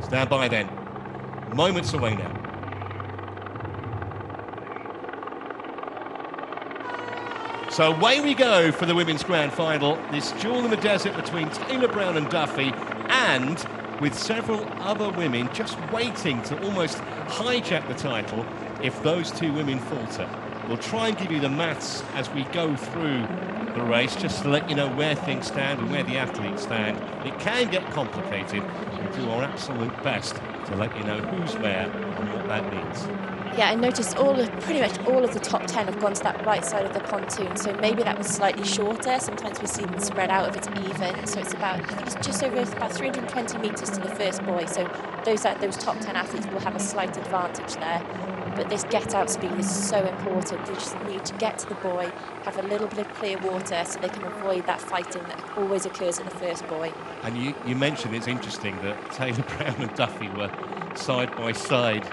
Stand by then. Moments away now. So away we go for the women's grand final. This duel in the desert between Taylor Brown and Duffy, and with several other women just waiting to almost hijack the title if those two women falter. We'll try and give you the maths as we go through the race, just to let you know where things stand and where the athletes stand. It can get complicated. We'll do our absolute best to let you know who's where and what that means. Yeah, I noticed pretty much all of the top 10 have gone to that right side of the pontoon, so maybe that was slightly shorter. Sometimes we see them spread out if it's even, so it's about, I think it's just over about 320 metres to the first buoy, so those top 10 athletes will have a slight advantage there. But this get-out speed is so important. They just need to get to the buoy, have a little bit of clear water so they can avoid that fighting that always occurs at the first buoy. And you mentioned it's interesting that Taylor Brown and Duffy were side by side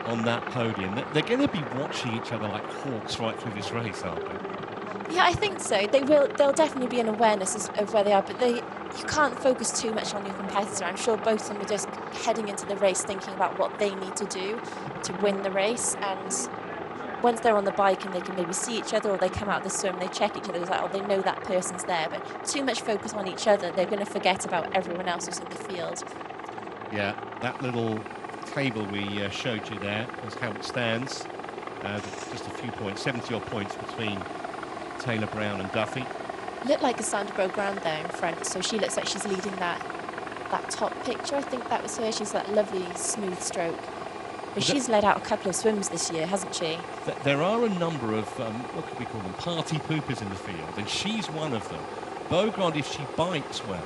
on that podium. They're going to be watching each other like hawks right through this race, aren't they? Yeah, I think so. There'll definitely be an awareness of where they are, but you can't focus too much on your competitor. I'm sure both of them are just heading into the race thinking about what they need to do to win the race, and once they're on the bike and they can maybe see each other, or they come out of the swim, they check each other, it's like, oh, they know that person's there, but too much focus on each other, they're going to forget about everyone else who's in the field. Yeah, that little table we showed you there is how it stands. Just a few points, 70 odd points between Taylor Brown and Duffy. Looked like Cassandra Beaugrand there in front, so she looks like she's leading that top picture. I think that was her. She's that lovely smooth stroke. But she's led out a couple of swims this year, hasn't she? There are a number of, what could we call them, party poopers in the field, and she's one of them. Beaugrand, if she bites well,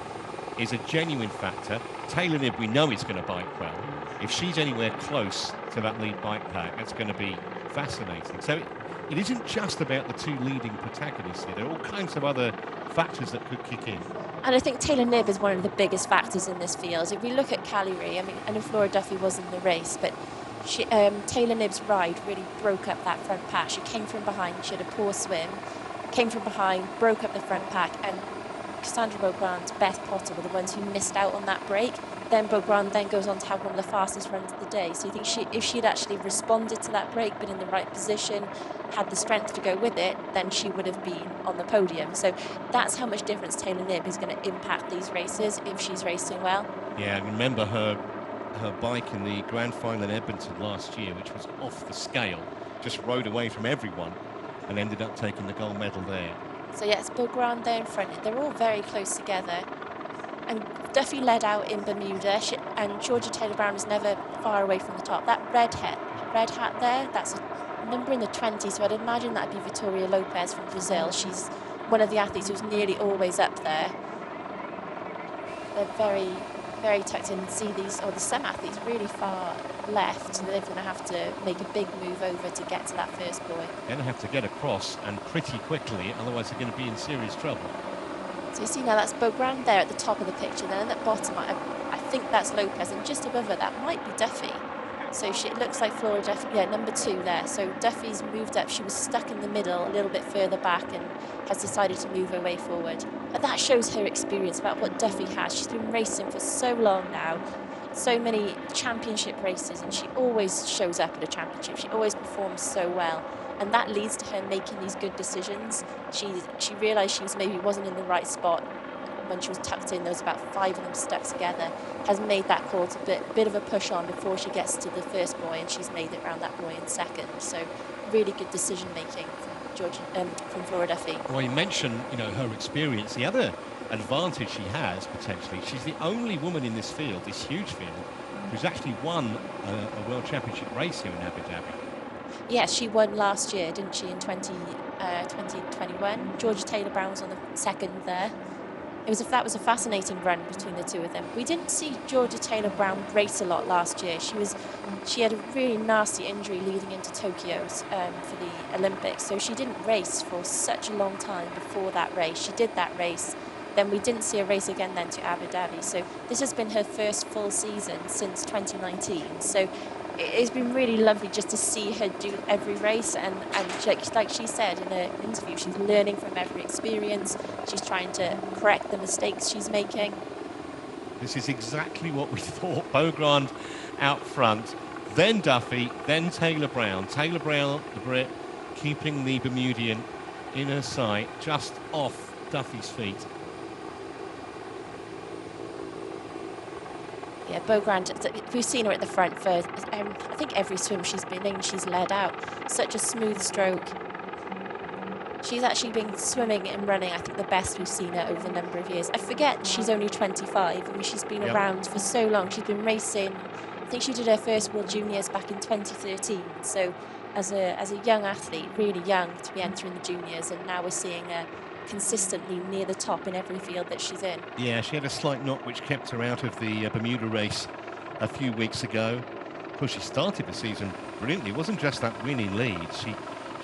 is a genuine factor. Taylor Knibb, we know is going to bite well. If she's anywhere close to that lead bike pack, that's going to be fascinating. So it isn't just about the two leading protagonists here. There are all kinds of other factors that could kick in. And I think Taylor Knibb is one of the biggest factors in this field. If we look at Callery, I mean, I know Flora Duffy was in the race, but Taylor Knibb's ride really broke up that front pack. She came from behind, she had a poor swim, came from behind, broke up the front pack, and Cassandra Beaugrand, Beth Potter were the ones who missed out on that break. Then Beaugrand then goes on to have one of the fastest runs of the day. So you think if she'd actually responded to that break, been in the right position, had the strength to go with it, then she would have been on the podium. So that's how much difference Taylor Knibb is going to impact these races if she's racing well. Yeah, I remember her bike in the grand final in Edmonton last year, which was off the scale, just rode away from everyone and ended up taking the gold medal there. So yeah, it's Beaugrand there in front. They're all very close together. And Duffy led out in Bermuda, and Georgia Taylor Brown is never far away from the top. That red hat there, that's a number in the 20s, so I'd imagine that'd be Victoria Lopez from Brazil. She's one of the athletes who's nearly always up there. They're very, very tucked in. See some athletes really far left, so they're going to have to make a big move over to get to that first buoy. They're going to have to get across, and pretty quickly, otherwise they're going to be in serious trouble. So you see now that's Beaugrand there at the top of the picture. Then at the bottom, I think that's Lopez, and just above her that might be Duffy. So it looks like Flora Duffy, yeah, number 2 there. So Duffy's moved up. She was stuck in the middle a little bit further back and has decided to move her way forward. But that shows her experience about what Duffy has. She's been racing for so long now, so many championship races, and she always shows up at a championship. She always performs so well. And that leads to her making these good decisions. She realised she wasn't in the right spot when she was tucked in. There was about 5 of them stuck together. Has made that call to bit of a push on before she gets to the first buoy, and she's made it around that buoy in second. So really good decision making from Flora Duffy. Well, you mentioned her experience. The other advantage she has potentially, she's the only woman in this field, this huge field, who's actually won a World Championship race here in Abu Dhabi. Yes, she won last year, didn't she, in 2021. Georgia Taylor Brown was on the second there. That was a fascinating run between the two of them. We didn't see Georgia Taylor Brown race a lot last year. She had a really nasty injury leading into Tokyo's for the Olympics, so she didn't race for such a long time before that race. She did that race, then we didn't see a race again then to Abu Dhabi. So this has been her first full season since 2019. So it's been really lovely just to see her do every race, and like she said in her interview, she's learning from every experience. She's trying to correct the mistakes she's making. This is exactly what we thought. Beaugrand out front, then Duffy, then Taylor Brown. Taylor Brown, the Brit, keeping the Bermudian in her sight, just off Duffy's feet. Yeah, Beaugrand, we've seen her at the front for, I think, every swim she's been in, she's led out. Such a smooth stroke. She's actually been swimming and running, I think, the best we've seen her over a number of years. I forget she's only 25. I mean, she's been around for so long. She's been racing. I think she did her first World Juniors back in 2013. So as a young athlete, really young to be entering the juniors, and now we're seeing her consistently near the top in every field that she's in. Yeah, she had a slight knock which kept her out of the Bermuda race a few weeks ago. Of course, she started the season brilliantly. It wasn't just that winning lead. She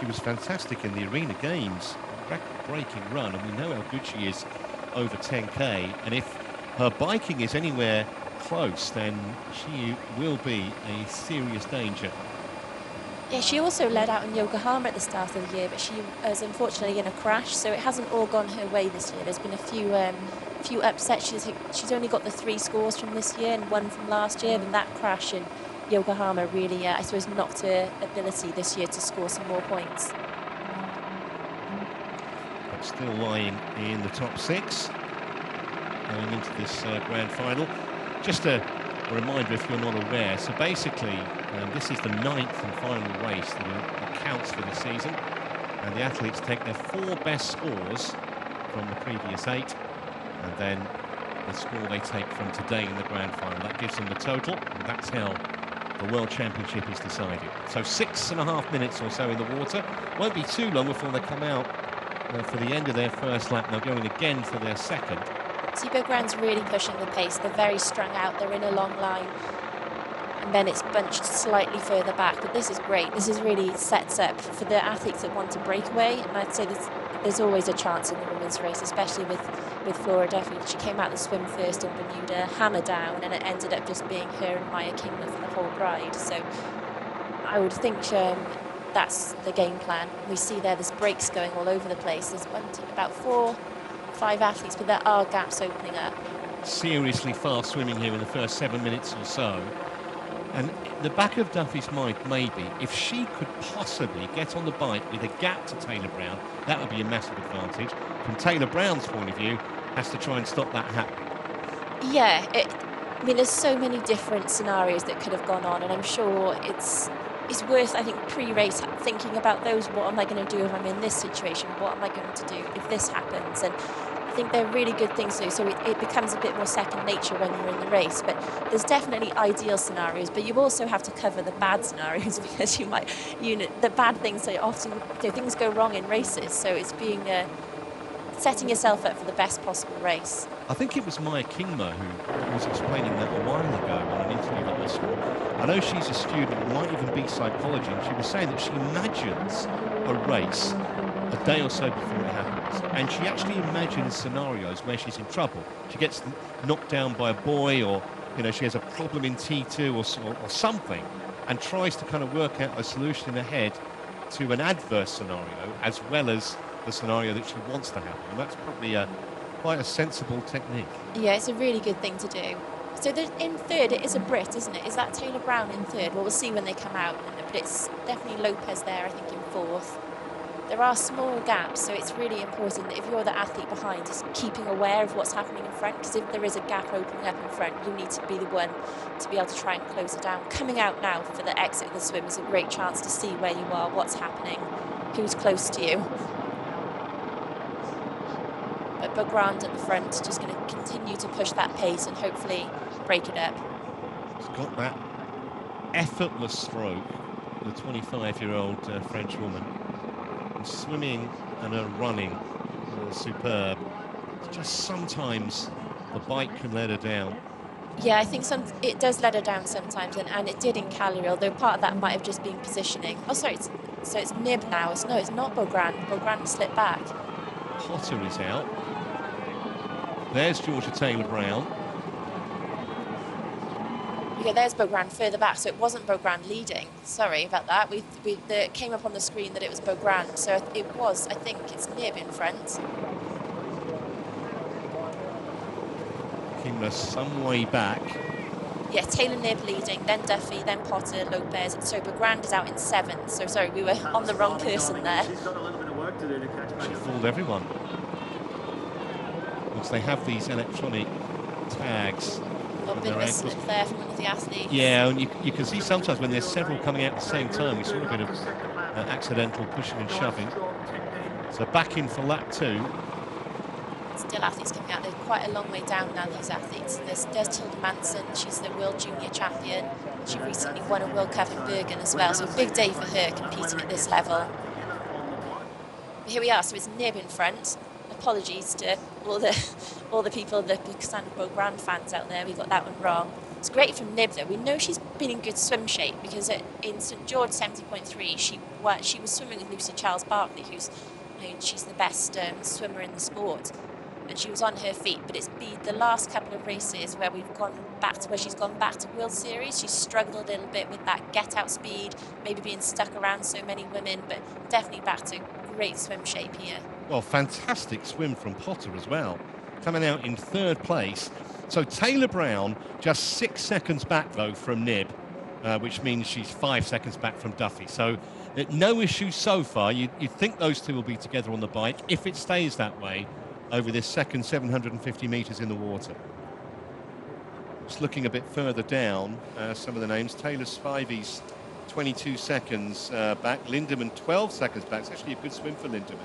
was fantastic in the Arena Games, record-breaking run, and we know how good she is over 10K. And if her biking is anywhere close, then she will be a serious danger. Yeah, she also led out in Yokohama at the start of the year, but she was unfortunately in a crash, so it hasn't all gone her way this year. There's been a few upsets. She's only got the 3 scores from this year and 1 from last year, and that crash in Yokohama really, I suppose, knocked her ability this year to score some more points. But still lying in the top 6 going into this grand final. Just a reminder, if you're not aware, so basically this is the 9th and final race that counts for the season, and the athletes take their 4 best scores from the previous 8, and then the score they take from today in the grand final. That gives them the total, and that's how the World Championship is decided. So 6.5 minutes or so in the water. Won't be too long before they come out for the end of their first lap. They'll go in again for their second. Beaugrand's really pushing the pace. They're very strung out. They're in a long line. And then it's bunched slightly further back. But this is great. This is really sets up for the athletes that want to break away. And I'd say there's always a chance in the women's race, especially with Flora Duffy. She came out the swim first in Bermuda, hammer down, and it ended up just being her and Maya Kingler for the whole ride. So I would think that's the game plan. We see there's breaks going all over the place. There's about 4, 5 athletes, but there are gaps opening up. Seriously fast swimming here in the first 7 minutes or so. And the back of Duffy's mind, maybe, if she could possibly get on the bike with a gap to Taylor Brown, that would be a massive advantage. From Taylor Brown's point of view, has to try and stop that happening. Yeah, I mean, there's so many different scenarios that could have gone on, and I'm sure it's worth, I think, pre-race thinking about those. What am I going to do if I'm in this situation? What am I going to do if this happens? And I think they're really good things to do, so it becomes a bit more second nature when you're in the race. But there's definitely ideal scenarios, but you also have to cover the bad scenarios because the bad things, so often things go wrong in races. So it's setting yourself up for the best possible race. I think it was Maya Kingler who was explaining that a while ago on an interview that I saw. I know she's a student, might even be psychology, and she was saying that she imagines a race a day or so before it happens, and she actually imagines scenarios where she's in trouble. She gets knocked down by a boy, or she has a problem in T2 or something, and tries to kind of work out a solution in her head to an adverse scenario as well as the scenario that she wants to happen. And that's probably quite a sensible technique. Yeah, it's a really good thing to do. So in third, it is a Brit, isn't it? Is that Taylor Brown in third? Well, we'll see when they come out. But it's definitely Lopez there, I think, in fourth. There are small gaps, so it's really important that if you're the athlete behind, just keeping aware of what's happening in front, because if there is a gap opening up in front, you need to be the one to be able to try and close it down. Coming out now for the exit of the swim is a great chance to see where you are, what's happening, who's close to you. But Beaugrand at the front, just going to continue to push that pace and hopefully break it up. He's got that effortless stroke, the 25-year-old French woman. Swimming and her running are superb. It's just sometimes the bike can let her down. Yeah, I think it does let her down sometimes, and it did in Cagliari, although part of that might have just been positioning. Oh, sorry, so it's Nib now. It's not Beaugrand. Beaugrand slipped back. Potter is out. There's Georgia Taylor-Brown. Yeah, there's Beaugrand further back, so it wasn't Beaugrand leading. Sorry about that. It came up on the screen that it was Beaugrand, so it was, I think, it's Nib in front. Kingler her some way back. Yeah, Taylor Knibb leading, then Duffy, then Potter, Lopez. So Beaugrand is out in 7th. So sorry, we were on the wrong person there. She fooled everyone. Because they have these electronic tags. A bit of a slip there from one of the athletes. Yeah, and you can see sometimes when there's several coming out at the same time, we saw a bit of accidental pushing and shoving. So back in for lap 2. Still athletes coming out. They're quite a long way down now, these athletes. There's Tilda Manson. She's the World Junior Champion. She recently won a World Cup in Bergen as well. So a big day for her competing at this level. But here we are. So it's Knibb in front. Apologies to all the people, the Pakistan Beaugrand fans out there. We got that one wrong. It's great from Knibb though. We know she's been in good swim shape because in St George 70.3 she was swimming with Lucy Charles Barkley, who's she's the best swimmer in the sport. And she was on her feet, but it's been the last couple of races where we've gone back to where she's gone back to World Series. She's struggled a little bit with that get-out speed, maybe being stuck around so many women, but definitely back to great swim shape here. Well, fantastic swim from Potter as well, coming out in 3rd place. So Taylor Brown just 6 seconds back, though, from Knibb, which means she's 5 seconds back from Duffy. So no issues so far. You'd think those two will be together on the bike if it stays that way over this second 750 metres in the water. Just looking a bit further down, some of the names. Taylor Spivey's 22 seconds back. Lindemann 12 seconds back. It's actually a good swim for Lindemann.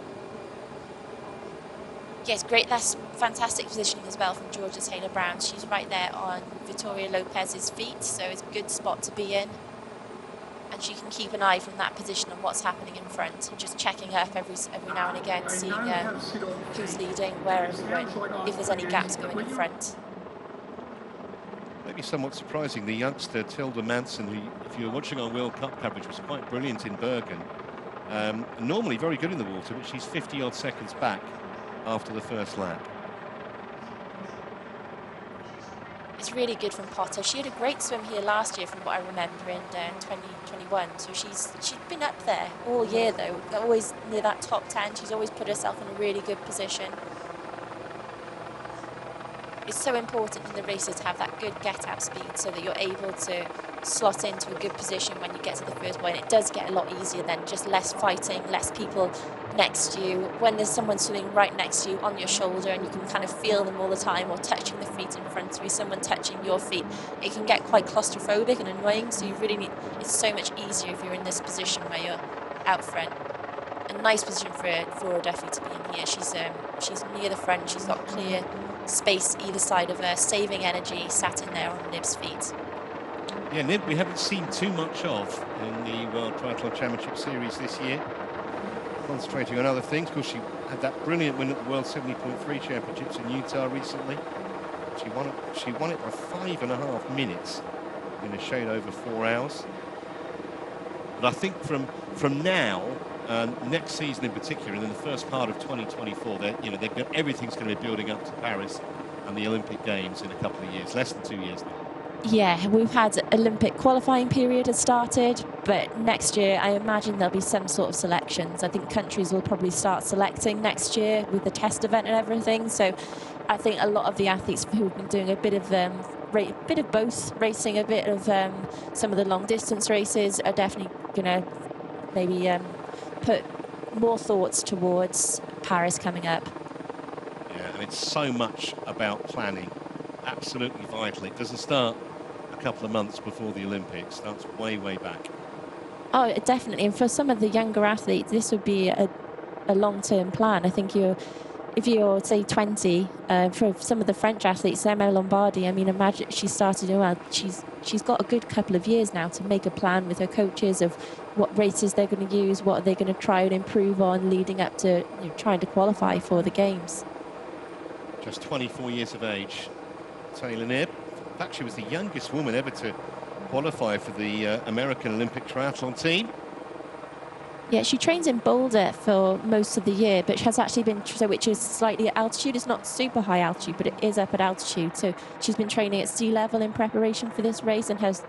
Yes, great. That's fantastic positioning as well from Georgia Taylor Brown. She's right there on Victoria Lopez's feet, so it's a good spot to be in. And she can keep an eye from that position on what's happening in front, and just checking up every now and again, seeing who's leading, where everyone, if there's any gaps going in front. Maybe somewhat surprising, the youngster Tilda Manson, who, if you were watching our World Cup coverage, was quite brilliant in Bergen. Normally very good in the water, but she's 50-odd seconds back after the first lap. It's really good from Potter. She had a great swim here last year, from what I remember, in 2021. So she's been up there all year, though, always near that top 10. She's always put herself in a really good position. It's so important in the races to have that good get-out speed so that you're able to slot into a good position when you get to the first point. It does get a lot easier then, just less fighting, less people next to you. When there's someone swimming right next to you on your shoulder and you can kind of feel them all the time, or touching the feet in front of you, someone touching your feet, it can get quite claustrophobic and annoying. So you really need, it's so much easier if you're in this position where you're out front. A nice position for Flora Duffy to be in here. She's near the front, she's got clear space either side of her, saving energy, sat in there on Knibb's feet. Yeah, Knibb we haven't seen too much of in the World Triathlon Championship Series this year. Concentrating on other things. Of course, she had that brilliant win at the World 70.3 Championships in Utah recently. She won it by 5.5 minutes in a shade over 4 hours. But I think from now, next season in particular, and in the first part of 2024, everything's going to be building up to Paris and the Olympic Games in a couple of years, less than 2 years now. Yeah, we've had Olympic qualifying period has started, but next year I imagine there'll be some sort of selections. I think countries will probably start selecting next year with the test event and everything. So I think a lot of the athletes who've been doing a bit of both, racing a bit of some of the long distance races, are definitely going to maybe put more thoughts towards Paris coming up. Yeah, and it's so much about planning. Absolutely vital. It doesn't start a couple of months before the Olympics. It starts way, way back. Oh, definitely. And for some of the younger athletes, this would be a long-term plan. I think if you're, say, 20, for some of the French athletes, Emma Lombardi, I mean, imagine she started, well, she's got a good couple of years now to make a plan with her coaches of what races they're going to use, what are they going to try and improve on leading up to trying to qualify for the Games. Just 24 years of age, Taylor Knibb. In fact, she was the youngest woman ever to qualify for the American Olympic triathlon team. Yeah, she trains in Boulder for most of the year, but she has actually been, which is slightly at altitude. It's not super high altitude, but it is up at altitude. So she's been training at sea level in preparation for this race and has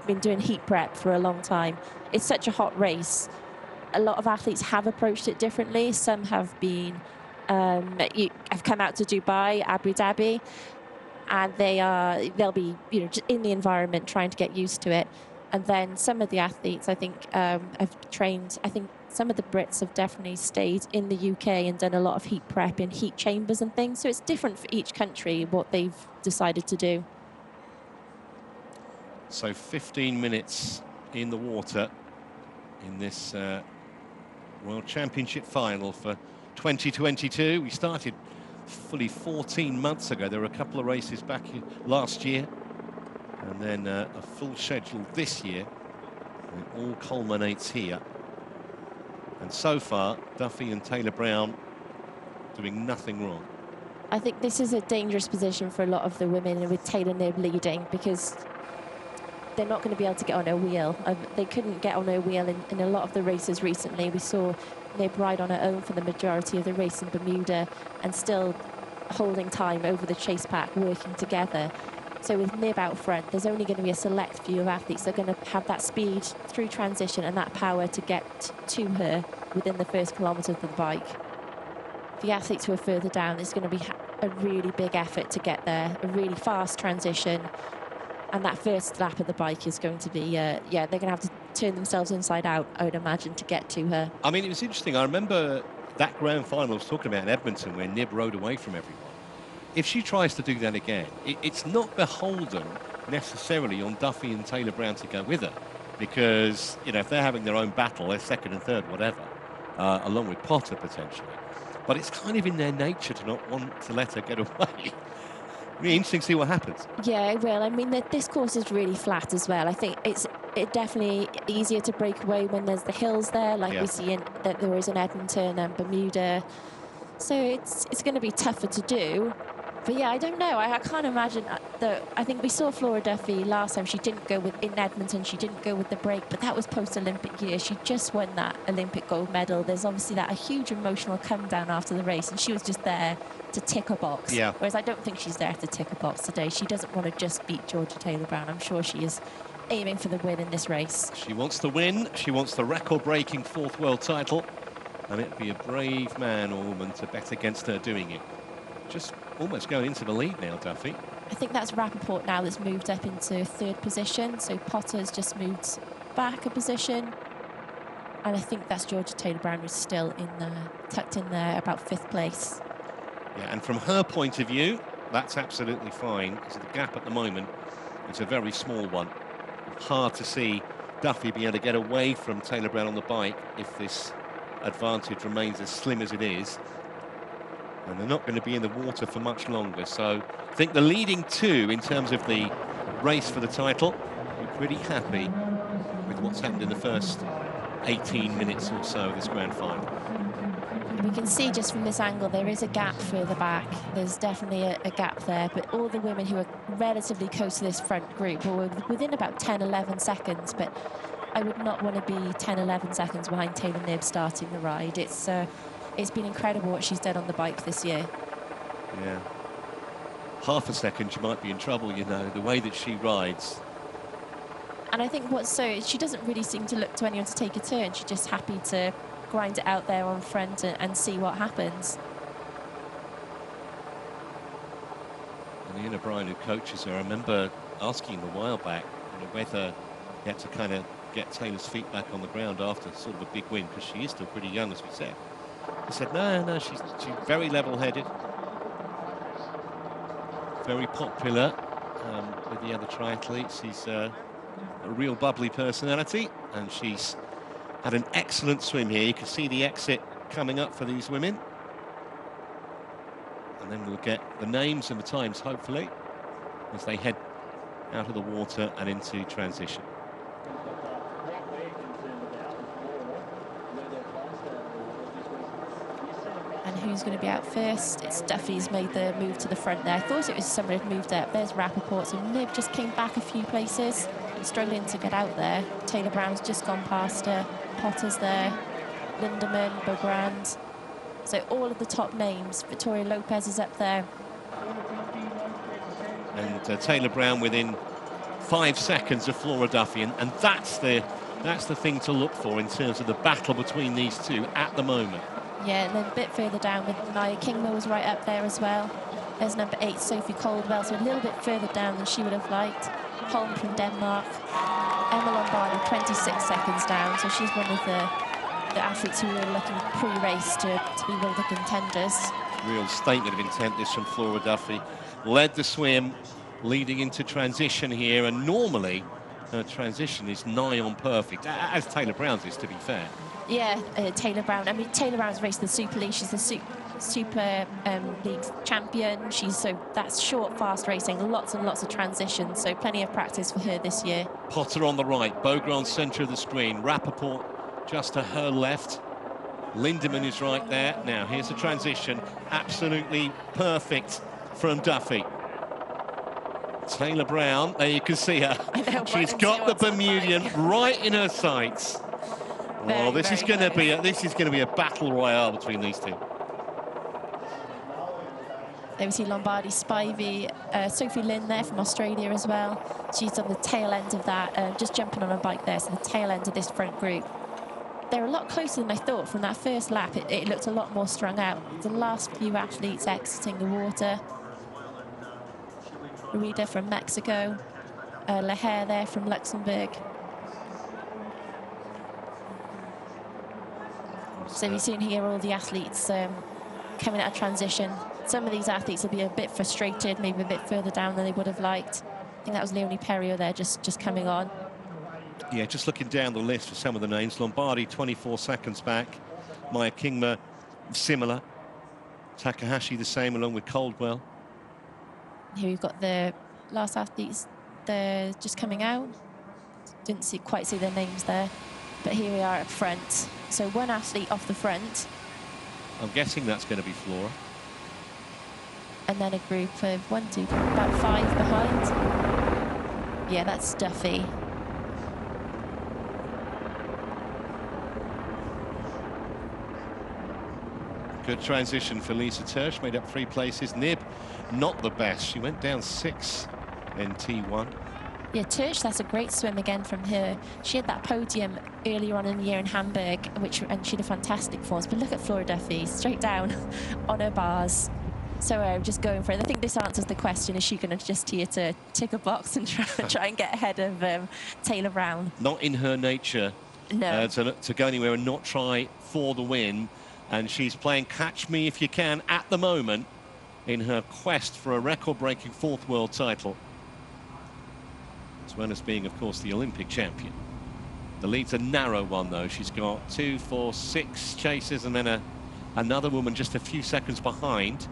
been doing heat prep for a long time. It's such a hot race. A lot of athletes have approached it differently. Some have been, have come out to Dubai, Abu Dhabi. and they'll be, you know, in the environment trying to get used to it. And then some of the athletes, I think, have trained. I think some of the Brits have definitely stayed in the UK and done a lot of heat prep in heat chambers and things. So it's different for each country what they've decided to do. So 15 minutes in the water in this World Championship final for 2022. We started fully 14 months ago. There were a couple of races back last year, and then a full schedule this year. It all culminates here. And so far, Duffy and Taylor Brown doing nothing wrong. I think this is a dangerous position for a lot of the women, with Taylor Knibb leading, because they're not going to be able to get on her wheel. They couldn't get on her wheel in a lot of the races recently. We saw Knibb ride on her own for the majority of the race in Bermuda and still holding time over the chase pack, working together. So with Knibb out front, there's only going to be a select few of athletes that are going to have that speed through transition and that power to get to her within the first kilometre of the bike. The athletes who are further down, it's going to be a really big effort to get there, a really fast transition. And that first lap of the bike is going to be, they're going to have to turn themselves inside out, I would imagine, to get to her. I mean, it was interesting. I remember that grand final I was talking about in Edmonton, where Knibb rode away from everyone. If she tries to do that again, it's not beholden necessarily on Duffy and Taylor Brown to go with her, because, you know, if they're having their own battle, they're second and third, whatever, along with Potter potentially. But it's kind of in their nature to not want to let her get away. Really interesting to see what happens. Yeah, it will. I mean, this course is really flat as well. I think it's definitely easier to break away when there's the hills there, like we see that there is in Edmonton and Bermuda. So it's going to be tougher to do. But yeah, I don't know. I can't imagine that. I think we saw Flora Duffy last time. She didn't go in Edmonton. She didn't go with the break, but that was post-Olympic year. She just won that Olympic gold medal. There's obviously a huge emotional come down after the race, and she was just there to tick a box. Yeah. Whereas I don't think she's there to tick a box today. She doesn't want to just beat Georgia Taylor Brown. I'm sure she is aiming for the win in this race. She wants to win. She wants the record-breaking 4th world title, and it'd be a brave man or woman to bet against her doing it. Just almost going into the lead now, Duffy. I think that's Rappaport now that's moved up into 3rd position. So Potter's just moved back a position. And I think that's Georgia Taylor Brown, who's still tucked in there, about 5th place. Yeah, and from her point of view, that's absolutely fine. So the gap at the moment is a very small one. Hard to see Duffy be able to get away from Taylor Brown on the bike if this advantage remains as slim as it is. And they're not going to be in the water for much longer. So I think the leading two in terms of the race for the title, we're pretty happy with what's happened in the first 18 minutes or so of this grand final. We can see just from this angle there is a gap further back. There's definitely a gap there, but all the women who are relatively close to this front group were within about 10-11 seconds, but I would not want to be 10-11 seconds behind Taylor Knibb starting the ride. It's been incredible what she's done on the bike this year. Yeah. Half a second, she might be in trouble, you know, the way that she rides. And I think she doesn't really seem to look to anyone to take a turn. She's just happy to grind it out there on front and see what happens. And Ian O'Brien, who coaches her, I remember asking him a while back, you know, whether he had to kind of get Taylor's feet back on the ground after sort of a big win, because she is still pretty young, as we said. He said, no, she's very level-headed, very popular with the other triathletes. She's a real bubbly personality, and she's had an excellent swim here. You can see the exit coming up for these women. And then we'll get the names and the times, hopefully, as they head out of the water and into transition. Who's going to be out first? It's Duffy's made the move to the front there. I thought it was somebody had moved up. There's Rappaport. So Knibb just came back a few places, struggling to get out there. Taylor Brown's just gone past her. Potter's there. Lindemann, Beaugrand. So all of the top names. Victoria Lopez is up there. And Taylor Brown within 5 seconds of Flora Duffy, and that's the thing to look for in terms of the battle between these two at the moment. Yeah, and then a bit further down with Naya Kingma was right up there as well. There's number 8, Sophie Caldwell, so a little bit further down than she would have liked. Holm from Denmark. Emma Lombardi, 26 seconds down, so she's one of the athletes who were looking pre-race to be one of the contenders. Real statement of intent, this from Flora Duffy. Led the swim, leading into transition here, and normally her transition is nigh on perfect, as Taylor Brown's is, to be fair. Yeah, Taylor Brown. I mean, Taylor Brown's raced the Super League. She's the Super League champion. That's short, fast racing, lots and lots of transitions, so plenty of practice for her this year. Potter on the right, Beaugrand centre of the screen, Rappaport just to her left. Lindemann is right there. Now, here's the transition. Absolutely perfect from Duffy. Taylor Brown, there you can see her. She's got the Bermudian right in her sights. Well, this is going to be a battle royale between these two. There we see Lombardi, Spivey, Sophie Lynn there from Australia as well. She's on the tail end of that, just jumping on a bike there, so the tail end of this front group. They're a lot closer than I thought from that first lap. It looked a lot more strung out. The last few athletes exiting the water. Rita from Mexico, Leher there from Luxembourg. So we've seen here all the athletes coming out of transition. Some of these athletes will be a bit frustrated, maybe a bit further down than they would have liked. I think that was Leonie Perriot there just coming on. Yeah, just looking down the list for some of the names. Lombardi, 24 seconds back. Maya Kingma, similar. Takahashi, the same, along with Caldwell. Here we've got the last athletes. They're just coming out. Didn't quite see their names there. But here we are up front. So one athlete off the front. I'm guessing that's going to be Flora. And then a group of about 5 behind. Yeah, that's Duffy. Good transition for Lisa Tersch, made up 3 places. Nib, not the best. She went down 6 in T1. Yeah, Tersch, that's a great swim again from her. She had that podium earlier on in the year in Hamburg, and she had a fantastic performance. But look at Flora Duffy, straight down on her bars. So just going for it. I think this answers the question, is she going to just here to tick a box and try and get ahead of Taylor Brown? Not in her nature, no. To go anywhere and not try for the win. And she's playing catch me if you can at the moment in her quest for a record-breaking 4th world title, as well as being, of course, the Olympic champion. The lead's a narrow one, though. She's got 2, 4, 6 chasers, and then another woman just a few seconds behind.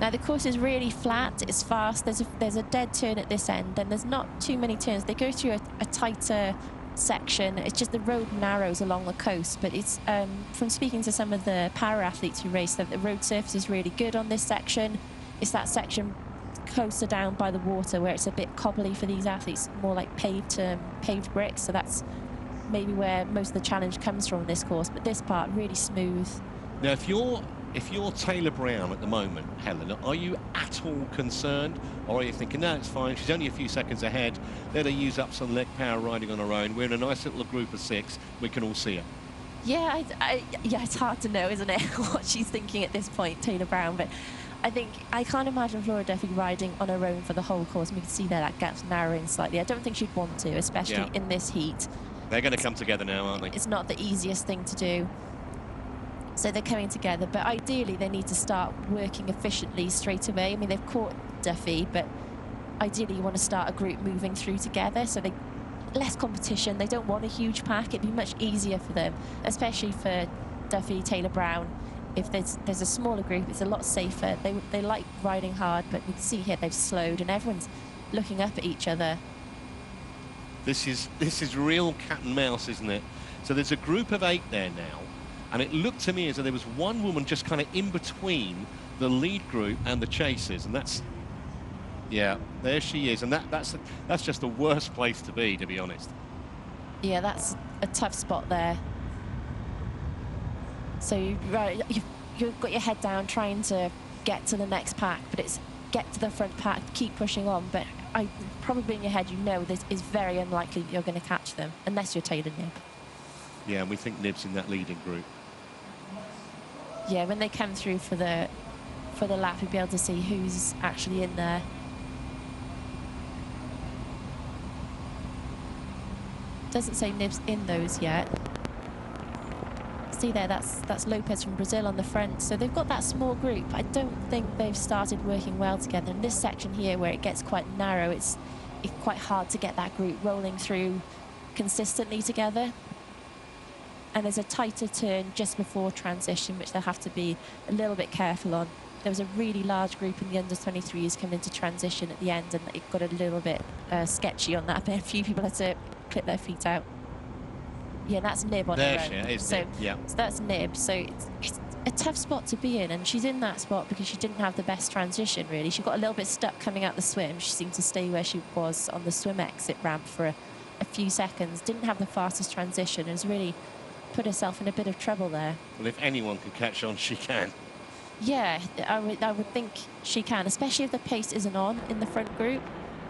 Now the course is really flat, it's fast, there's a dead turn at this end, and there's not too many turns. They go through a tighter section. It's just the road narrows along the coast, but it's from speaking to some of the para athletes who race, that the road surface is really good on this section. It's that section closer down by the water where it's a bit cobbly for these athletes, more like paved bricks, so that's maybe where most of the challenge comes from in this course, but this part really smooth. Now if you're Taylor Brown at the moment, Helen, are you at all concerned, or are you thinking, no, it's fine, she's only a few seconds ahead, let her use up some leg power riding on her own, we're in a nice little group of 6, we can all see her? Yeah, yeah, it's hard to know, isn't it, what she's thinking at this point, Taylor Brown, but I can't imagine Flora Duffy riding on her own for the whole course. We can see there that gap's narrowing slightly. I don't think she'd want to, especially in this heat. They're going to come together now, aren't they? It's not the easiest thing to do. So they're coming together, but ideally they need to start working efficiently straight away. I mean, they've caught Duffy, but ideally you want to start a group moving through together, so less competition. They don't want a huge pack. It'd be much easier for them, especially for Duffy, Taylor Brown. If there's a smaller group, it's a lot safer. They like riding hard, but you can see here they've slowed and everyone's looking up at each other. This is real cat and mouse, isn't it? So there's a group of 8 there now, and it looked to me as though there was one woman just kind of in between the lead group and the chasers, and that's, yeah, there she is, and that's just the worst place to be honest. Yeah, that's a tough spot there. So you've got your head down trying to get to the next pack, but it's get to the front pack, keep pushing on, but probably in your head you know this is very unlikely that you're going to catch them, unless you're Taylor Nib. Yeah, and we think Nib's in that leading group. Yeah, when they come through for the for the lap, we'll be able to see who's actually in there. Doesn't say Nib's in those yet. See there, that's Lopez from Brazil on the front. So they've got that small group. I don't think they've started working well together. In this section here, where it gets quite narrow, it's quite hard to get that group rolling through consistently together. And there's a tighter turn just before transition, which they'll have to be a little bit careful on. There was a really large group in the under-23s coming into transition at the end, and it got a little bit sketchy on that bit. A few people had to clip their feet out. Yeah, that's Nib on her own. There she is, so, Nib, yeah. So that's Nib. So it's a tough spot to be in, and she's in that spot because she didn't have the best transition, really. She got a little bit stuck coming out the swim. She seemed to stay where she was on the swim exit ramp for a few seconds. Didn't have the fastest transition and has really put herself in a bit of trouble there. Well, if anyone can catch on, she can. Yeah, I would think she can, especially if the pace isn't on in the front group.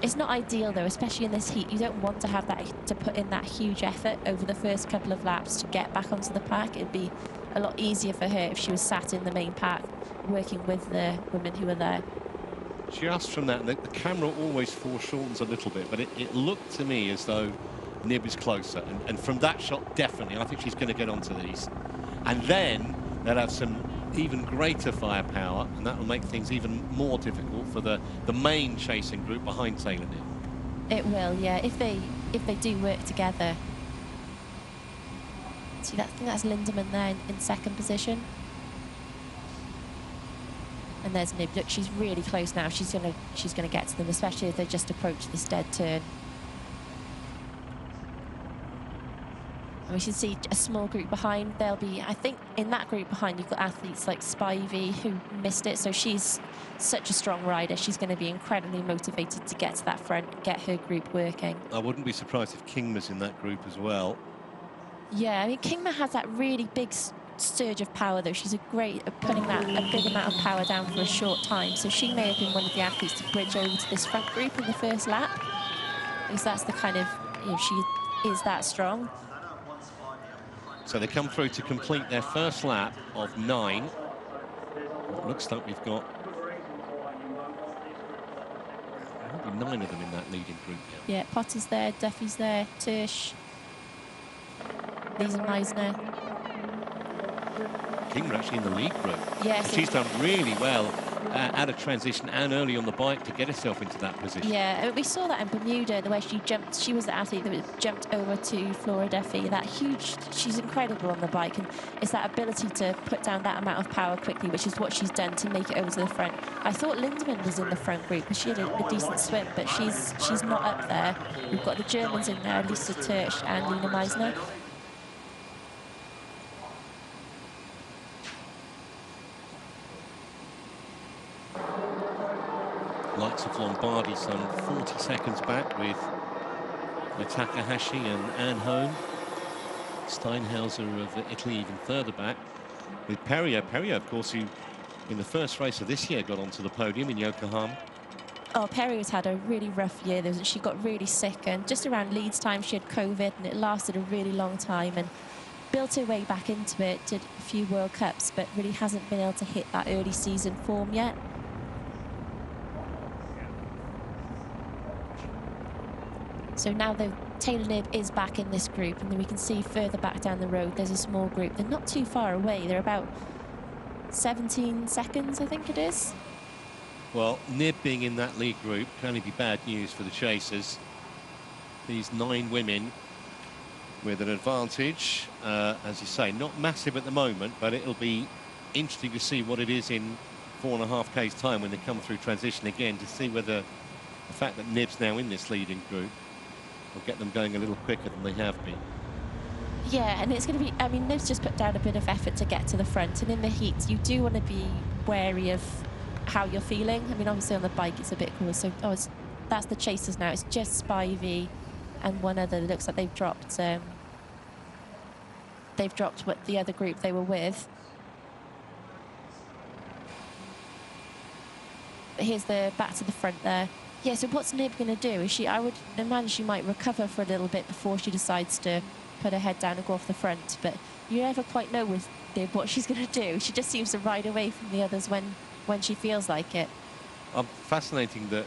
It's not ideal, though, especially in this heat. You don't want to have that, to put in that huge effort over the first couple of laps to get back onto the pack. It'd be a lot easier for her if she was sat in the main pack, working with the women who are there. Just from that, the camera always foreshortens a little bit, but it looked to me as though Nib is closer. And from that shot, definitely, I think she's going to get onto these. And then they'll have some even greater firepower, and that will make things even more difficult for the main chasing group behind Taylor Nib. It will, yeah, if they do work together. See, I think that's Lindemann there in second position. And there's Nib. Look, she's really close now. She's gonna get to them, especially if they just approach this dead turn. And we should see a small group behind. They'll be, I think, in that group behind, you've got athletes like Spivey who missed it. So she's such a strong rider. She's going to be incredibly motivated to get to that front, get her group working. I wouldn't be surprised if Kingma's in that group as well. Yeah, I mean, Kingma has that really big surge of power, though. She's great at putting a big amount of power down for a short time. So she may have been one of the athletes to bridge over to this front group in the first lap, because that's the kind of, she is that strong. So they come through to complete their first lap of 9. It looks like we've got maybe 9 of them in that leading group now. Yeah, Potter's there, Duffy's there, Tersch, Lisa Meisner. King were actually in the lead group. Yes, she's done really well out of transition and early on the bike to get herself into that position. Yeah, we saw that in Bermuda, the way she jumped. She was the athlete that jumped over to Flora Duffy. That huge, she's incredible on the bike, and it's that ability to put down that amount of power quickly, which is what she's done to make it over to the front. I thought Lindemann was in the front group because she had a decent swim, but she's not up there. We've got the Germans in there, Lisa Tersch and Lina Meisner. Likes of Lombardi some 40 seconds back with Takahashi and Anne Hone. Steinhauser of Italy even further back with Perrier. Perrier, of course, who in the first race of this year got onto the podium in Yokohama. Oh, Perrier's had a really rough year. She got really sick, and just around Leeds time she had COVID, and it lasted a really long time, and built her way back into it, did a few World Cups, but really hasn't been able to hit that early season form yet. So now the Taylor Nib is back in this group, and then we can see further back down the road there's a small group. They're not too far away. They're about 17 seconds, I think it is. Well, Nib being in that lead group can only be bad news for the chasers. These 9 women with an advantage, as you say, not massive at the moment, but it'll be interesting to see what it is in 4.5 K's time when they come through transition again, to see whether the fact that Nib's now in this leading group will get them going a little quicker than they have been. Yeah, and it's going to be, I mean, Nib's just put down a bit of effort to get to the front, and in the heat you do want to be wary of how you're feeling. I mean, obviously on the bike it's a bit cool, so that's the chasers now. It's just Spivey and one other. It looks like they've dropped what the other group they were with. But here's the back to the front there. Yeah, so what's Nib going to do? Is I would imagine she might recover for a little bit before she decides to put her head down and go off the front. But you never quite know with Nib what she's going to do. She just seems to ride away from the others when when she feels like it. Fascinating that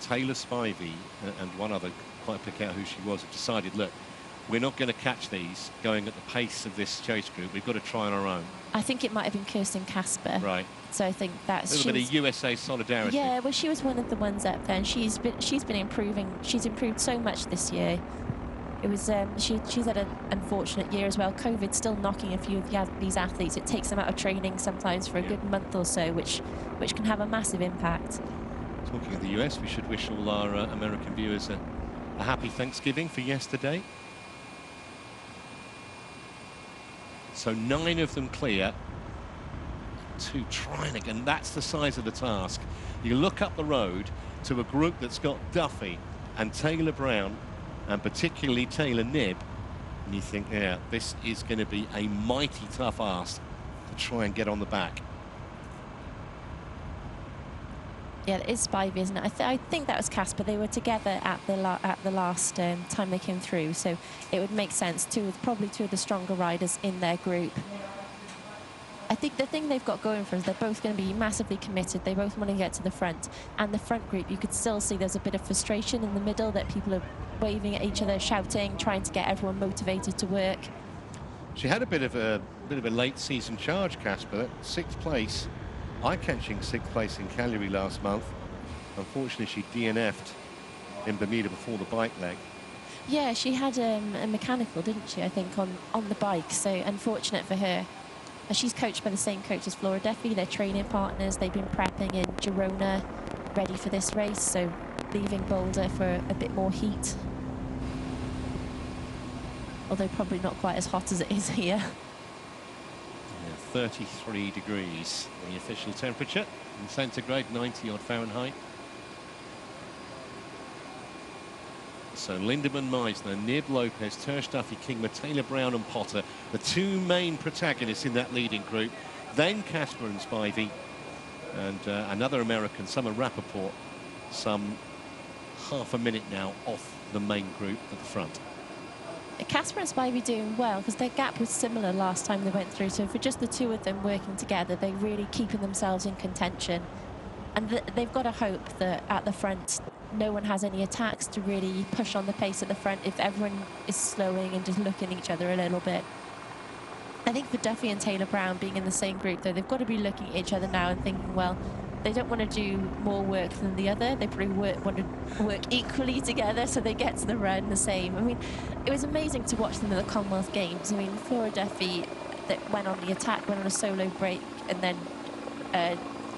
Taylor Spivey and one other, quite pick out who she was, have decided, look, we're not going to catch these going at the pace of this chase group. We've got to try on our own. I think it might have been Kirsten Casper. Right. So I think that's a little bit of USA solidarity. Yeah, well, she was one of the ones up there, and she's been improving. She's improved so much this year. It was she's had an unfortunate year as well. COVID still knocking a few of these athletes. It takes them out of training sometimes for a good month or so, which can have a massive impact. Talking of the US, we should wish all our American viewers a happy Thanksgiving for yesterday. So 9 of them clear, 2 trying again. That's the size of the task. You look up the road to a group that's got Duffy and Taylor Brown, and particularly Taylor Knibb, and you think, yeah, this is going to be a mighty tough ask to try and get on the back. Yeah, it is Spivey, isn't it? I think that was Casper. They were together at the last time they came through, so it would make sense. Probably two of the stronger riders in their group. I think the thing they've got going for us, they're both going to be massively committed. They both want to get to the front. And the front group, you could still see there's a bit of frustration in the middle, that people are waving at each other, shouting, trying to get everyone motivated to work. She had a bit of a late season charge, Casper. 6th place, eye-catching 6th place in Cagliari last month. Unfortunately, she DNF'd in Bermuda before the bike leg. Yeah, she had a mechanical, didn't she, I think, on the bike. So unfortunate for her. She's coached by the same coach as Flora Duffy. They're training partners. They've been prepping in Girona, ready for this race, so leaving Boulder for a bit more heat. Although probably not quite as hot as it is here. Yeah, 33 degrees, the official temperature. In centigrade, 90-odd Fahrenheit. So Lindemann, Meisner, Knibb, Lopez, Tersch, Duffy, Kingma, Taylor, Brown and Potter, the 2 main protagonists in that leading group. Then Casper and Spivey, and another American, Summer Rappaport, some half a minute now off the main group at the front. Casper and Spivey doing well, because their gap was similar last time they went through. So for just the 2 of them working together, they're really keeping themselves in contention. And they've got to hope that at the front, no one has any attacks to really push on the pace at the front if everyone is slowing and just looking at each other a little bit. I think for Duffy and Taylor Brown being in the same group, though, they've got to be looking at each other now and thinking, well, they don't want to do more work than the other. They probably want to work equally together, so they get to the run the same. I mean, it was amazing to watch them at the Commonwealth Games. I mean, Flora Duffy that went on the attack, went on a solo break, and then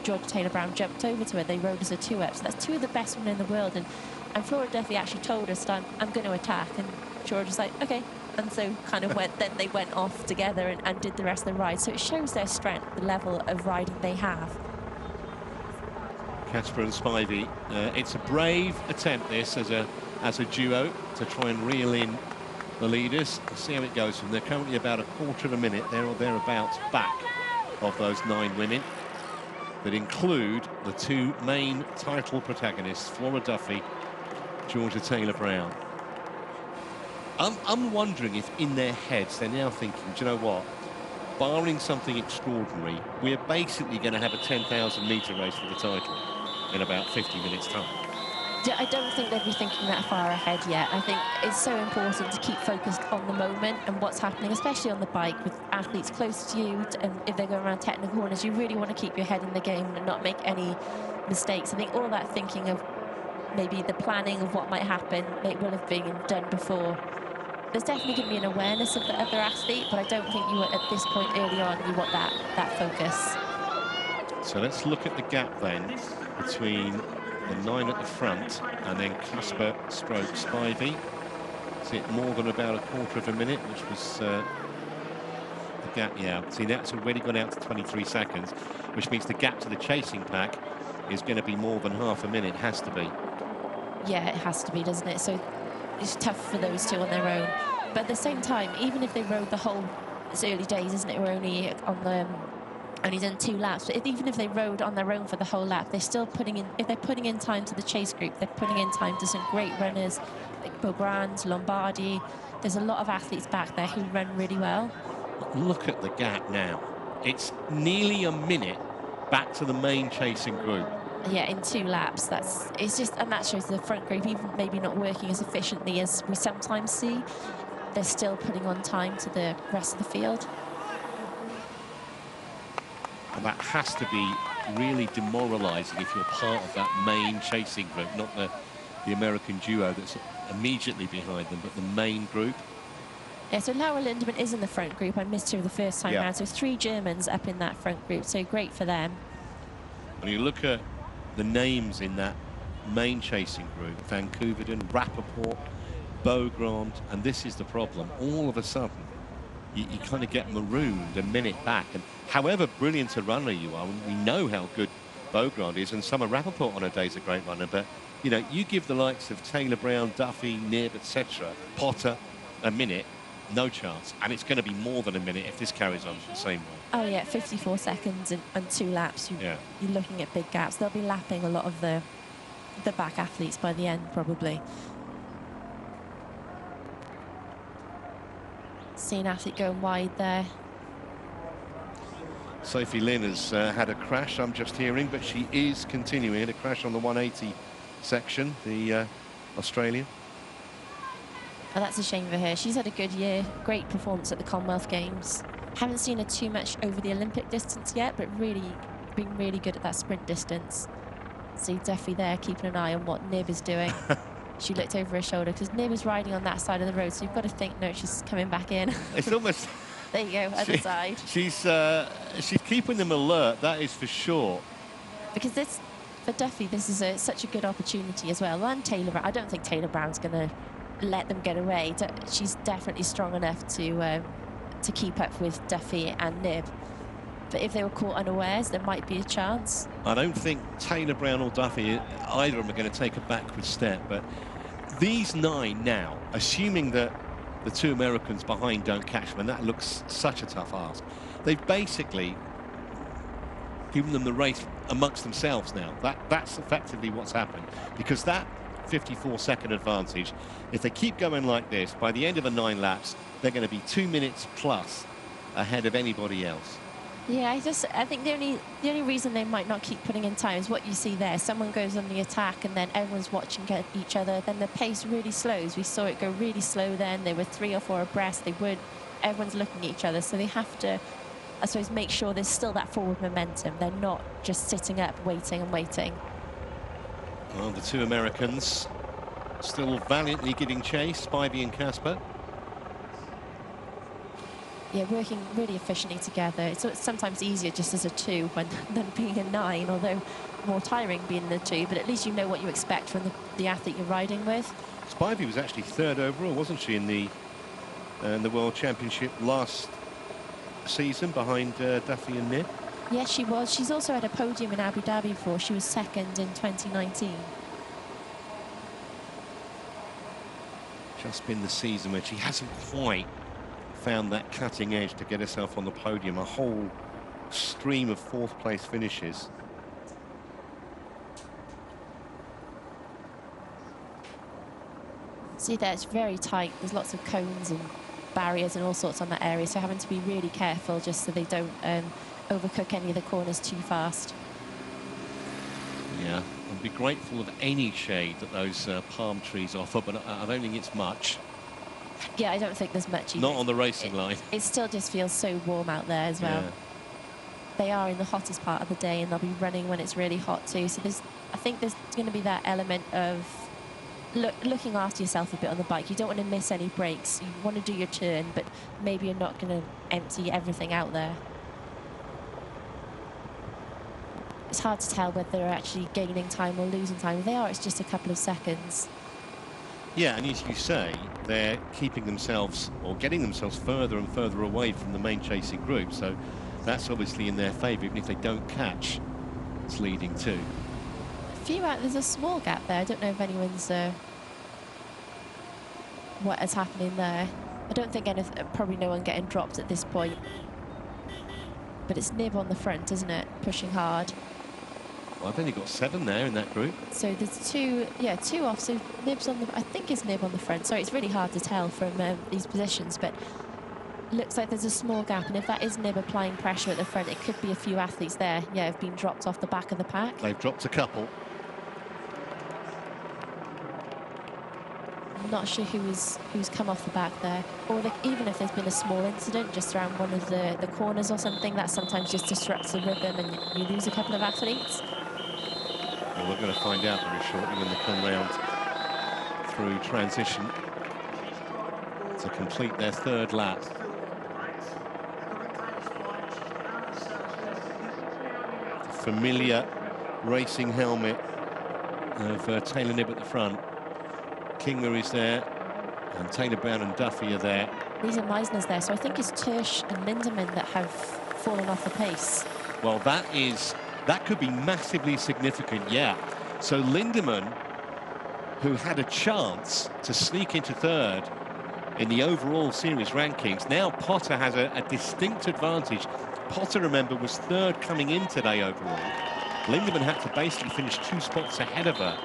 George Taylor Brown jumped over to her. They rode as a 2-up. So that's 2 of the best women in the world. And Flora Duffy actually told us, I'm going to attack. And George was like, OK. And so kind of then they went off together and did the rest of the ride. So it shows their strength, the level of riding they have. Casper and Spivey, it's a brave attempt, this, as a duo, to try and reel in the leaders. We'll see how it goes from there. Currently about a quarter of a minute, there or thereabouts, back of those 9 women that include the 2 main title protagonists, Flora Duffy, Georgia Taylor Brown. I'm wondering if in their heads they're now thinking, do you know what, barring something extraordinary, we're basically going to have a 10,000 metre race for the title in about 50 minutes time. I don't think they'd be thinking that far ahead yet. I think it's so important to keep focused on the moment and what's happening, especially on the bike with athletes close to you. And if they're going around technical corners, you really want to keep your head in the game and not make any mistakes. I think all that thinking of maybe the planning of what might happen will have been done before. There's definitely going to be an awareness of the other athlete, but I don't think you at this point early on you want that focus. So let's look at the gap then between the 9 at the front and then Casper stroke Spivey. Is it more than about a quarter of a minute, which was the gap? Yeah, see, that's already gone out to 23 seconds, which means the gap to the chasing pack is going to be more than half a minute. Has to be. Yeah, it has to be, doesn't it? So it's tough for those 2 on their own. But at the same time, even if they rode the whole, it's early days, isn't it? We're only on the only done 2 laps. But even if they rode on their own for the whole lap, they're still putting in, if they're putting in time to the chase group, they're putting in time to some great runners like Beaugrand, Lombardi. There's a lot of athletes back there who run really well. Look at the gap now. It's nearly a minute back to the main chasing group. Yeah, in 2 laps. And that shows the front group, even maybe not working as efficiently as we sometimes see, they're still putting on time to the rest of the field. And that has to be really demoralising if you're part of that main chasing group, not the American duo that's immediately behind them, but the main group. Yeah, so Laura Lindemann is in the front group. I missed her the first time round, so 3 Germans up in that front group, so great for them. When you look at the names in that main chasing group, Van Koeverden, Rappaport, Beaugrand, and this is the problem. All of a sudden, you kind of get marooned a minute back. And however brilliant a runner you are, and we know how good Beaugrand is, and Summer Rappaport on her day is a great runner, but, you know, you give the likes of Taylor Brown, Duffy, Nib, etc., Potter, a minute, no chance. And it's going to be more than a minute if this carries on the same way. Oh, yeah, 54 seconds and 2 laps. You're looking at big gaps. They'll be lapping a lot of the back athletes by the end, probably. See an athlete going wide there. Sophie Lynn has had a crash, I'm just hearing, but she is continuing. A crash on the 180 section, the Australian. Oh, that's a shame for her. She's had a good year, great performance at the Commonwealth Games. Haven't seen her too much over the Olympic distance yet, but really been really good at that sprint distance. See Duffy there keeping an eye on what Nib is doing. She looked over her shoulder because Nib is riding on that side of the road, so you've got to think, no, she's coming back in. It's almost... There you go, other side. She's keeping them alert, that is for sure. Because this, for Duffy, this is such a good opportunity as well. And Taylor Brown, I don't think Taylor Brown's going to let them get away. She's definitely strong enough to keep up with Duffy and Nib. But if they were caught unawares, there might be a chance. I don't think Taylor Brown or Duffy, either of them are going to take a backward step. But these 9 now, assuming that the 2 Americans behind don't catch them, and that looks such a tough ask, they've basically given them the race amongst themselves now. That's effectively what's happened. Because that 54-second advantage, if they keep going like this, by the end of the 9 laps, they're going to be 2 minutes plus ahead of anybody else. Yeah, I think the only reason they might not keep putting in time is what you see there. Someone goes on the attack and then everyone's watching each other. Then the pace really slows. We saw it go really slow then. They were 3 or 4 abreast. Everyone's looking at each other. So they have to, I suppose, make sure there's still that forward momentum. They're not just sitting up, waiting and waiting. Well, the 2 Americans still valiantly giving chase, Spivey and Casper. Yeah, working really efficiently together. It's sometimes easier just as a 2 than being a 9, although more tiring being the 2, but at least you know what you expect from the athlete you're riding with. Spivey was actually 3rd overall, wasn't she, in the World Championship last season behind Duffy and Nib? Yes, she was. She's also had a podium in Abu Dhabi before. She was 2nd in 2019. Just been the season where she hasn't quite found that cutting edge to get herself on the podium. A whole stream of 4th place finishes. See there, it's very tight. There's lots of cones and barriers and all sorts on that area, so having to be really careful just so they don't overcook any of the corners too fast. Yeah, I'd be grateful of any shade that those palm trees offer, but I don't think it's much. Yeah, I don't think there's much either. Not on the racing line. It still just feels so warm out there as well. Yeah. They are in the hottest part of the day and they'll be running when it's really hot too. So I think there's going to be that element of looking after yourself a bit on the bike. You don't want to miss any breaks. You want to do your turn, but maybe you're not going to empty everything out there. It's hard to tell whether they're actually gaining time or losing time. If they are, it's just a couple of seconds. Yeah, and as you say, they're keeping themselves or getting themselves further and further away from the main chasing group. So that's obviously in their favour. Even if they don't catch, it's leading too. There's a small gap there. I don't know if anyone's what is happening there. I don't think probably no one getting dropped at this point. But it's Nib on the front, isn't it? Pushing hard. Well, I've only got 7 there in that group. So there's 2 off. So Nib's on the, I think it's Nib on the front. Sorry, it's really hard to tell from these positions, but Looks like there's a small gap, and if that is Nib applying pressure at the front, it could be a few athletes there, yeah, have been dropped off the back of the pack. They've dropped a couple. I'm not sure who's come off the back there, or even if there's been a small incident just around one of the corners or something, that sometimes just disrupts the rhythm and you lose a couple of athletes. Well, we're going to find out very shortly when they come round through transition to complete their third lap. The familiar racing helmet of Taylor Knibb at the front. Kingler is there, and Taylor Brown and Duffy are there. These are Meisner's there, so I think it's Tersch and Lindemann that have fallen off the pace. Well, that could be massively significant, yeah. So Lindemann, who had a chance to sneak into third in the overall series rankings, now Potter has a distinct advantage. Potter, remember, was third coming in today overall. Lindemann had to basically finish 2 spots ahead of her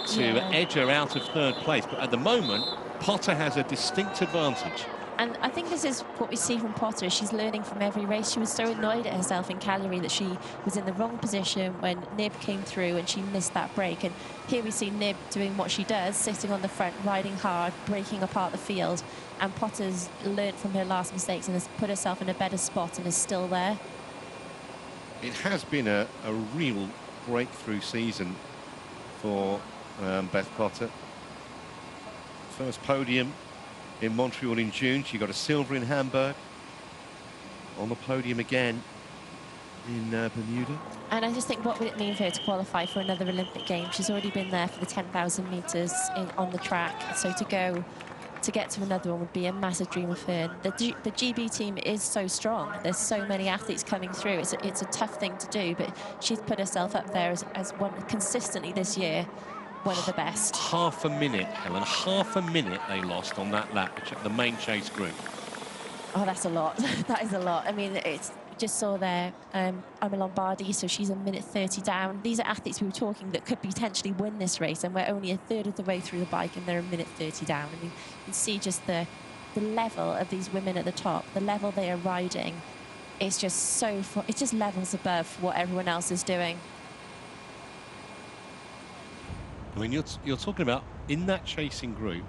to edge her out of third place. But at the moment, Potter has a distinct advantage. And I think this is what we see from Potter. She's learning from every race. She was so annoyed at herself in Calgary that she was in the wrong position when Nib came through and she missed that break. And here we see Nib doing what she does, sitting on the front, riding hard, breaking apart the field. And Potter's learnt from her last mistakes and has put herself in a better spot and is still there. It has been a real breakthrough season for Beth Potter. First podium in Montreal in June. She got a silver in Hamburg. On the podium again in Bermuda. And I just think, what would it mean for her to qualify for another Olympic Games? She's already been there for the 10,000 metres on the track. So to get to another one would be a massive dream of her. The GB team is so strong. There's so many athletes coming through. It's a tough thing to do, but she's put herself up there as one consistently this year. One of the best. Half a minute, Helen. Half a minute they lost on that lap, the main chase group. Oh, that's a lot. That is a lot. I mean, just saw there Emma Lombardi, so she's a minute 30 down. These are athletes we were talking that could potentially win this race, and we're only a third of the way through the bike and they're a minute 30 down. I mean, you can see just the level of these women at the top, the level they are riding. It's just it's just levels above what everyone else is doing. I mean, you're talking about, in that chasing group,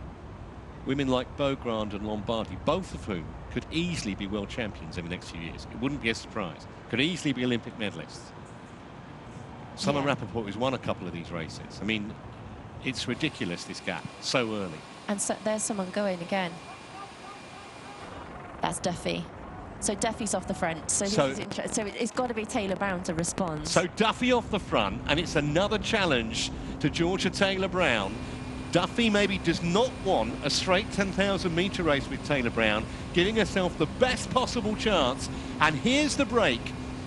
women like Beaugrand and Lombardi, both of whom could easily be world champions in the next few years. It wouldn't be a surprise. Could easily be Olympic medalists. Summer Rappaport has won a couple of these races. I mean, it's ridiculous, this gap, so early. And so there's someone going again. That's Duffy. So Duffy's off the front. So it's got to be Taylor Brown to respond. So Duffy off the front, and it's another challenge to Georgia Taylor Brown. Duffy maybe does not want a straight 10,000 metre race with Taylor Brown, giving herself the best possible chance. And here's the break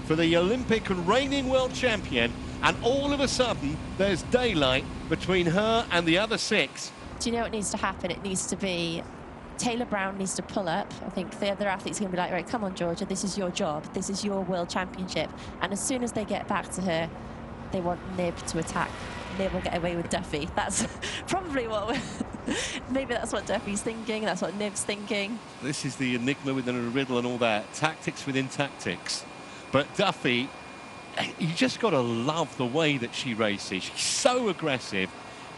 for the Olympic and reigning world champion. And all of a sudden, there's daylight between her and the other 6. Do you know what needs to happen? It needs to be Taylor Brown needs to pull up. I think the other athletes are going to be like, right, come on, Georgia, this is your job. This is your world championship. And as soon as they get back to her, they want Nib to attack. Nib will get away with Duffy. That's probably what maybe that's what Duffy's thinking. That's what Nib's thinking. This is the enigma within a riddle and all that. Tactics within tactics. But Duffy, you just got to love the way that she races. She's so aggressive,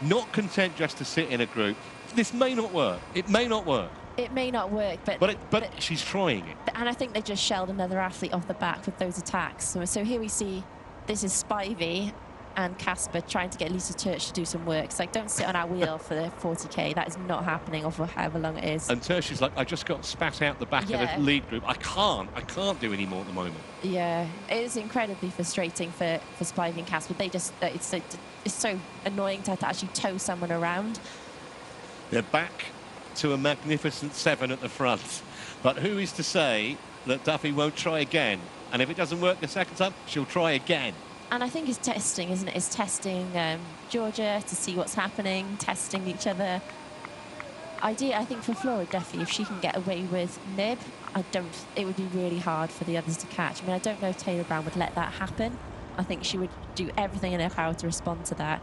not content just to sit in a group. This may not work. It may not work. It may not work, but she's trying it. And I think they just shelled another athlete off the back with those attacks. So here we see, this is Spivey and Casper trying to get Lisa Tersch to do some work. It's like, don't sit on our wheel for the 40K. That is not happening, or for however long it is. And Tersch is like, I just got spat out the back of the lead group. I can't do any more at the moment. Yeah, it is incredibly frustrating for Spivey and Casper. They just, it's so annoying to have to actually tow someone around. They're back to a magnificent 7 at the front. But who is to say that Duffy won't try again? And if it doesn't work the second time, she'll try again. And I think it's testing, isn't it? It's testing Georgia to see what's happening, testing each other. I think for Flora Duffy, if she can get away with Nib, it would be really hard for the others to catch. I mean, I don't know if Taylor Brown would let that happen. I think she would do everything in her power to respond to that.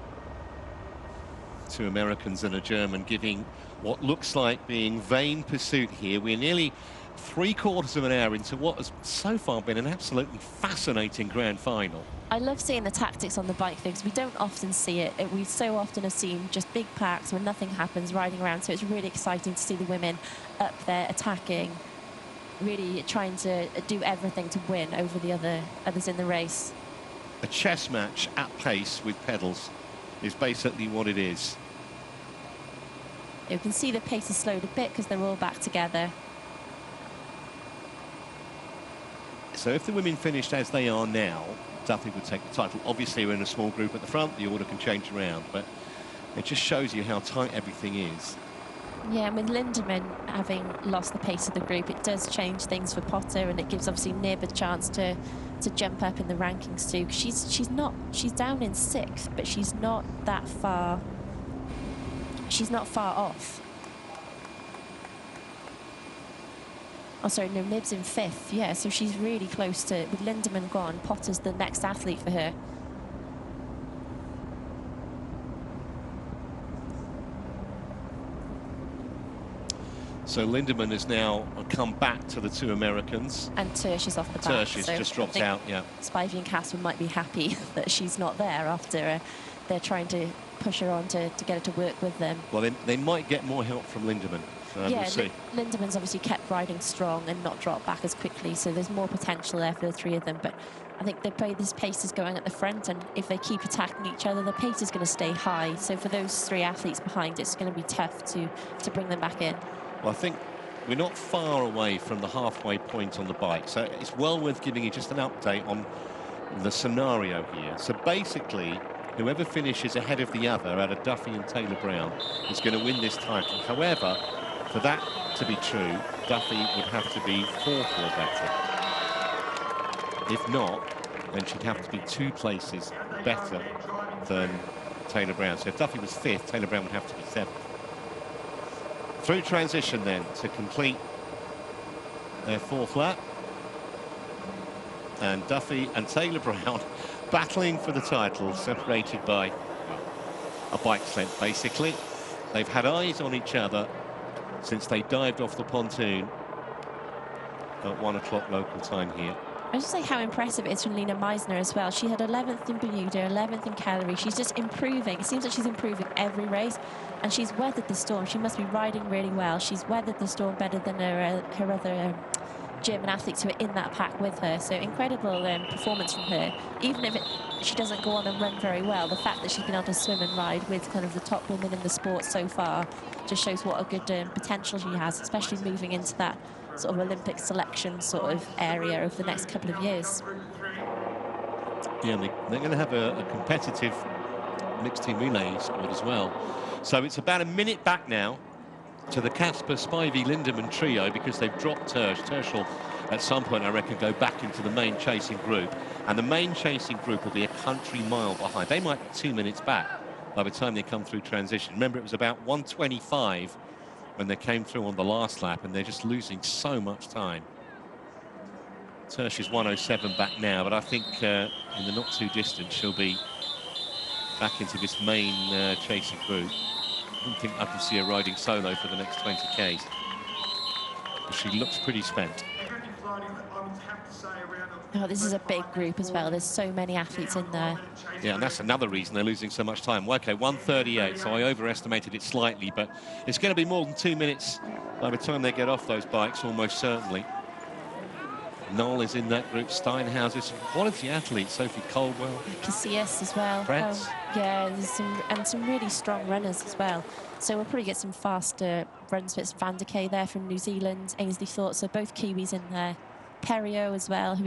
two Americans and a German, giving what looks like being vain pursuit here. We're nearly 3/4 of an hour into what has so far been an absolutely fascinating grand final. I love seeing the tactics on the bike because we don't often see it. We so often have seen just big packs when nothing happens riding around. So it's really exciting to see the women up there attacking, really trying to do everything to win over the others in the race. A chess match at pace with pedals is basically what it is. You can see the pace has slowed a bit because they're all back together. So if the women finished as they are now, Duffy would take the title. Obviously, we're in a small group at the front. The order can change around, but it just shows you how tight everything is. Yeah, and with Lindemann having lost the pace of the group, it does change things for Potter, and it gives obviously Nib a chance to jump up in the rankings too. She's down in 6th, but she's not that far. She's not far off. Oh, sorry, no, Nib's in 5th. Yeah, so she's really close to. With Lindemann gone, Potter's the next athlete for her. So Lindemann has now come back to the two Americans. And Tersch is off the back. Tersch so just dropped out, yeah. Spivey and Casper might be happy that she's not there after they're trying to push her on to get her to work with them. Well, they might get more help from Lindemann. Yeah, we'll see. Lindemann's obviously kept riding strong and not dropped back as quickly, so there's more potential there for the three of them. But I think this pace is going at the front, and if they keep attacking each other, the pace is going to stay high. So for those three athletes behind, it's going to be tough to bring them back in. Well, I think we're not far away from the halfway point on the bike, so it's well worth giving you just an update on the scenario here. So basically, whoever finishes ahead of the other out of Duffy and Taylor Brown is going to win this title. However, for that to be true, Duffy would have to be 4th or better. If not, then she'd have to be 2 places better than Taylor Brown. So if Duffy was 5th, Taylor Brown would have to be 7th. Through transition then to complete their 4th lap. And Duffy and Taylor Brown battling for the title, separated by, well, a bike's length basically. They've had eyes on each other since they dived off the pontoon at 1 o'clock local time here. I just say how impressive it is from Lena Meisner as well. She had 11th in Bermuda, 11th in Calgary. She's just improving. It seems like she's improving every race, and she's weathered the storm. She must be riding really well. She's weathered the storm better than her other German athletes who are in that pack with her. So incredible performance from her. Even if she doesn't go on and run very well, the fact that she's been able to swim and ride with kind of the top women in the sport so far just shows what a good potential she has, especially moving into that sort of Olympic selection sort of area over the next couple of years. Yeah, they're going to have a competitive mixed team relay squad as well. So it's about a minute back now to the Casper, Spivey, Lindemann trio, because they've dropped Tersch. Tersch will, at some point, I reckon, go back into the main chasing group. And the main chasing group will be a country mile behind. They might be 2 minutes back by the time they come through transition. Remember, it was about 1:25 when they came through on the last lap, and they're just losing so much time. Tersch is 1:07 back now, but I think in the not too distant she'll be back into this main chasing group. I don't think I can see her riding solo for the next 20 Ks. But she looks pretty spent. Oh, this is a big group as well. There's so many athletes in there. Yeah, and that's another reason they're losing so much time. Well, okay, 1:38, so I overestimated it slightly, but it's going to be more than 2 minutes by the time they get off those bikes, almost certainly. Knoll is in that group, Steinhauser, some quality athletes, Sophie Caldwell. Casillas as well. Pretz. Yeah, there's some really strong runners as well. So we'll probably get some faster runs. It's Van der Kay there from New Zealand, Ainsley Thought, so both Kiwis in there. Perio as well.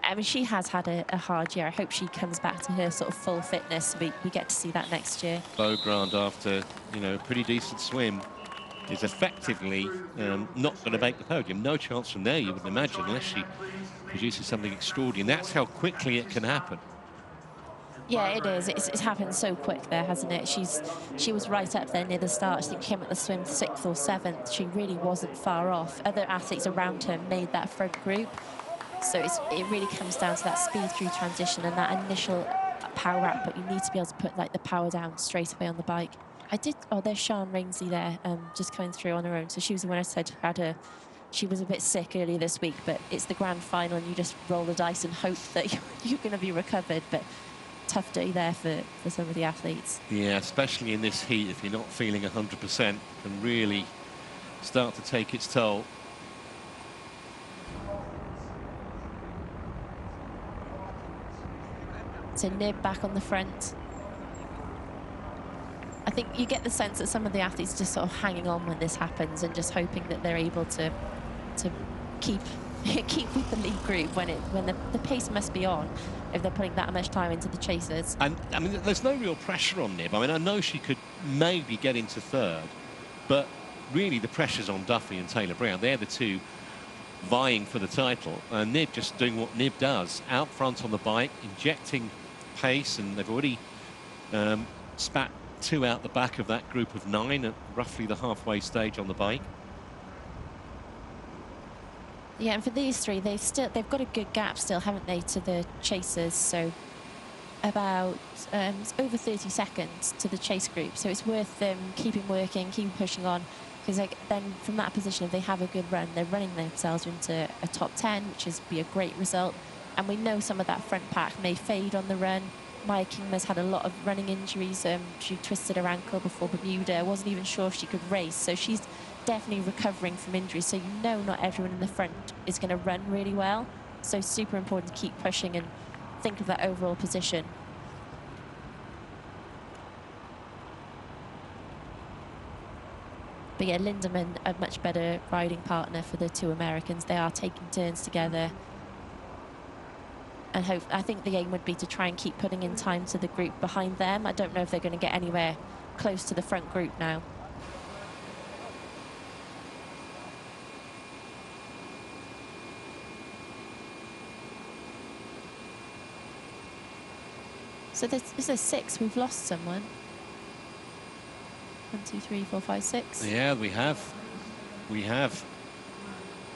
I mean, she has had a hard year. I hope she comes back to her sort of full fitness. We get to see that next year. Beaugrand, after, you know, a pretty decent swim, is effectively not going to make the podium. No chance from there, you would imagine, unless she produces something extraordinary. And that's how quickly it can happen. Yeah, it is. It's happened so quick there, hasn't it? She was right up there near the start. I think she came at the swim 6th or 7th. She really wasn't far off. Other athletes around her made that front group. So it really comes down to that speed through transition and that initial power output. You need to be able to put like the power down straight away on the bike. I did. Oh, there's Sian Rainsley there, just coming through on her own. So she was the one I said had her. She was a bit sick earlier this week, but it's the grand final, and you just roll the dice and hope that you're going to be recovered. But tough day there for some of the athletes. Yeah, especially in this heat, if you're not feeling 100%, can really start to take its toll. So Nib back on the front. I think you get the sense that some of the athletes are just sort of hanging on when this happens and just hoping that they're able to keep keep with the lead group when the pace must be on if they're putting that much time into the chasers. And I mean, there's no real pressure on Nib. I mean, I know she could maybe get into third, but really the pressure's on Duffy and Taylor Brown. They're the two vying for the title, and Nib just doing what Nib does, out front on the bike, injecting pace, and they've already spat 2 out the back of that group of 9 at roughly the halfway stage on the bike. Yeah, and for these three, they've got a good gap still, haven't they, to the chasers? So about it's over 30 seconds to the chase group, so it's worth them keeping working, keeping pushing on, because then from that position, if they have a good run, they're running themselves into a top 10, which is be a great result. And we know some of that front pack may fade on the run. Maya Kingma's had a lot of running injuries. She twisted her ankle before Bermuda. Wasn't even sure if she could race. So she's definitely recovering from injuries. So you know not everyone in the front is going to run really well. So super important to keep pushing and think of that overall position. But yeah, Lindemann, a much better riding partner for the two Americans. They are taking turns together. And I think the aim would be to try and keep putting in time to the group behind them. I don't know if they're going to get anywhere close to the front group now. So this is 6. We've lost someone. 1, 2, 3, 4, 5, 6. Yeah, we have. We have.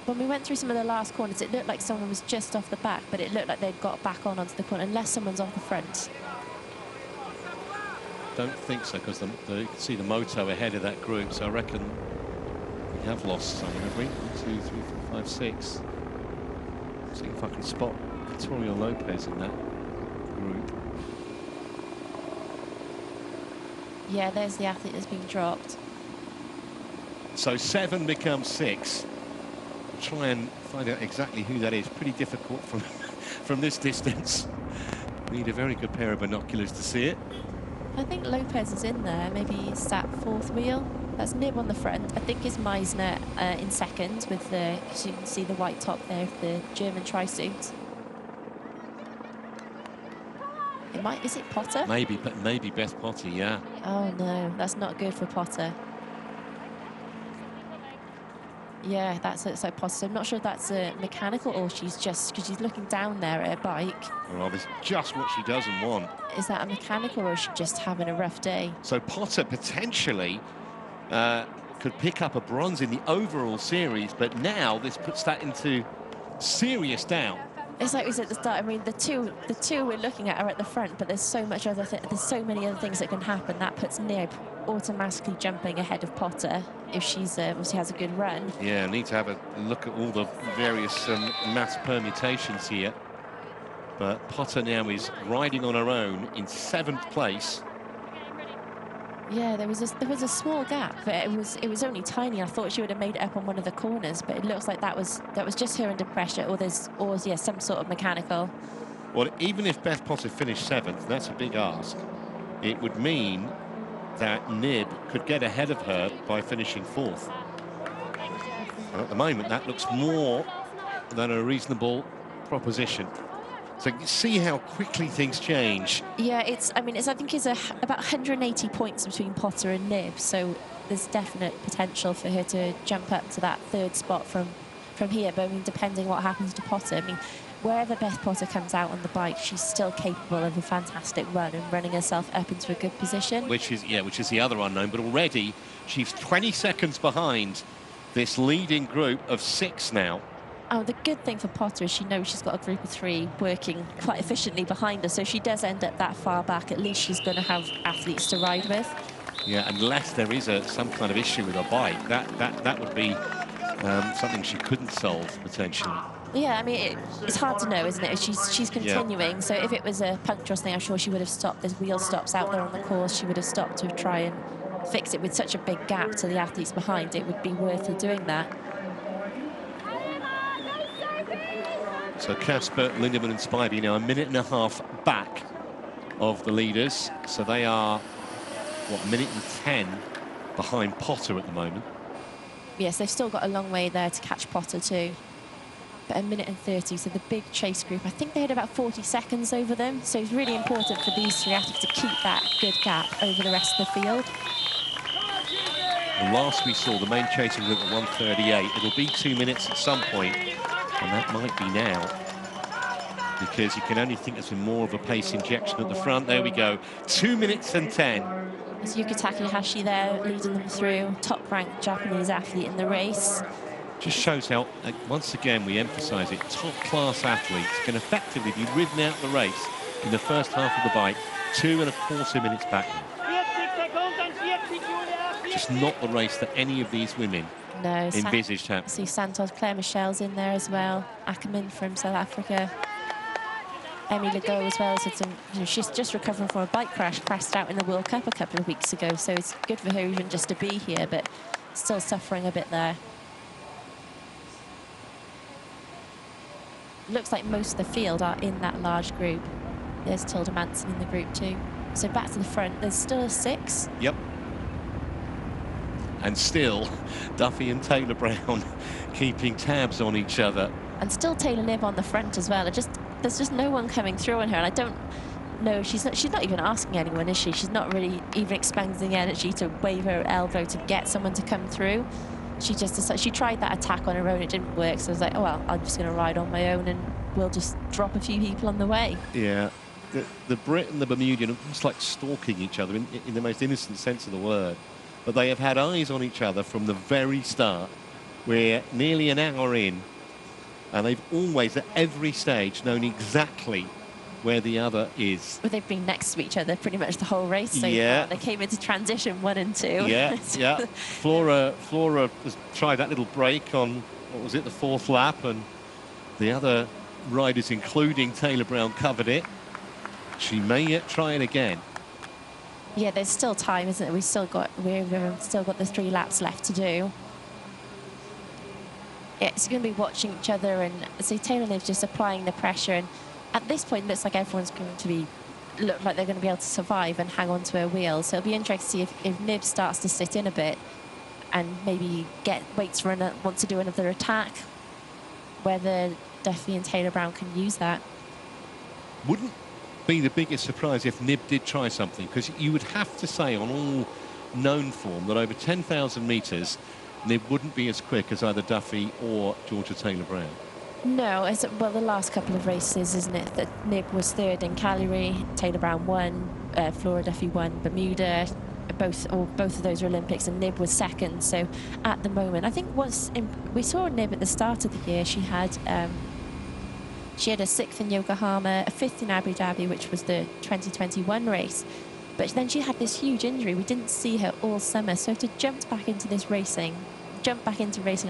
When we went through some of the last corners, it looked like someone was just off the back, but it looked like they'd got back onto the corner, unless someone's off the front. Don't think so, because you can see the moto ahead of that group, so I reckon we have lost someone, have we? 1, 2, 3, 4, 5, 6. See if I can spot Victoria Lopez in that group. Yeah, there's the athlete that's been dropped. So 7 becomes 6. Try and find out exactly who that is. Pretty difficult from this distance. Need a very good pair of binoculars to see it. I think Lopez is in there. Maybe he's sat 4th wheel. That's Nib on the front. I think it's Meisner in second with the, as you can see, the white top there of the German tri-suit. Is it Potter? Maybe, but maybe Beth Potter, yeah. Oh no, that's not good for Potter. Yeah, that's like Potter. So I'm not sure if that's a mechanical or she's just, because she's looking down there at her bike. Well, it's just what she doesn't want. Is that a mechanical or is she just having a rough day? So Potter potentially could pick up a bronze in the overall series, but now this puts that into serious doubt. It's like we said at the start. I mean, the two we're looking at are at the front, but there's so many other things that can happen. That puts Nib automatically jumping ahead of Potter if she's obviously has a good run. Yeah, need to have a look at all the various mass permutations here. But Potter now is riding on her own in 7th place. Yeah, there was a small gap, but it was only tiny. I thought she would have made it up on one of the corners, but it looks like that was just her under pressure, or yeah, some sort of mechanical. Well, even if Beth Potter finished 7th, that's a big ask. It would mean that Nib could get ahead of her by finishing 4th. And at the moment, that looks more than a reasonable proposition. So you see how quickly things change. Yeah, I think it's about 180 points between Potter and Nib, so there's definite potential for her to jump up to that 3rd spot from here. But I mean, depending what happens to Potter, I mean, wherever Beth Potter comes out on the bike, she's still capable of a fantastic run and running herself up into a good position. Which is the other unknown. But already she's 20 seconds behind this leading group of 6 now. Oh, the good thing for Potter is she knows she's got a group of 3 working quite efficiently behind her. So if she does end up that far back, at least she's going to have athletes to ride with. Yeah, unless there is some kind of issue with her bike, that would be something she couldn't solve potentially. Yeah, I mean, it's hard to know, isn't it? She's continuing, yeah. So if it was a puncture thing, I'm sure she would have stopped. There's wheel stops out there on the course. She would have stopped to try and fix it. With such a big gap to the athletes behind, it would be worth her doing that. So Casper, Lindemann and Spivey now a minute and a half back of the leaders. So they are, what, a minute and 10 behind Potter at the moment. Yes, they've still got a long way there to catch Potter too. But a minute and 30, so the big chase group, I think they had about 40 seconds over them. So it's really important for these three athletes to keep that good gap over the rest of the field. The last we saw, the main chasing group at 1:38. It'll be 2 minutes at some point, and that might be now, because you can only think there's been more of a pace injection at the front. There we go, 2 minutes and 10. It's Yuka Takahashi there, leading them through, top-ranked Japanese athlete in the race. Just shows how, once again, we emphasise it, top-class athletes can effectively be ridden out the race in the first half of the bike, 2.25 minutes back. Just not the race that any of these women envisaged happening. See Santos, Claire Michel's in there as well, Ackerman from South Africa. Emmy Legault as well. So she's just recovering from a bike crash, crashed out in the World Cup a couple of weeks ago. So it's good for her even just to be here, but still suffering a bit there. Looks like most of the field are in that large group. There's Tilda Manson in the group too. So back to the front, there's still a 6. Yep. And still, Duffy and Taylor Brown keeping tabs on each other. And still Taylor Knibb on the front as well. There's just no one coming through on her, and I don't know. She's not even asking anyone, is she? She's not really even expending energy to wave her elbow to get someone to come through. She just decided, she tried that attack on her own, it didn't work, so I was like, oh well, I'm just going to ride on my own and we'll just drop a few people on the way. Yeah, the Brit and the Bermudian are almost like stalking each other in the most innocent sense of the word. But they have had eyes on each other from the very start. We're nearly an hour in, and they've always, at every stage, known exactly where the other is. Well, they've been next to each other pretty much the whole race so far. They came into transition 1 and 2. Yeah, yeah. Flora has tried that little break on, what was it, the 4th lap, and the other riders, including Taylor Brown, covered it. She may yet try it again. Yeah, there's still time, isn't it? We've still got the 3 laps left to do. Yeah, it's going to be watching each other, and see Taylor Knibb's just applying the pressure, and at this point it looks like everyone's going to look like they're going to be able to survive and hang on to her wheels. So it'll be interesting to see if Knibb starts to sit in a bit and maybe wants to do another attack, whether Duffy and Taylor Brown can use that. Wouldn't be the biggest surprise if Knibb did try something, because you would have to say on all known form that over 10,000 metres Knibb wouldn't be as quick as either Duffy or Georgia Taylor Brown. No, well, the last couple of races, isn't it, that Knibb was 3rd in Calgary, Taylor Brown won, Flora Duffy won Bermuda, both of those are Olympics, and Knibb was 2nd. So at the moment, I think we saw Knibb at the start of the year, she had a 6th in Yokohama, a 5th in Abu Dhabi, which was the 2021 race. But then she had this huge injury. We didn't see her all summer. So to jump back into racing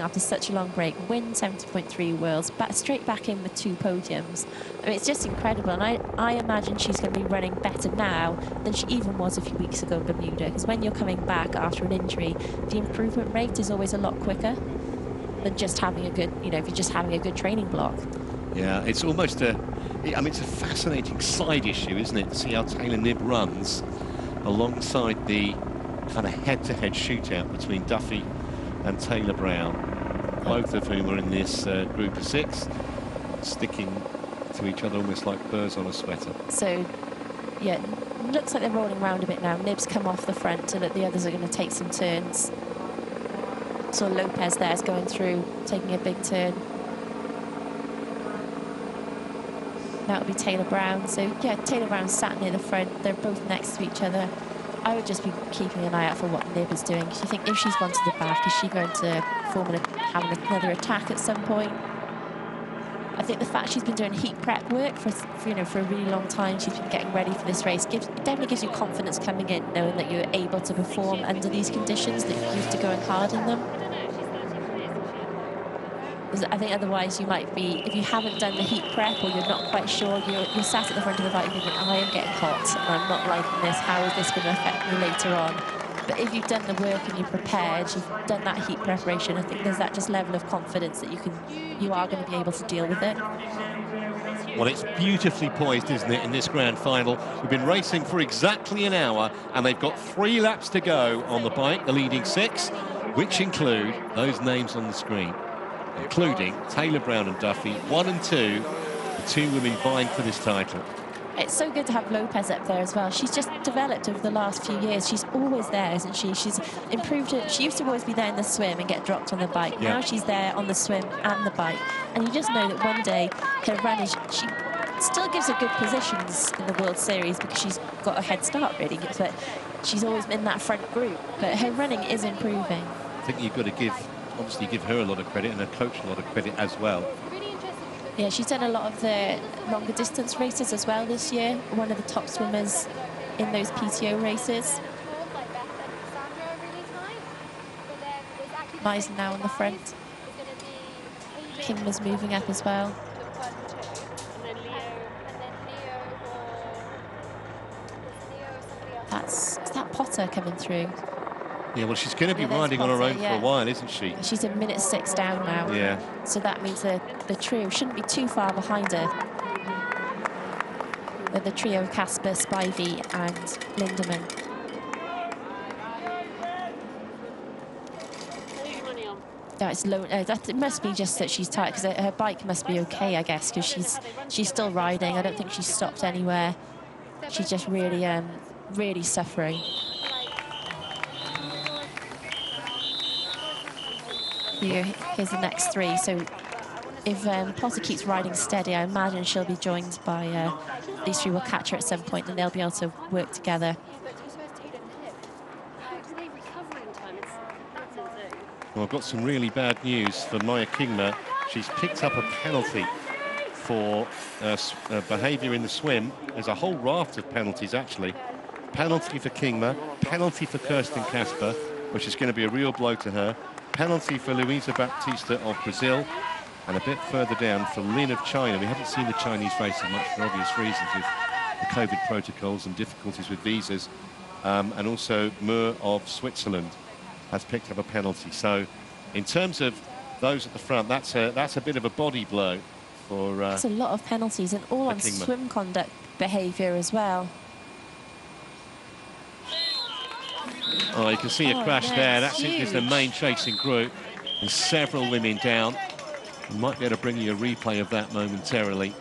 after such a long break, win 70.3 Worlds, straight back in with 2 podiums. I mean, it's just incredible. And I imagine she's going to be running better now than she even was a few weeks ago in Bermuda. Because when you're coming back after an injury, the improvement rate is always a lot quicker than just having a good, if you're just having a good training block. Yeah, it's almost it's a fascinating side issue, isn't it, to see how Taylor Knibb runs alongside the kind of head-to-head shootout between Duffy and Taylor Brown, both of whom are in this group of 6, sticking to each other almost like birds on a sweater. So, yeah, looks like they're rolling around a bit now. Knibb's come off the front so that the others are going to take some turns. So Lopez there's going through, taking a big turn. That would be Taylor Brown. So, yeah, Taylor Brown sat near the front. They're both next to each other. I would just be keeping an eye out for what Knibb is doing. Because you think if she's gone to the back, is she going to have another attack at some point? I think the fact she's been doing heat prep work for a really long time, she's been getting ready for this race, definitely gives you confidence coming in, knowing that you're able to perform under these conditions, that you're used to going hard in them. Because I think otherwise you might be, if you haven't done the heat prep or you're not quite sure, you're sat at the front of the bike thinking, I am getting hot and I'm not liking this, how is this going to affect me later on? But if you've done the work and you're prepared, you've done that heat preparation, I think there's that just level of confidence that you are going to be able to deal with it. Well, it's beautifully poised, isn't it, in this grand final? We've been racing for exactly an hour, and they've got 3 laps to go on the bike, the leading 6, which include those names on the screen, including Taylor Brown and Duffy, 1 and 2, the 2 women vying for this title. It's so good to have Lopez up there as well. She's just developed over the last few years. She's always there, isn't she? She's improved it. She used to always be there in the swim and get dropped on the bike. Yeah. Now she's there on the swim and the bike. And you just know that one day her run is... She still gives her good positions in the World Series because she's got a head start, really. But she's always been in that front group. But her running is improving. I think you've got to obviously give her a lot of credit and her coach a lot of credit as well. Yeah, she's done a lot of the longer distance races as well this year. One of the top swimmers in those PTO races. Meisen now on the front. Kingma's moving up as well. Is that Potter coming through? Yeah, well, she's going to be riding on her own for a while, isn't she? She's a minute 6 down now. Yeah. So that means the trio shouldn't be too far behind her. The trio, Casper, Spivey and Lindemann. Yeah, it's low. It must be just that she's tired, because her bike must be okay, I guess, because she's still riding. I don't think she's stopped anywhere. She's just really, really suffering. Here's the next 3. So if Potter keeps riding steady, I imagine she'll be joined by these 3 will catch her at some point and they'll be able to work together. Well, I've got some really bad news for Maya Kingma. She's picked up a penalty for behaviour in the swim. There's a whole raft of penalties, actually. Penalty for Kingma, penalty for Kirsten Casper, which is going to be a real blow to her. Penalty for Luisa Baptista of Brazil, and a bit further down for Lin of China. We haven't seen the Chinese racing much for obvious reasons with the COVID protocols and difficulties with visas. And also Moore of Switzerland has picked up a penalty. So in terms of those at the front, that's a bit of a body blow for... That's a lot of penalties, and all on swim conduct behaviour as well. Oh, you can see a crash there. That's it, the main chasing group. There's several women down. We might be able to bring you a replay of that momentarily.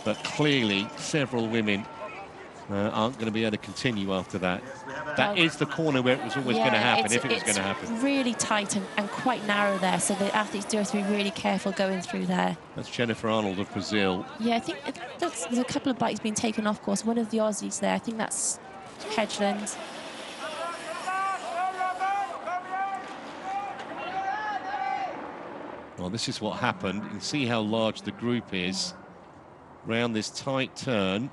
But clearly, several women aren't going to be able to continue after that. That is the corner where it was always going to happen, if it was going to happen. It's really tight and quite narrow there, so the athletes do have to be really careful going through there. That's Jennifer Arnold of Brazil. Yeah, I think there's a couple of bikes being taken off course. One of the Aussies there, I think that's Hedgeland. Well, this is what happened. You can see how large the group is round this tight turn.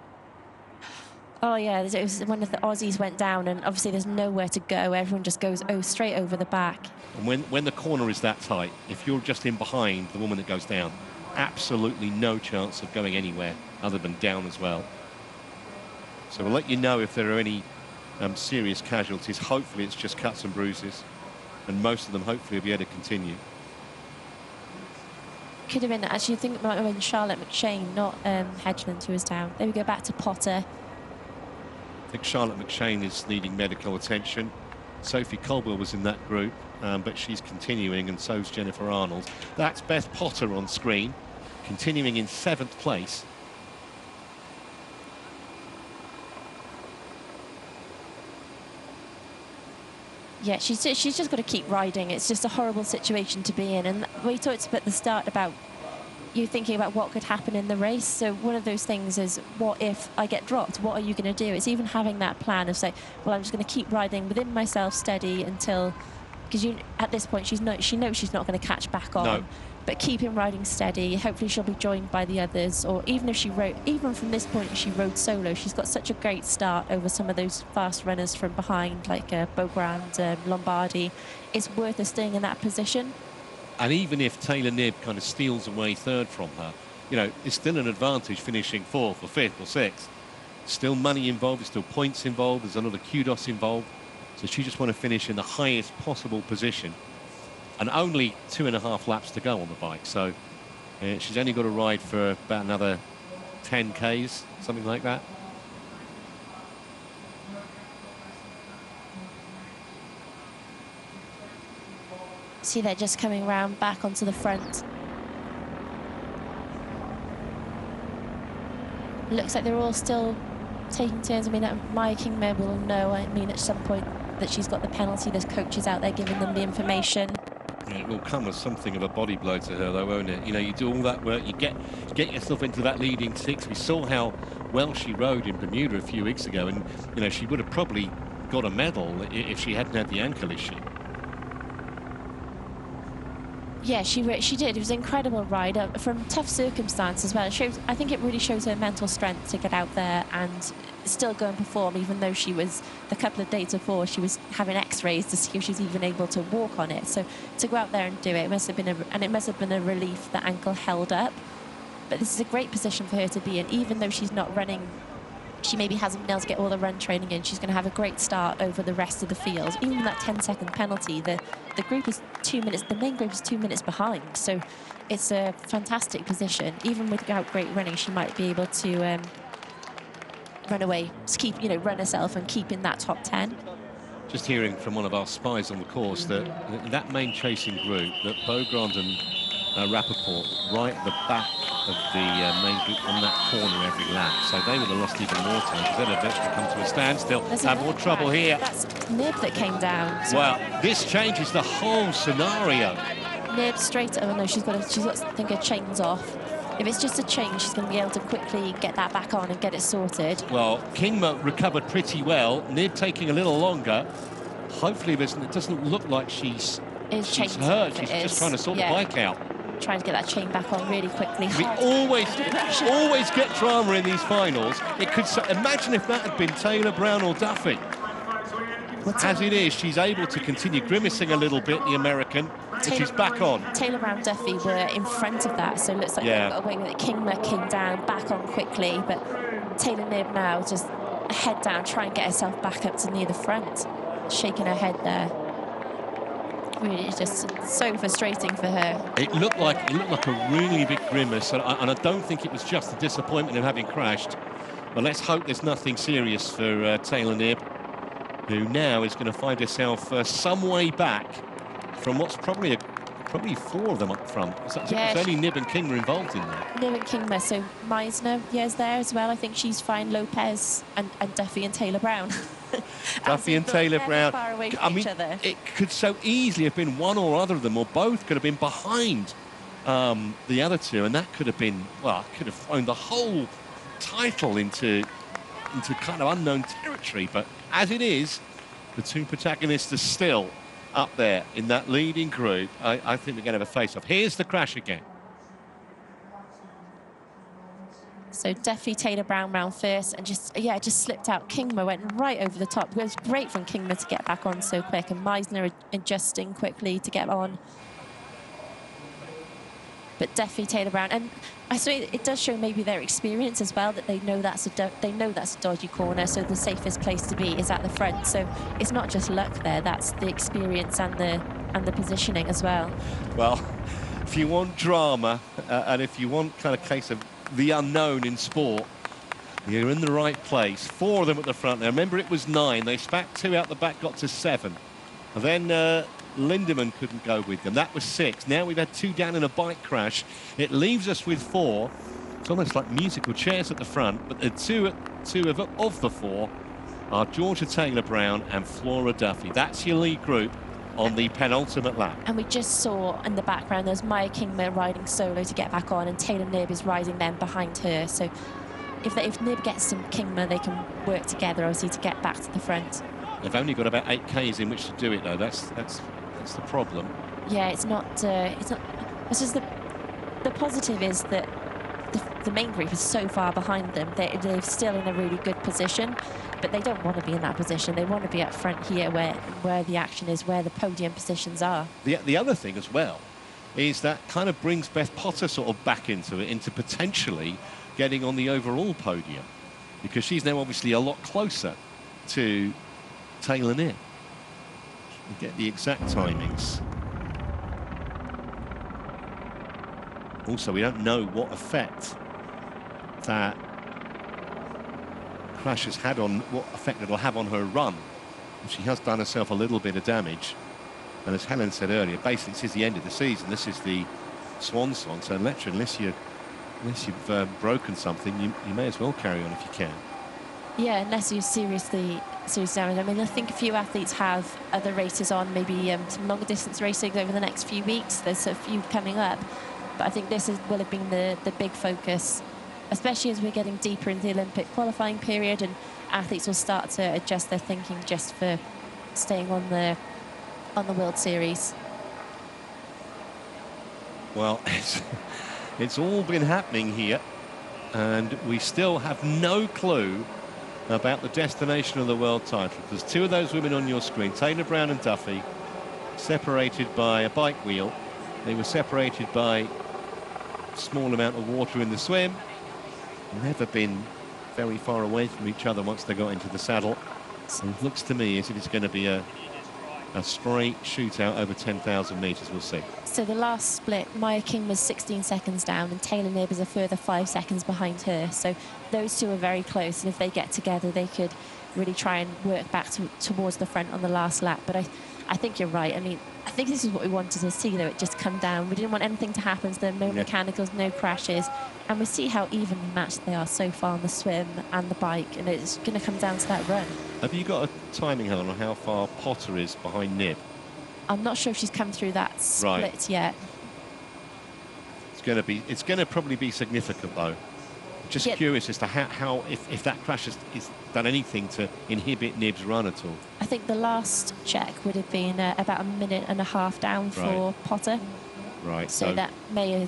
Oh, yeah, it was one of the Aussies went down, and obviously there's nowhere to go. Everyone just goes straight over the back. And when the corner is that tight, if you're just in behind the woman that goes down, absolutely no chance of going anywhere other than down as well. So we'll let you know if there are any serious casualties. Hopefully it's just cuts and bruises, and most of them hopefully will be able to continue. Could have been, actually, I think it might have been Charlotte McShane, not Hedgeland, who was down. There we go, back to Potter. I think Charlotte McShane is needing medical attention. Sophie Colwell was in that group, but she's continuing, and so's Jennifer Arnold. That's Beth Potter on screen, continuing in 7th place. Yeah, she's just got to keep riding. It's just a horrible situation to be in. And we talked at the start about you thinking about what could happen in the race. So one of those things is, what if I get dropped? What are you going to do? It's even having that plan of, say, well, I'm just going to keep riding within myself steady until because at this point she knows she's not going to catch back on. No. But keeping riding steady. Hopefully she'll be joined by the others, or even from this point if she rode solo, she's got such a great start over some of those fast runners from behind, like Beaugrand, Lombardi. It's worth her staying in that position. And even if Taylor Knibb kind of steals away third from her, you know, it's still an advantage finishing fourth or fifth or sixth. Still money involved, there's still points involved, there's another kudos involved. So she just want to finish in the highest possible position. And only 2.5 laps to go on the bike. So she's only got to ride for about another 10 Ks, something like that. See, they're just coming round back onto the front. Looks like they're all still taking turns. I mean, Maya Kingma will know, I mean, at some point that she's got the penalty. There's coaches out there giving them the information. It will come as something of a body blow to her, though, won't it? You know, you do all that work, you get yourself into that leading six. We saw how well she rode in Bermuda a few weeks ago, and, you know, she would have probably got a medal if she hadn't had the ankle issue. Yeah, she did. It was an incredible ride from tough circumstances as well. I think it really shows her mental strength to get out there and still go and perform, even though she was, the couple of days before, she was having x-rays to see if she's even able to walk on it. So to go out there and do it, it must have been a relief the ankle held up. But this is a great position for her to be in, even though she's not running. She maybe hasn't been able to get all the run training in. She's going to have a great start over the rest of the field. Even that 10-second penalty, the group is 2 minutes. The main group is 2 minutes behind. So it's a fantastic position. Even without great running, she might be able to run away, run herself and keep in that top 10. Just hearing from one of our spies on the course that main chasing group, that Beaugrand and Rappaport right at the back of the main group on that corner every lap, so they would have lost even more time because they'd eventually come to a standstill. Have more trouble here. That's Knibb that came down. So well, this changes the whole scenario. Knibb straight. Oh no, she's got I think her chain's off. If it's just a chain, she's going to be able to quickly get that back on and get it sorted. Well, Kingma recovered pretty well. Knibb taking a little longer. Hopefully, it doesn't look like she's hurt. She's just trying to sort the bike out. Trying to get that chain back on really quickly. We always get drama in these finals. Imagine if that had been Taylor, Brown or Duffy. As it is, she's able to continue grimacing a little bit, the American, but she's back on. Taylor, Brown, Duffy were in front of that, so it looks like they got away with it. Kingma came down, back on quickly, but Taylor Knibb now just head down, try and get herself back up to near the front, shaking her head there. Really, it's just so frustrating for her. It looked like a really big grimace, and I don't think it was just the disappointment of having crashed. But let's hope there's nothing serious for Taylor Knibb, who now is going to find herself some way back from what's probably four of them up front. It's only Knibb and Kingma involved in that. Knibb and Kingma, so Meisner, is there as well. I think she's fine. Lopez and Duffy and Taylor Brown. Duffy and Taylor Brown. Far away from each other. It could so easily have been one or other of them, or both could have been behind the other two, and that could have been, well, could have thrown the whole title into kind of unknown territory. But as it is, the two protagonists are still up there in that leading group. I think we're going to have a face-off. Here's the crash again. So Duffy, Taylor Brown round first, and just slipped out. Kingma went right over the top. It was great from Kingma to get back on so quick, and Meisner adjusting quickly to get on. But Duffy, Taylor Brown, and I suppose it does show maybe their experience as well, that they know that's a dodgy corner, so the safest place to be is at the front. So it's not just luck there; that's the experience and the positioning as well. Well, if you want drama and if you want kind of case of the unknown in sport, you're in the right place. Four of them at the front now. Remember, it was 9. They spat 2 out the back, got to 7. And then Lindemann couldn't go with them. That was 6. Now we've had 2 down in a bike crash. It leaves us with 4. It's almost like musical chairs at the front, but the two of the 4 are Georgia Taylor Brown and Flora Duffy. That's your lead group on the penultimate lap. And we just saw in the background there's Maya Kingma riding solo to get back on, and Taylor Knibb is riding them behind her. So if Knibb gets some Kingma, they can work together, obviously, to get back to the front. They've only got about 8 Ks in which to do it, though. That's That's the problem. Yeah, it's not. It's not. It's just the positive is that the main group is so far behind them. They're still in a really good position, but they don't want to be in that position. They want to be up front here where the action is, where the podium positions are. The other thing as well is that kind of brings Beth Potter sort of back into it, into potentially getting on the overall podium, because she's now obviously a lot closer to Taylor Knibb. We'll get the exact timings. Also, we don't know what effect that crash has had on, what effect it'll have on her run. She has done herself a little bit of damage. And as Helen said earlier, basically this is the end of the season. This is the swan song. So unless you've broken something, you may as well carry on if you can. Yeah, unless you're seriously damaged. I mean, I think a few athletes have other races on, maybe some longer distance racing over the next few weeks. There's a few coming up. But I think this will have been the big focus, especially as we're getting deeper into the Olympic qualifying period, and athletes will start to adjust their thinking just for staying on the World Series. Well, it's all been happening here, and we still have no clue about the destination of the world title. There's two of those women on your screen, Taylor Brown and Duffy, separated by a bike wheel. They were separated by a small amount of water in the swim. Never been very far away from each other once they got into the saddle. So it looks to me as if it's going to be a straight shootout over 10,000 metres. We'll see. So the last split, Maya King was 16 seconds down, and Taylor Knibb is a further 5 seconds behind her. So those two are very close, and if they get together, they could really try and work back towards the front on the last lap. But I think you're right. I mean, I think this is what we wanted to see, though. It just come down. We didn't want anything to happen to them, no mechanicals, no crashes. And we see how evenly matched they are so far on the swim and the bike, and it's going to come down to that run. Have you got a timing, Helen, on how far Potter is behind Knibb? I'm not sure if she's come through that split yet. It's going to probably be significant, though. Just curious as to how if that crash has done anything to inhibit Knibb's run at all. I think the last check would have been about a minute and a half down for Potter. Right. So that may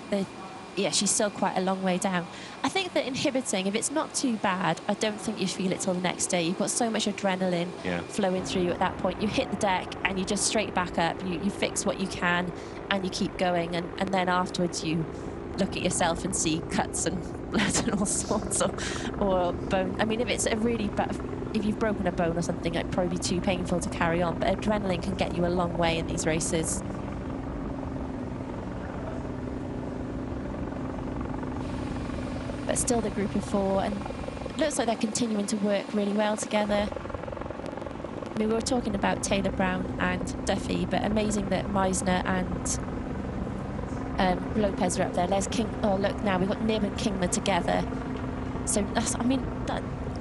yeah, she's still quite a long way down. I think that inhibiting, if it's not too bad, I don't think you feel it till the next day. You've got so much adrenaline flowing through you at that point. You hit the deck and you just straight back up. You fix what you can and you keep going. And then afterwards you look at yourself and see cuts and blood and all sorts of, or bone. I mean, if it's a really bad, if you've broken a bone or something, it'd probably be too painful to carry on. But adrenaline can get you a long way in these races. But still the group of four, and it looks like they're continuing to work really well together. I mean, we were talking about Taylor Brown and Duffy, but amazing that Meisner and Lopez are up there. There's King. Oh, look now, we've got Knibb and Kingma together. So that's, I mean,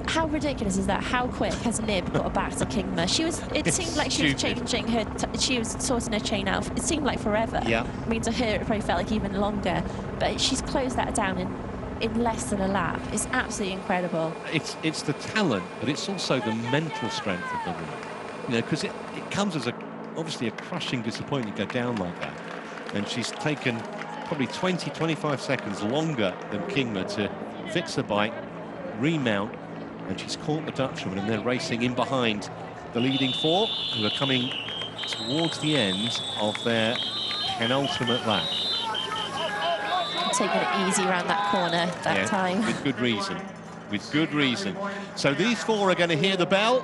how ridiculous is that? How quick has Knibb got back to Kingma? It seemed like she was changing her. She was sorting her chain out. It seemed like forever. Yeah. I mean, to her it probably felt like even longer. But she's closed that down in less than a lap. It's absolutely incredible. It's the talent, but it's also the mental strength of the woman. You know, because it comes as obviously a crushing disappointment to go down like that. And she's taken probably 20-25 seconds longer than Kingma to fix the bike, remount, and she's caught the Dutchwoman, and they're racing in behind the leading four, who are coming towards the end of their penultimate lap. Taking it easy around that corner that time. With good reason. With good reason. So these four are going to hear the bell.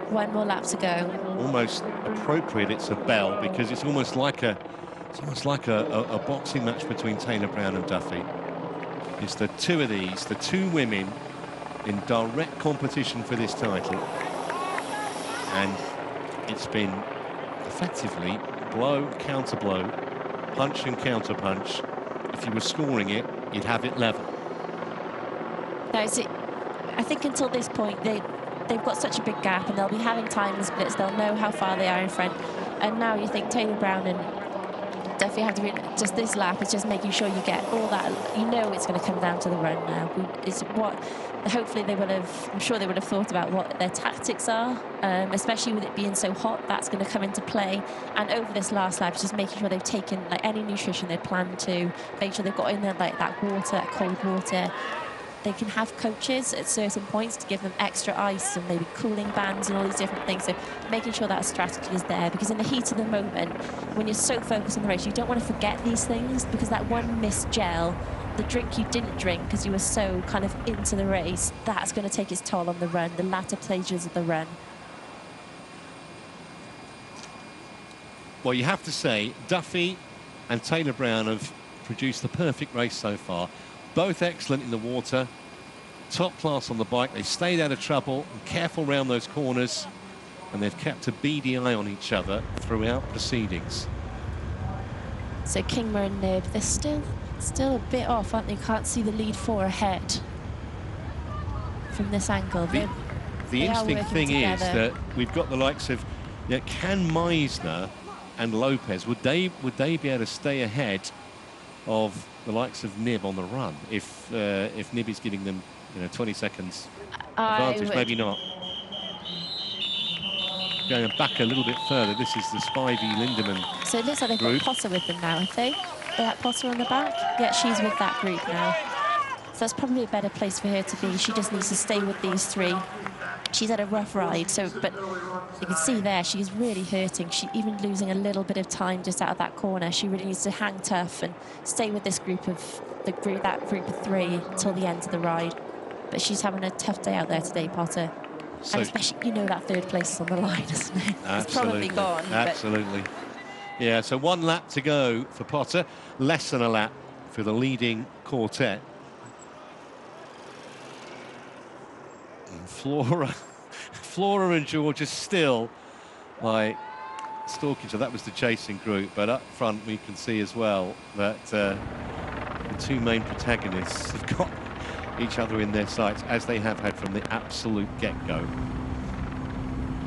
One more lap to go. Almost appropriate it's a bell, because it's almost like a boxing match between Taylor Brown and Duffy. It's the two of these, the two women in direct competition for this title. And it's been effectively blow, counter blow, punch and counter punch. If you were scoring it, you'd have it level. No, I think until this point they've got such a big gap, and they'll be having timing splits. They'll know how far they are in front. And now you think Taylor Brown and Duffy have to be just this lap is just making sure you get all that. You know it's going to come down to the run now. It's what hopefully they will have. I'm sure they would have thought about what their tactics are, especially with it being so hot. That's going to come into play. And over this last lap, just making sure they've taken like any nutrition they'd planned to. Make sure they've got in there like that water, that cold water. They can have coaches at certain points to give them extra ice and maybe cooling bands and all these different things. So making sure that strategy is there, because in the heat of the moment, when you're so focused on the race, you don't want to forget these things, because that one missed gel, the drink you didn't drink because you were so kind of into the race, that's going to take its toll on the run, the latter stages of the run. Well, you have to say, Duffy and Taylor Brown have produced the perfect race so far. Both excellent in the water, top class on the bike. They've stayed out of trouble, and careful round those corners, and they've kept a beady eye on each other throughout proceedings. So Kingma and Nib, they're still a bit off, aren't they? You can't see the lead four ahead from this angle. The interesting thing is that we've got the likes of, can Meisner and Lopez, would they be able to stay ahead of the likes of Nib on the run if Nib is giving them 20 seconds advantage? Maybe not. Going back a little bit further, this is the Spivey Lindemann. So it looks like they've got Potter with them now, have they? That Potter on the back? Yeah, she's with that group now. So that's probably a better place for her to be. She just needs to stay with these three. She's had a rough ride, but you can see there she's really hurting. She's even losing a little bit of time just out of that corner. She really needs to hang tough and stay with this group of that group of three until the end of the ride. But she's having a tough day out there today, Potter. So, and especially, that third place is on the line, isn't it? It's probably gone. Absolutely. Yeah, so 1 lap to go for Potter, less than a lap for the leading quartet. And Flora and George are still stalking. So that was the chasing group, but up front we can see as well that the two main protagonists have got each other in their sights, as they have had from the absolute get-go.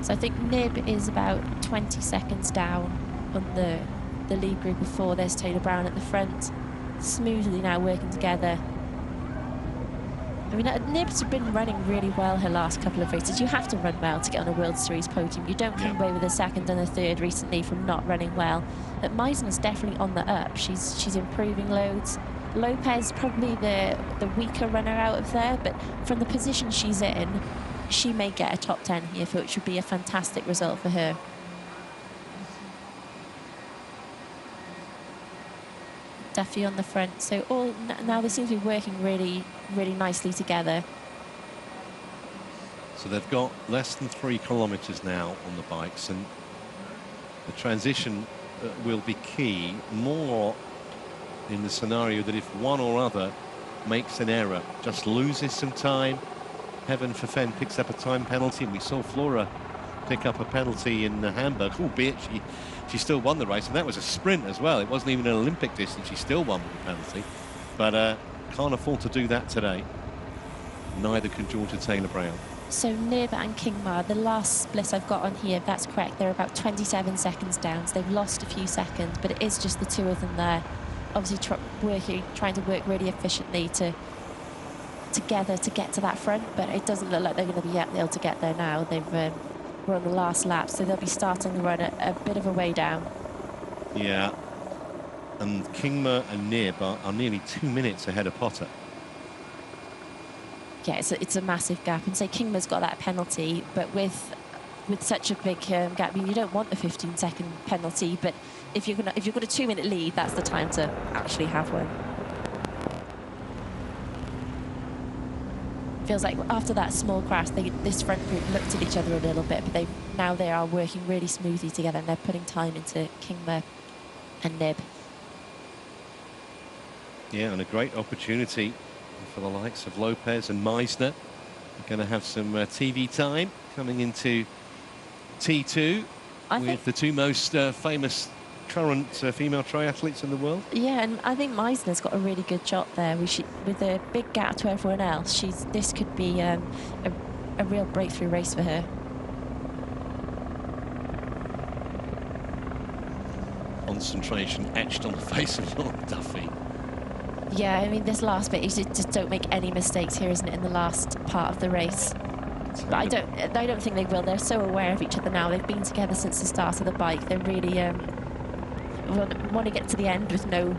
So I think Nib is about 20 seconds down on the lead group of 4. There's Taylor Brown at the front, smoothly now working together. I mean, Nib's been running really well her last couple of races. You have to run well to get on a World Series podium. You don't come away with a second and a third recently from not running well. But Meisner's definitely on the up. She's improving loads. Lopez probably the weaker runner out of there, but from the position she's in, she may get a top 10 here, which would be a fantastic result for her. Duffy on the front, so now they seem to be working really, really nicely together. So they've got less than 3 kilometres now on the bikes, and the transition will be key, more in the scenario that if one or other makes an error, just loses some time, heaven forfend, picks up a time penalty. And we saw Flora pick up a penalty in Hamburg, albeit she still won the race, and that was a sprint as well. It wasn't even an Olympic distance. She still won with the penalty, but can't afford to do that today. Neither can Georgia Taylor Brown. So Nib and Kingma, the last split I've got on here, if that's correct, they're about 27 seconds down, so they've lost a few seconds, but it is just the two of them there. Obviously trying to work really efficiently together to get to that front, but it doesn't look like they're going to be able to get there now. We're on the last lap, so they'll be starting the run a bit of a way down. Yeah, and Kingma and Nib are nearly 2 minutes ahead of Potter. Yeah, it's a massive gap, and say Kingma's got that penalty, but with such a big gap, I mean, you don't want a 15-second penalty, but if you've got a 2-minute lead, that's the time to actually have one. Feels like after that small crash, this front group looked at each other a little bit, but now they are working really smoothly together, and they're putting time into Kingma and Nib. Yeah, and a great opportunity for the likes of Lopez and Meisner. They're going to have some TV time coming into T2 with the two most famous current female triathletes in the world. Yeah, and I think Meisner's got a really good shot there. With a big gap to everyone else, this could be a real breakthrough race for her. concentration etched on the face of Flora Duffy. Yeah, I mean, this last bit, you just don't make any mistakes here, isn't it, in the last part of the race? But I don't think they will. They're so aware of each other now. They've been together since the start of the bike. They really want to get to the end with no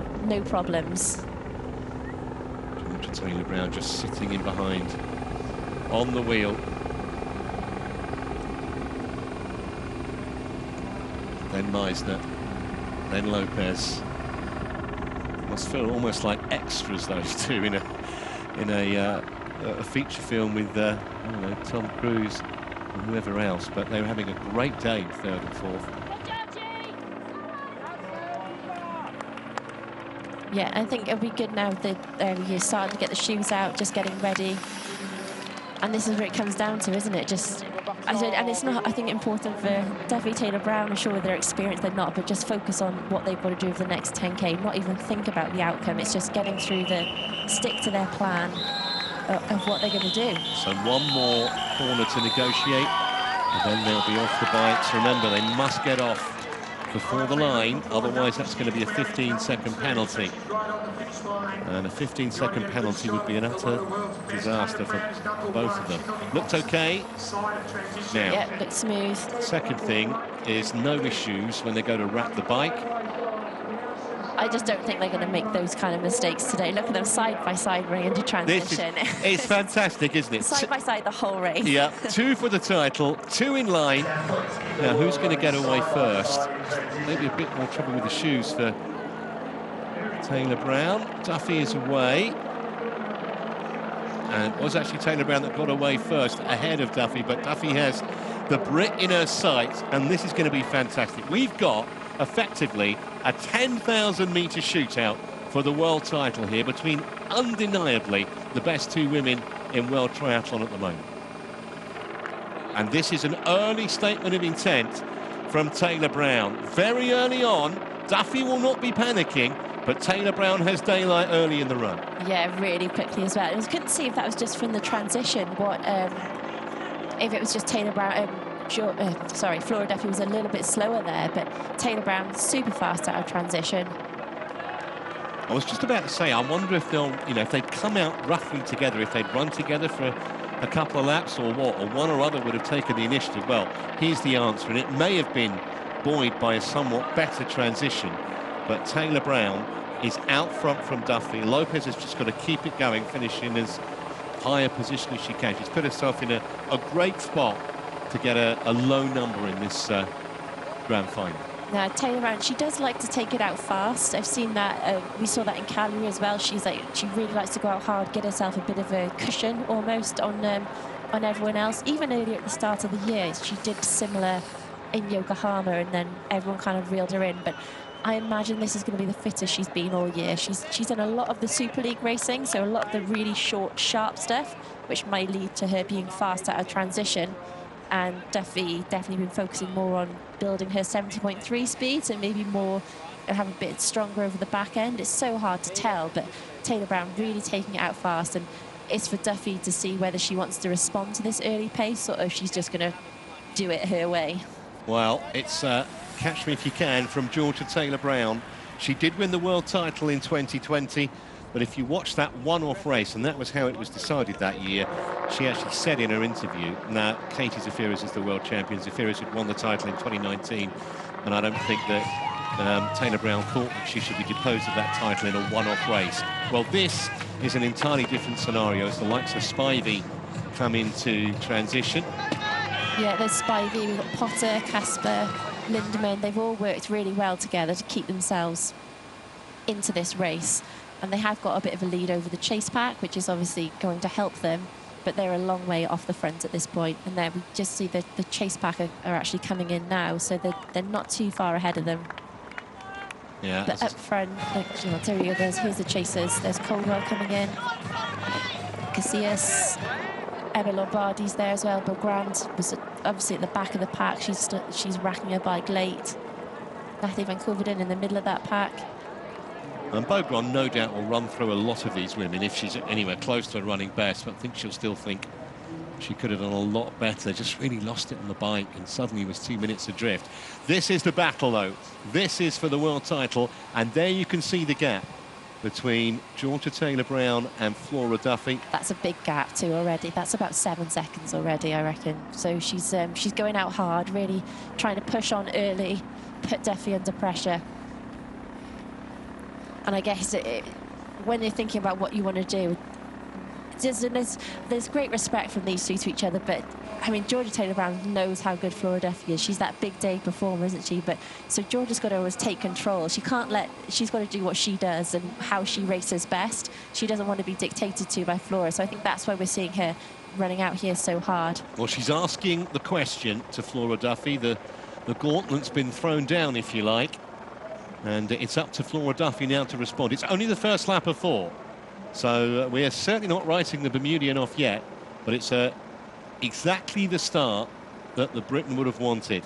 problems. Taylor Brown just sitting in behind on the wheel. Then Meisner, then Lopez. Must feel almost like extras, those two, in a feature film with I don't know, Tom Cruise and whoever else. But they were having a great day, third and fourth. Yeah, I think it'll be good now that you're starting to get the shoes out, just getting ready. And this is where it comes down to, isn't it? And it's not, I think, important for Duffy, Taylor Brown. I'm sure with their experience they're not, but just focus on what they've got to do for the next 10K, not even think about the outcome. It's just getting through stick to their plan of what they're going to do. So one more corner to negotiate, and then they'll be off the bikes. Remember, they must get off before the line, otherwise that's going to be a 15-second penalty. And a 15-second penalty would be an utter disaster for both of them. Looked okay. Now, yeah, looks smooth. Second thing is no issues when they go to wrap the bike. I just don't think they're going to make those kind of mistakes today. Look at them side by side running into transition. It's fantastic, isn't it? Side by side the whole race. Yeah, 2 for the title, 2 in line. Now, who's going to get away first? Maybe a bit more trouble with the shoes for Taylor Brown. Duffy is away. And it was actually Taylor Brown that got away first, ahead of Duffy, but Duffy has the Brit in her sights, and this is going to be fantastic. We've got, effectively, a 10,000-metre shootout for the world title here between, undeniably, the best 2 women in world triathlon at the moment. And this is an early statement of intent from Taylor Brown. Very early on, Duffy will not be panicking, but Taylor Brown has daylight early in the run. Yeah, really quickly as well. I couldn't see if that was just from the transition, if it was just Taylor Brown. Flora Duffy was a little bit slower there, but Taylor Brown super fast out of transition. I was just about to say, I wonder if they'll, if they'd come out roughly together, if they'd run together for a couple of laps or what, or one or other would have taken the initiative. Well, here's the answer, and it may have been buoyed by a somewhat better transition, but Taylor Brown is out front from Duffy. Lopez has just got to keep it going, finishing as high a position as she can. She's put herself in a great spot to get a low number in this grand final. Now, Taylor Brown, she does like to take it out fast. I've seen that. We saw that in Calgary as well. She really likes to go out hard, get herself a bit of a cushion almost on everyone else. Even earlier at the start of the year, she did similar in Yokohama, and then everyone kind of reeled her in. But I imagine this is going to be the fittest she's been all year. She's done a lot of the Super League racing, so a lot of the really short, sharp stuff, which might lead to her being fast out of transition. And Duffy definitely been focusing more on building her 70.3 speed, so maybe more have a bit stronger over the back end. It's so hard to tell, but Taylor Brown really taking it out fast, and it's for Duffy to see whether she wants to respond to this early pace or if she's just going to do it her way. Well, it's catch me if you can from Georgia Taylor Brown. She did win the world title in 2020. But if you watch that one-off race, and that was how it was decided that year, she actually said in her interview, now, Katie Zafiris is the world champion. Zafiris had won the title in 2019, and I don't think that Taylor Brown thought that she should be deposed of that title in a one-off race. Well, this is an entirely different scenario as the likes of Spivey come into transition. Yeah, there's Spivey, we've got Potter, Casper, Lindemann. They've all worked really well together to keep themselves into this race. And they have got a bit of a lead over the chase pack, which is obviously going to help them, but they're a long way off the front at this point. And there we just see the chase pack are actually coming in now, so they're not too far ahead of them. Yeah. But up front, here's the chasers. There's Coldwell coming in, Casillas, Emma Lombardi's there as well. But Grant was obviously at the back of the pack. She's racking her bike late. Natalie Van Koeverden in the middle of that pack. And Beaugrand, no doubt, will run through a lot of these women if she's anywhere close to a running best, but I think she'll still think She could have done a lot better, just really lost it on the bike and suddenly was 2 minutes adrift. This is the battle, though. This is for the world title, and there you can see the gap between Georgia Taylor-Brown and Flora Duffy. That's a big gap too already. That's about 7 seconds already, I reckon. So she's going out hard, really trying to push on early, put Duffy under pressure. And I guess when you're thinking about what you want to do, there's great respect from these two to each other, but I mean, Georgia Taylor-Brown knows how good Flora Duffy is. She's that big day performer, isn't she? But so Georgia's got to always take control. She's got to do what she does and how she races best. She doesn't want to be dictated to by Flora. So I think that's why we're seeing her running out here so hard. Well, she's asking the question to Flora Duffy. The gauntlet's been thrown down, if you like. And it's up to Flora Duffy now to respond. It's only the first lap of 4. So we're certainly not writing the Bermudian off yet, but it's exactly the start that the Briton would have wanted.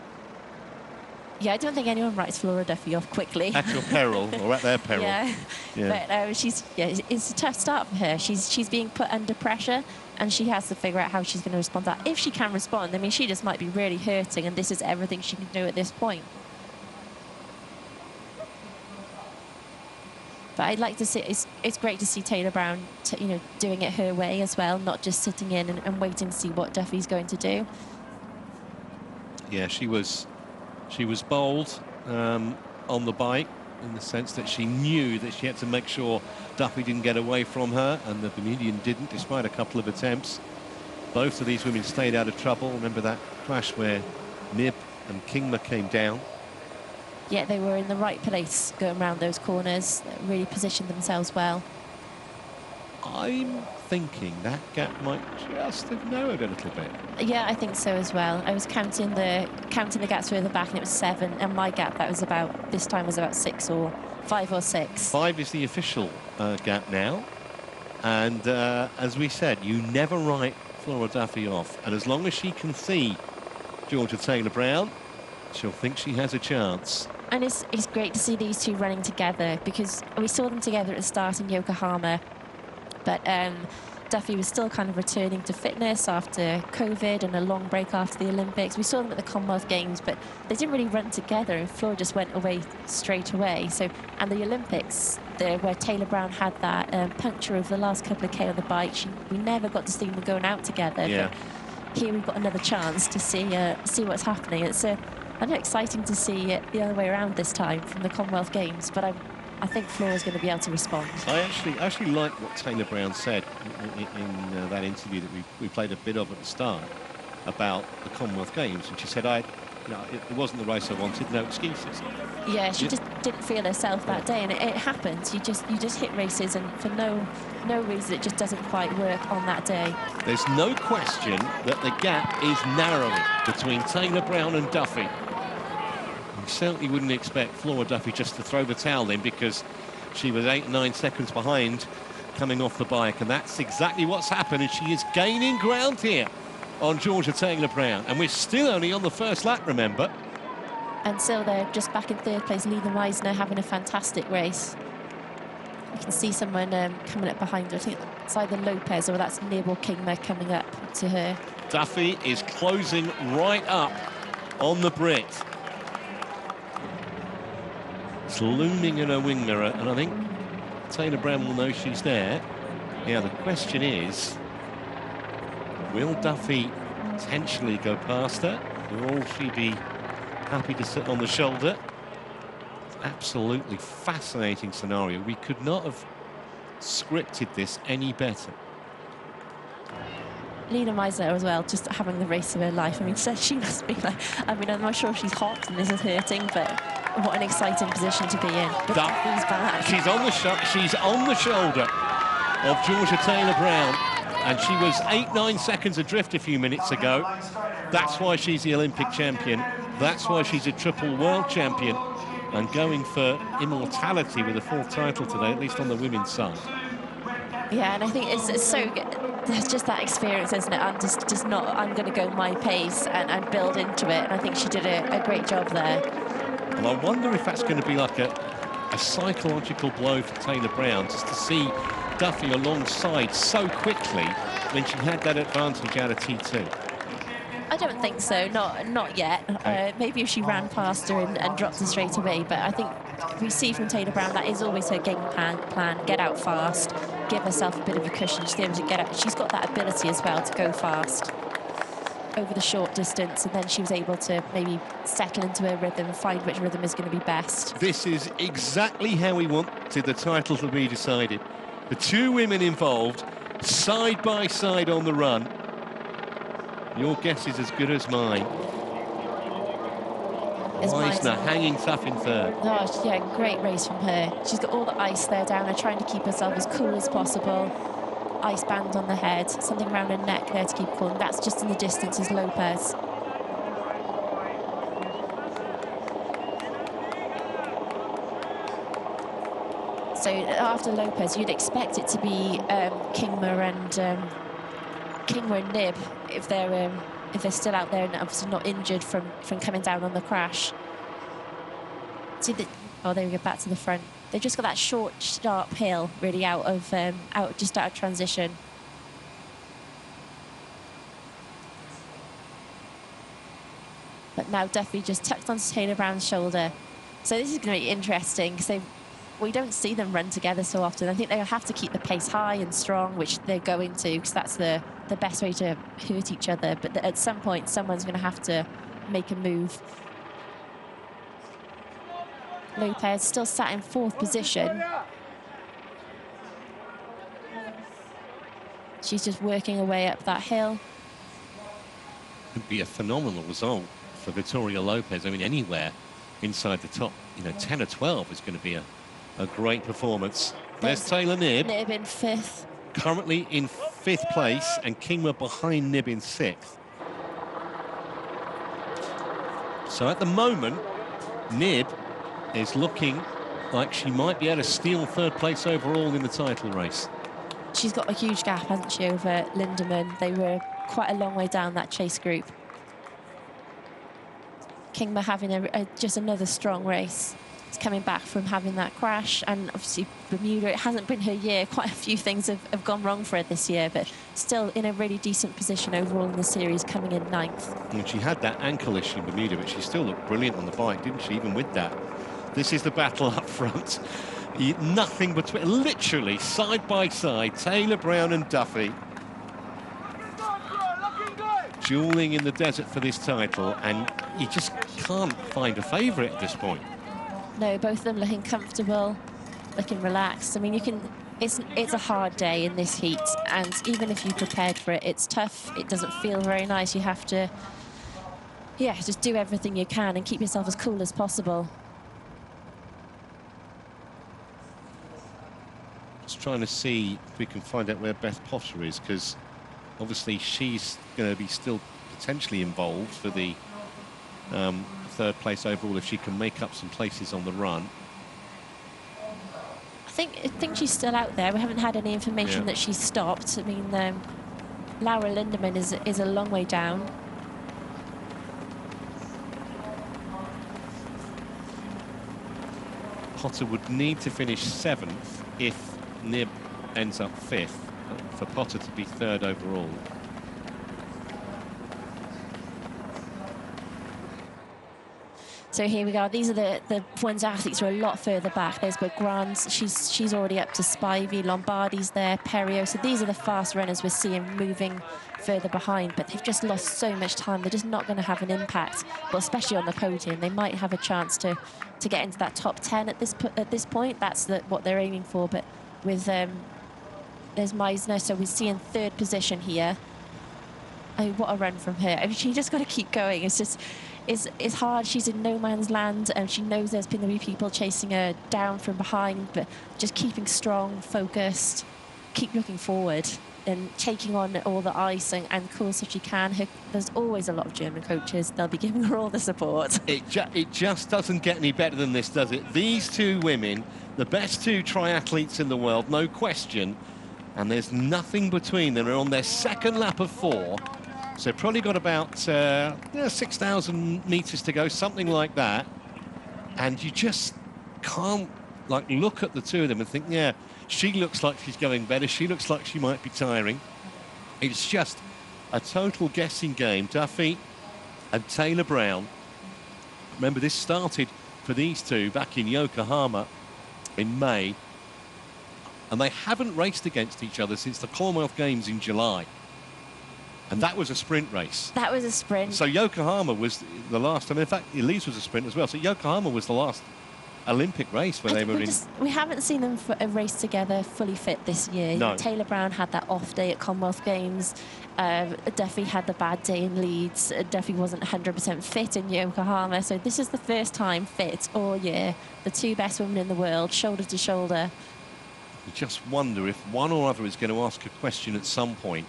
Yeah, I don't think anyone writes Flora Duffy off quickly. At your peril, or at their peril. Yeah. But it's a tough start for her. She's being put under pressure, and she has to figure out how she's going to respond to that. If she can respond, I mean, she just might be really hurting, and this is everything she can do at this point. But I'd like to see, it's great to see Taylor-Brown, doing it her way as well, not just sitting in and waiting to see what Duffy's going to do. Yeah, she was bold on the bike, in the sense that she knew that she had to make sure Duffy didn't get away from her, and the Bermudian didn't, despite a couple of attempts. Both of these women stayed out of trouble. Remember that crash where Nib and Kingma came down? Yeah, they were in the right place going around those corners, really positioned themselves well. I'm thinking that gap might just have narrowed a little bit. Yeah, I think so as well. I was counting the gaps further back, and it was 7, and my gap this time was about 6 or 5 or 6. 5 is the official gap now, and as we said, you never write Flora Duffy off, and as long as she can see Georgia Taylor-Brown, she'll think she has a chance. And it's great to see these two running together, because we saw them together at the start in Yokohama, but Duffy was still kind of returning to fitness after COVID and a long break after the Olympics. We saw them at the Commonwealth Games, but they didn't really run together, and Flora just went away straight away. So, and the Olympics, where Taylor-Brown had that puncture over the last couple of K on the bike, we never got to see them going out together. Yeah. But here we've got another chance to see what's happening. It's I know exciting to see it the other way around this time from the Commonwealth Games, but I think Flora's going to be able to respond. I actually like what Taylor-Brown said in that interview that we played a bit of at the start about the Commonwealth Games, and she said, it wasn't the race I wanted, no excuses. Yeah, she just didn't feel herself that day, and it happens. You just hit races, and for no reason it just doesn't quite work on that day. There's no question that the gap is narrowing between Taylor-Brown and Duffy. You certainly wouldn't expect Flora Duffy just to throw the towel in, because she was 8 or 9 seconds behind coming off the bike, and that's exactly what's happened, and she is gaining ground here on Georgia Taylor-Brown, and we're still only on the first lap, remember. And still they're just back in 3rd place. Lena Meisner having a fantastic race. You can see someone coming up behind her. I think it's either Lopez or that's Nib or Kingma coming up to her. Duffy is closing right up on the Brit. It's looming in her wing mirror, and I think Taylor-Brown will know she's there. Yeah, the question is, will Duffy potentially go past her, or will she be happy to sit on the shoulder? It's absolutely fascinating scenario. We could not have scripted this any better. Lena Meisner as well, just having the race of her life. I mean, so she must be like, I mean, I'm not sure if she's hot and this is hurting, but what an exciting position to be in. But Duffy's back. She's on the shoulder of Georgia Taylor-Brown, and she was 8-9 seconds adrift a few minutes ago. That's why she's the Olympic champion. That's why she's a triple world champion, and going for immortality with a 4th title today, at least on the women's side. Yeah, and I think it's so good. There's just that experience, isn't it? I'm going to go my pace and build into it. And I think she did a great job there. Well, I wonder if that's going to be like a psychological blow for Taylor-Brown, just to see Duffy alongside so quickly when she had that advantage out of T2? I don't think so, not yet. Okay. Maybe if she ran past her and dropped her straight away, but I think we see from Taylor Brown that is always her game plan, get out fast, give herself a bit of a cushion, she's able to get out. She's got that ability as well to go fast over the short distance, and then she was able to maybe settle into her rhythm, find which rhythm is going to be best. This is exactly how we wanted the title to be decided. The two women involved, side by side on the run. Your guess is as good as mine. Meisner hanging tough in third. Oh, yeah, great race from her. She's got all the ice there down her, trying to keep herself as cool as possible. Ice band on the head, something around her neck there to keep cool. And that's just in the distance as Lopez. So after Lopez, you'd expect it to be Kingma and Nib if they're still out there and obviously not injured from coming down on the crash. See the, oh, there we go, back to the front. They've just got that short, sharp hill really out of transition. But now Duffy just tucked onto Taylor Brown's shoulder. So this is going to be interesting because we don't see them run together so often. I think they'll have to keep the pace high and strong, which they're going to, because that's the best way to hurt each other. But at some point, someone's going to have to make a move. Lopez still sat in fourth position. She's just working her way up that hill. Could be a phenomenal result for Victoria Lopez. I mean, anywhere inside the top, 10 or 12 is going to be a great performance. There's Taylor Nib. Nib in fifth. Currently in fifth place, and Kingma behind Nib in sixth. So at the moment, Nib is looking like she might be able to steal third place overall in the title race. She's got a huge gap, hasn't she, over Lindemann? They were quite a long way down that chase group. Kingma having just another strong race. It's coming back from having that crash, and obviously Bermuda, it hasn't been her year. Quite a few things have gone wrong for her this year, but still in a really decent position overall in the series, coming in ninth. And she had that ankle issue in Bermuda, but she still looked brilliant on the bike, didn't she, even with that? This is the battle up front. Nothing between, literally side by side, Taylor Brown and Duffy. Dueling in the desert for this title, and you just can't find a favourite at this point. No, both of them looking comfortable, looking relaxed. I mean, it's a hard day in this heat, and even if you prepared for it, it's tough. It doesn't feel very nice. You have to, just do everything you can and keep yourself as cool as possible. Just trying to see if we can find out where Beth Potter is, because obviously she's going to be still potentially involved for the third place overall if she can make up some places on the run. I think she's still out there. We haven't had any information that she's stopped. I mean, Laura Lindemann is a long way down. Potter would need to finish seventh if Nib ends up fifth for Potter to be third overall. So here we go. These are the ones athletes are a lot further back. There's Bergrand. She's already up to Spivey. Lombardi's there. Perio. So these are the fast runners we're seeing moving further behind. But they've just lost so much time. They're just not going to have an impact. But especially on the podium, they might have a chance to get into that top 10 at this point. That's what they're aiming for. But with there's Meisner. So we're seeing third position here. Oh, what a run from her. I mean, she just got to keep going. It's just. It's hard. She's in no man's land, and she knows there's going to be people chasing her down from behind, but just keeping strong, focused, keep looking forward and taking on all the ice and cool stuff she can. There's always a lot of German coaches. They'll be giving her all the support. It just doesn't get any better than this, does it? These two women, the best two triathletes in the world, no question, and there's nothing between them. They're on their second lap of 4. So probably got about 6,000 metres to go, something like that. And you just can't like look at the two of them and think, yeah, she looks like she's going better. She looks like she might be tiring. It's just a total guessing game. Duffy and Taylor Brown. Remember, this started for these two back in Yokohama in May. And they haven't raced against each other since the Commonwealth Games in July. And that was a sprint race. That was a sprint. So Yokohama was the last, and in fact, Elise was a sprint as well. So Yokohama was the last Olympic race where they were in. We haven't seen them race together fully fit this year. No. Taylor Brown had that off day at Commonwealth Games. Duffy had the bad day in Leeds. Duffy wasn't 100% fit in Yokohama. So this is the first time fit all year. The two best women in the world, shoulder to shoulder. You just wonder if one or other is going to ask a question at some point.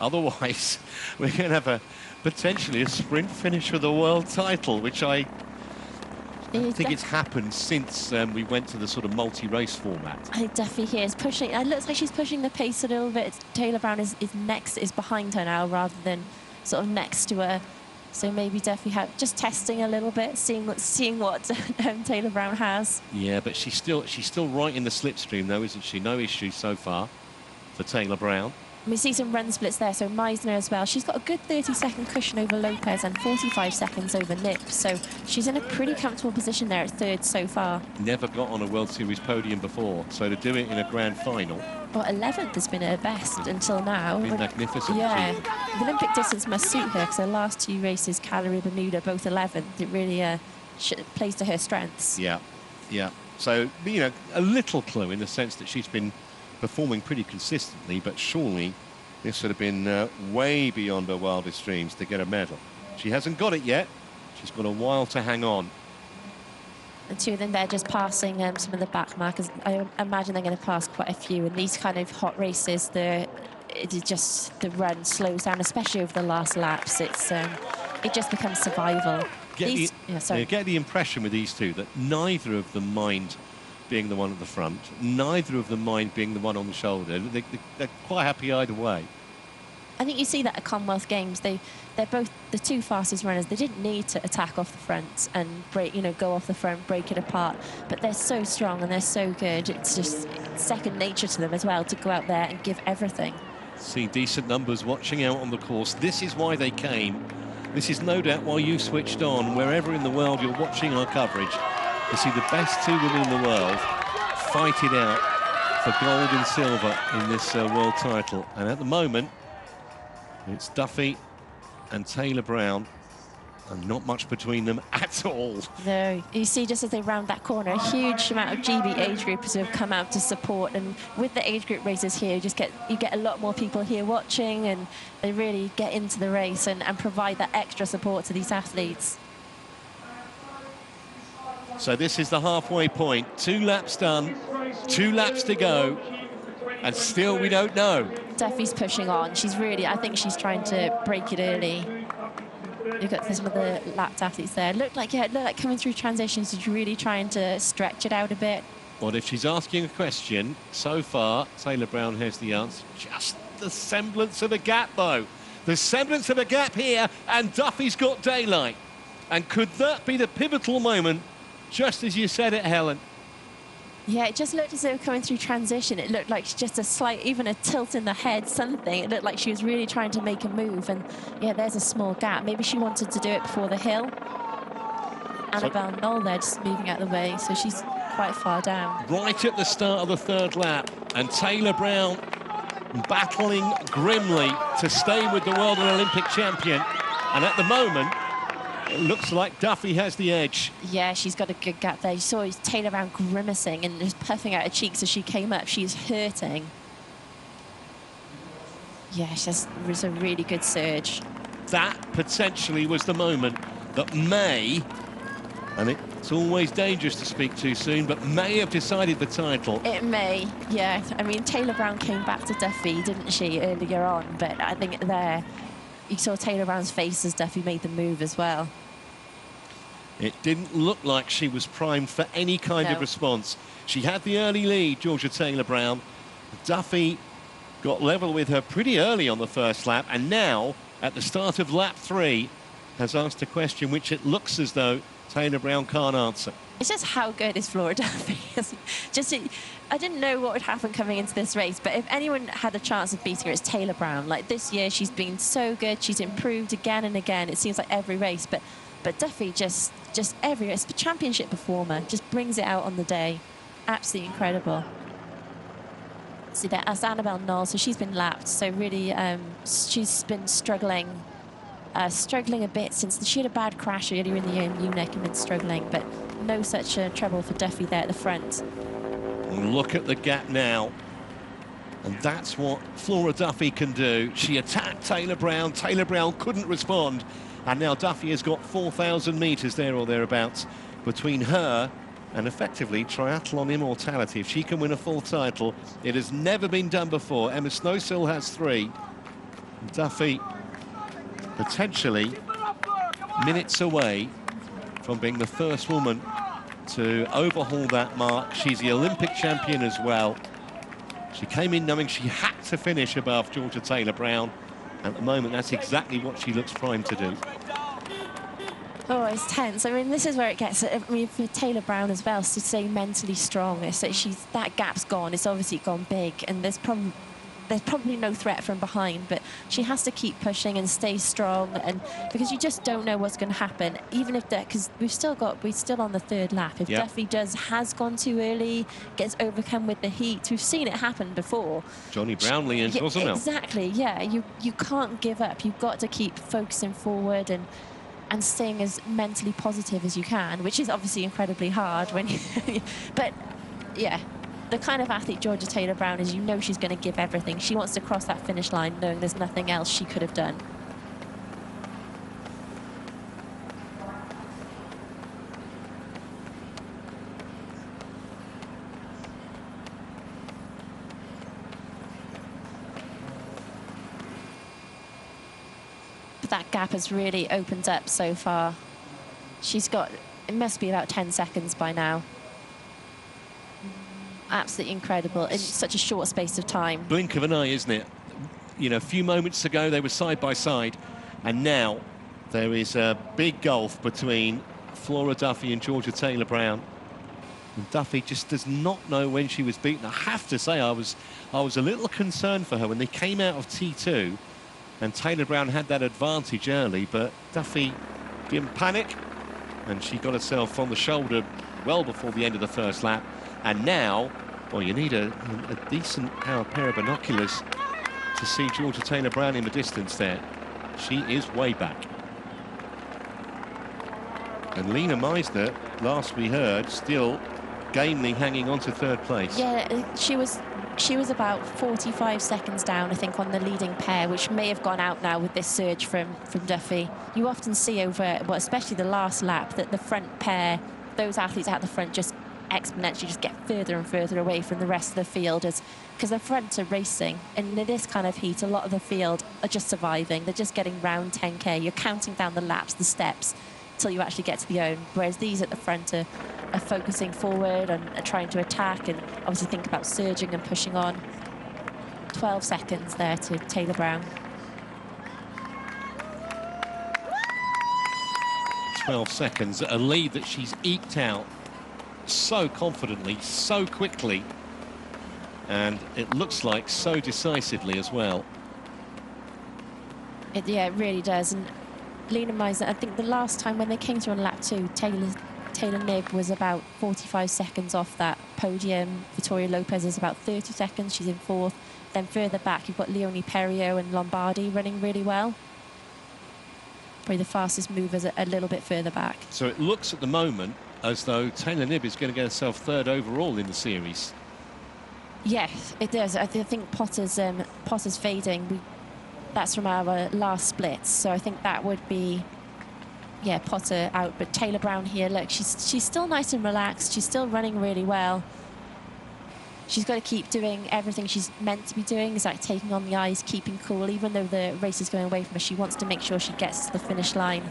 Otherwise, we're going to have potentially a sprint finish for the world title, which I think it's happened since we went to the sort of multi-race format. I think Duffy here is pushing. It looks like she's pushing the pace a little bit. Taylor Brown is behind her now rather than sort of next to her. So maybe Duffy just testing a little bit, seeing what Taylor Brown has. Yeah, but she's still right in the slipstream though, isn't she? No issue so far for Taylor Brown. We see some run splits there, so Meisner as well. She's got a good 30-second cushion over Lopez and 45 seconds over Nip, so she's in a pretty comfortable position there at third so far. Never got on a World Series podium before, so to do it in a grand final. Well, 11th has been her best until now. Been magnificent. Yeah, the Olympic distance must suit her because her last two races, Calgary, Bermuda, both 11th. It really plays to her strengths. Yeah, yeah. So, you know, a little clue in the sense that she's been performing pretty consistently, but surely this would have been way beyond her wildest dreams to get a medal. She hasn't got it yet. She's got a while to hang on. The two of them, they're just passing some of the back markers. I imagine they're going to pass quite a few. In these kind of hot races, the run slows down, especially over the last laps. It just becomes survival. You get the impression with these two that neither of them mind being the one at the front, neither of them mind being the one on the shoulder. They're quite happy either way. I think you see that at Commonwealth Games. They're both the two fastest runners. They didn't need to attack off the front and go off the front, break it apart. But they're so strong and they're so good. It's just second nature to them as well to go out there and give everything. See decent numbers watching out on the course. This is why they came. This is no doubt why you switched on wherever in the world you're watching our coverage, to see the best two women in the world fight it out for gold and silver in this world title. And at the moment, it's Duffy and Taylor Brown, and not much between them at all. No, you see just as they round that corner, a huge amount of GB age groupers have come out to support, and with the age group races here, you get a lot more people here watching, and they really get into the race and provide that extra support to these athletes. So this is the halfway point. 2 laps done, 2 laps to go, and still we don't know. Duffy's pushing on. I think she's trying to break it early. You've got some of the lapped athletes there. It looked like coming through transitions, she's really trying to stretch it out a bit. Well, if she's asking a question, so far, Taylor Brown has the answer. Just the semblance of a gap, though. The semblance of a gap here, and Duffy's got daylight. And could that be the pivotal moment, just as you said it, Helen? Yeah, it just looked as though coming through transition, it looked like just a slight, even a tilt in the head, something. It looked like she was really trying to make a move, and yeah, there's a small gap. Maybe she wanted to do it before the hill. Annabelle Knoll there just moving out of the way, so she's quite far down. Right at the start of the third lap, and Taylor Brown battling grimly to stay with the world and Olympic champion. And at the moment, it looks like Duffy has the edge. Yeah, she's got a good gap there. You saw Taylor Brown grimacing and just puffing out her cheeks as she came up. She's hurting. Yeah, it was a really good surge. That potentially was the moment that may, and it's always dangerous to speak too soon, but may have decided the title. It may, yeah. I mean, Taylor Brown came back to Duffy, didn't she, earlier on? But I think there, you saw Taylor Brown's face as Duffy made the move as well. It didn't look like she was primed for any kind of response. She had the early lead, Georgia Taylor Brown. Duffy got level with her pretty early on the first lap, and now, at the start of lap 3, has asked a question which it looks as though Taylor Brown can't answer. It's just how good is Flora Duffy. I didn't know what would happen coming into this race, but if anyone had a chance of beating her, it's Taylor Brown. Like this year, she's been so good. She's improved again and again. It seems like every race, but Duffy just every race, the championship performer, just brings it out on the day. Absolutely incredible. See, that's Annabelle Knoll, so she's been lapped. So really, she's been struggling a bit since she had a bad crash earlier in the year in Munich and been struggling, but no such trouble for Duffy there at the front. Look at the gap now. And that's what Flora Duffy can do. She attacked Taylor Brown. Taylor Brown couldn't respond. And now Duffy has got 4,000 metres there or thereabouts between her and effectively triathlon immortality. If she can win a full title, it has never been done before. Emma Snowsill has 3. Duffy potentially minutes away from being the first woman to overhaul that mark. She's the Olympic champion as well. She came in knowing she had to finish above Georgia Taylor Brown. At the moment, that's exactly what she looks primed to do. Oh, it's tense. I mean, this is where it gets, I mean, for Taylor Brown as well, to stay mentally strong. It's like that gap's gone. It's obviously gone big, and there's probably no threat from behind, but she has to keep pushing and stay strong, and because you just don't know what's going to happen. Even if because we're still on the 3rd lap. If Duffy has gone too early, gets overcome with the heat, we've seen it happen before. Johnny Brownlee and Cozumel. Exactly. Yeah, you can't give up. You've got to keep focusing forward and staying as mentally positive as you can, which is obviously incredibly hard when you but yeah, the kind of athlete Georgia Taylor Brown is, you know she's going to give everything. She wants to cross that finish line knowing there's nothing else she could have done. But that gap has really opened up so far. She's got, it must be about 10 seconds by now. Absolutely incredible in such a short space of time. Blink of an eye, isn't it? You know, a few moments ago they were side by side, and now there is a big gulf between Flora Duffy and Georgia Taylor Brown. And Duffy just does not know when she was beaten. I have to say, I was a little concerned for her when they came out of T2, and Taylor Brown had that advantage early, but Duffy didn't panic, and she got herself on the shoulder well before the end of the first lap. And now, well, you need a decent pair of binoculars to see Georgia Taylor Brown in the distance there. She is way back. And Lena Meisner, last we heard, still gamely hanging on to 3rd place. Yeah, she was about 45 seconds down, I think, on the leading pair, which may have gone out now with this surge from Duffy. You often see over, well, especially the last lap, that the front pair, those athletes at the front just exponentially just get further and further away from the rest of the field, because the front are racing, and in this kind of heat a lot of the field are just surviving. They're just getting round 10k. You're counting down the laps, the steps, till you actually get to the own, whereas these at the front are focusing forward and are trying to attack and obviously think about surging and pushing on. 12 seconds there to Taylor Brown. 12 seconds, a lead that she's eked out so confidently, so quickly, and it looks like so decisively as well. Yeah, it really does. And Lena Meisner, I think the last time when they came through on lap 2, Taylor Knibb was about 45 seconds off that podium. Victoria Lopez is about 30 seconds. She's in 4th. Then further back, you've got Leonie Perriot and Lombardi running really well. Probably the fastest movers a little bit further back. So it looks at the moment as though Taylor Knibb is going to get herself 3rd overall in the series. Yes, it does. I think Potter's fading. That's from our last splits, so I think that would be, yeah, Potter out. But Taylor Brown here, look, she's still nice and relaxed. She's still running really well. She's got to keep doing everything she's meant to be doing. It's like taking on the ice, keeping cool, even though the race is going away from her. She wants to make sure she gets to the finish line.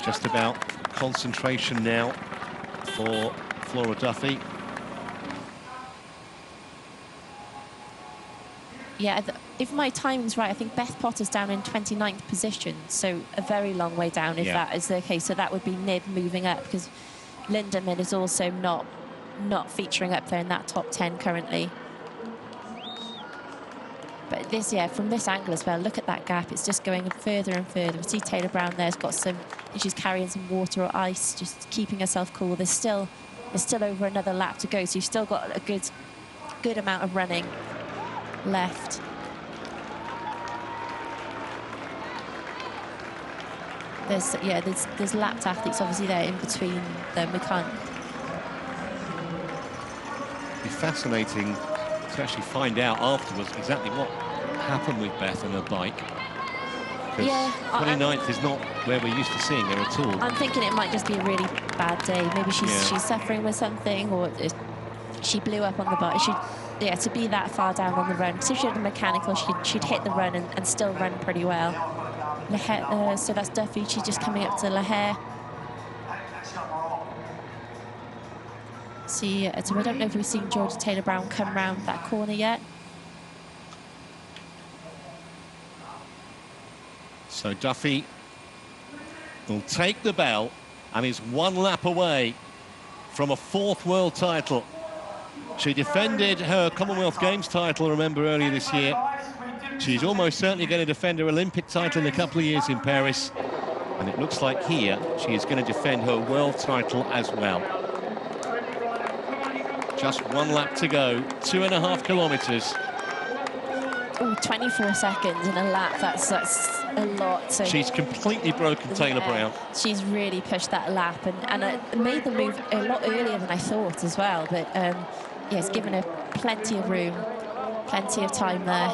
Just about concentration now for Flora Duffy. Yeah, if my timing's right, I think Beth Potter's down in 29th position, so a very long way down if that is the case. So that would be Nib moving up, because Lindemann is also not featuring up there in that top 10 currently. But this, from this angle as well, look at that gap. It's just going further and further. We see Taylor Brown there's got some, she's carrying some water or ice, just keeping herself cool. There's still over another lap to go, so you've still got a good amount of running left. There's lapped athletes obviously there in between them. We can't. It'd be fascinating to actually find out afterwards exactly what happened with Beth and her bike. Because 29th is not where we're used to seeing her at all. I'm thinking it might just be a really bad day. Maybe she's suffering with something, or she blew up on the bike. To be that far down on the run, because if she had a mechanical, she'd hit the run and still run pretty well. So that's Duffy. She's just coming up to Lahair. So I don't know if we've seen Georgia Taylor Brown come round that corner yet. So Duffy will take the bell and is one lap away from a 4th world title. She defended her Commonwealth Games title, remember, earlier this year. She's almost certainly going to defend her Olympic title in a couple of years in Paris. And it looks like here she is going to defend her world title as well. Just 1 lap to go, 2.5 kilometres. Oh, 24 seconds in a lap, that's a lot. So she's completely broken Taylor Brown. She's really pushed that lap and made the move a lot earlier than I thought as well. But it's given her plenty of room, plenty of time there.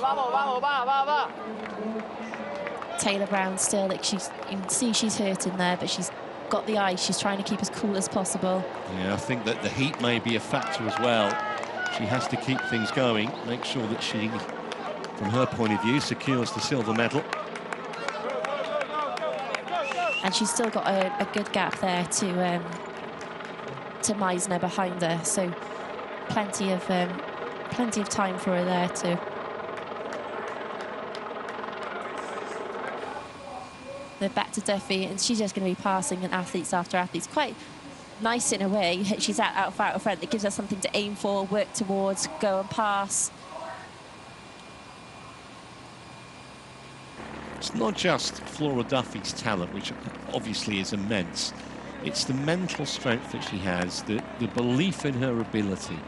Taylor Brown still, you can see she's hurting there, but she's got the ice. She's trying to keep as cool as possible. Yeah, I think that the heat may be a factor as well. She has to keep things going, make sure that she, from her point of view, secures the silver medal. And she's still got a good gap there to Meisner behind her, so plenty of time for her there too. They're back to Duffy, and she's just going to be passing and athletes after athletes. Quite nice in a way. She's out front. That gives us something to aim for, work towards, go and pass. It's not just Flora Duffy's talent, which obviously is immense. It's the mental strength that she has, the belief in her ability.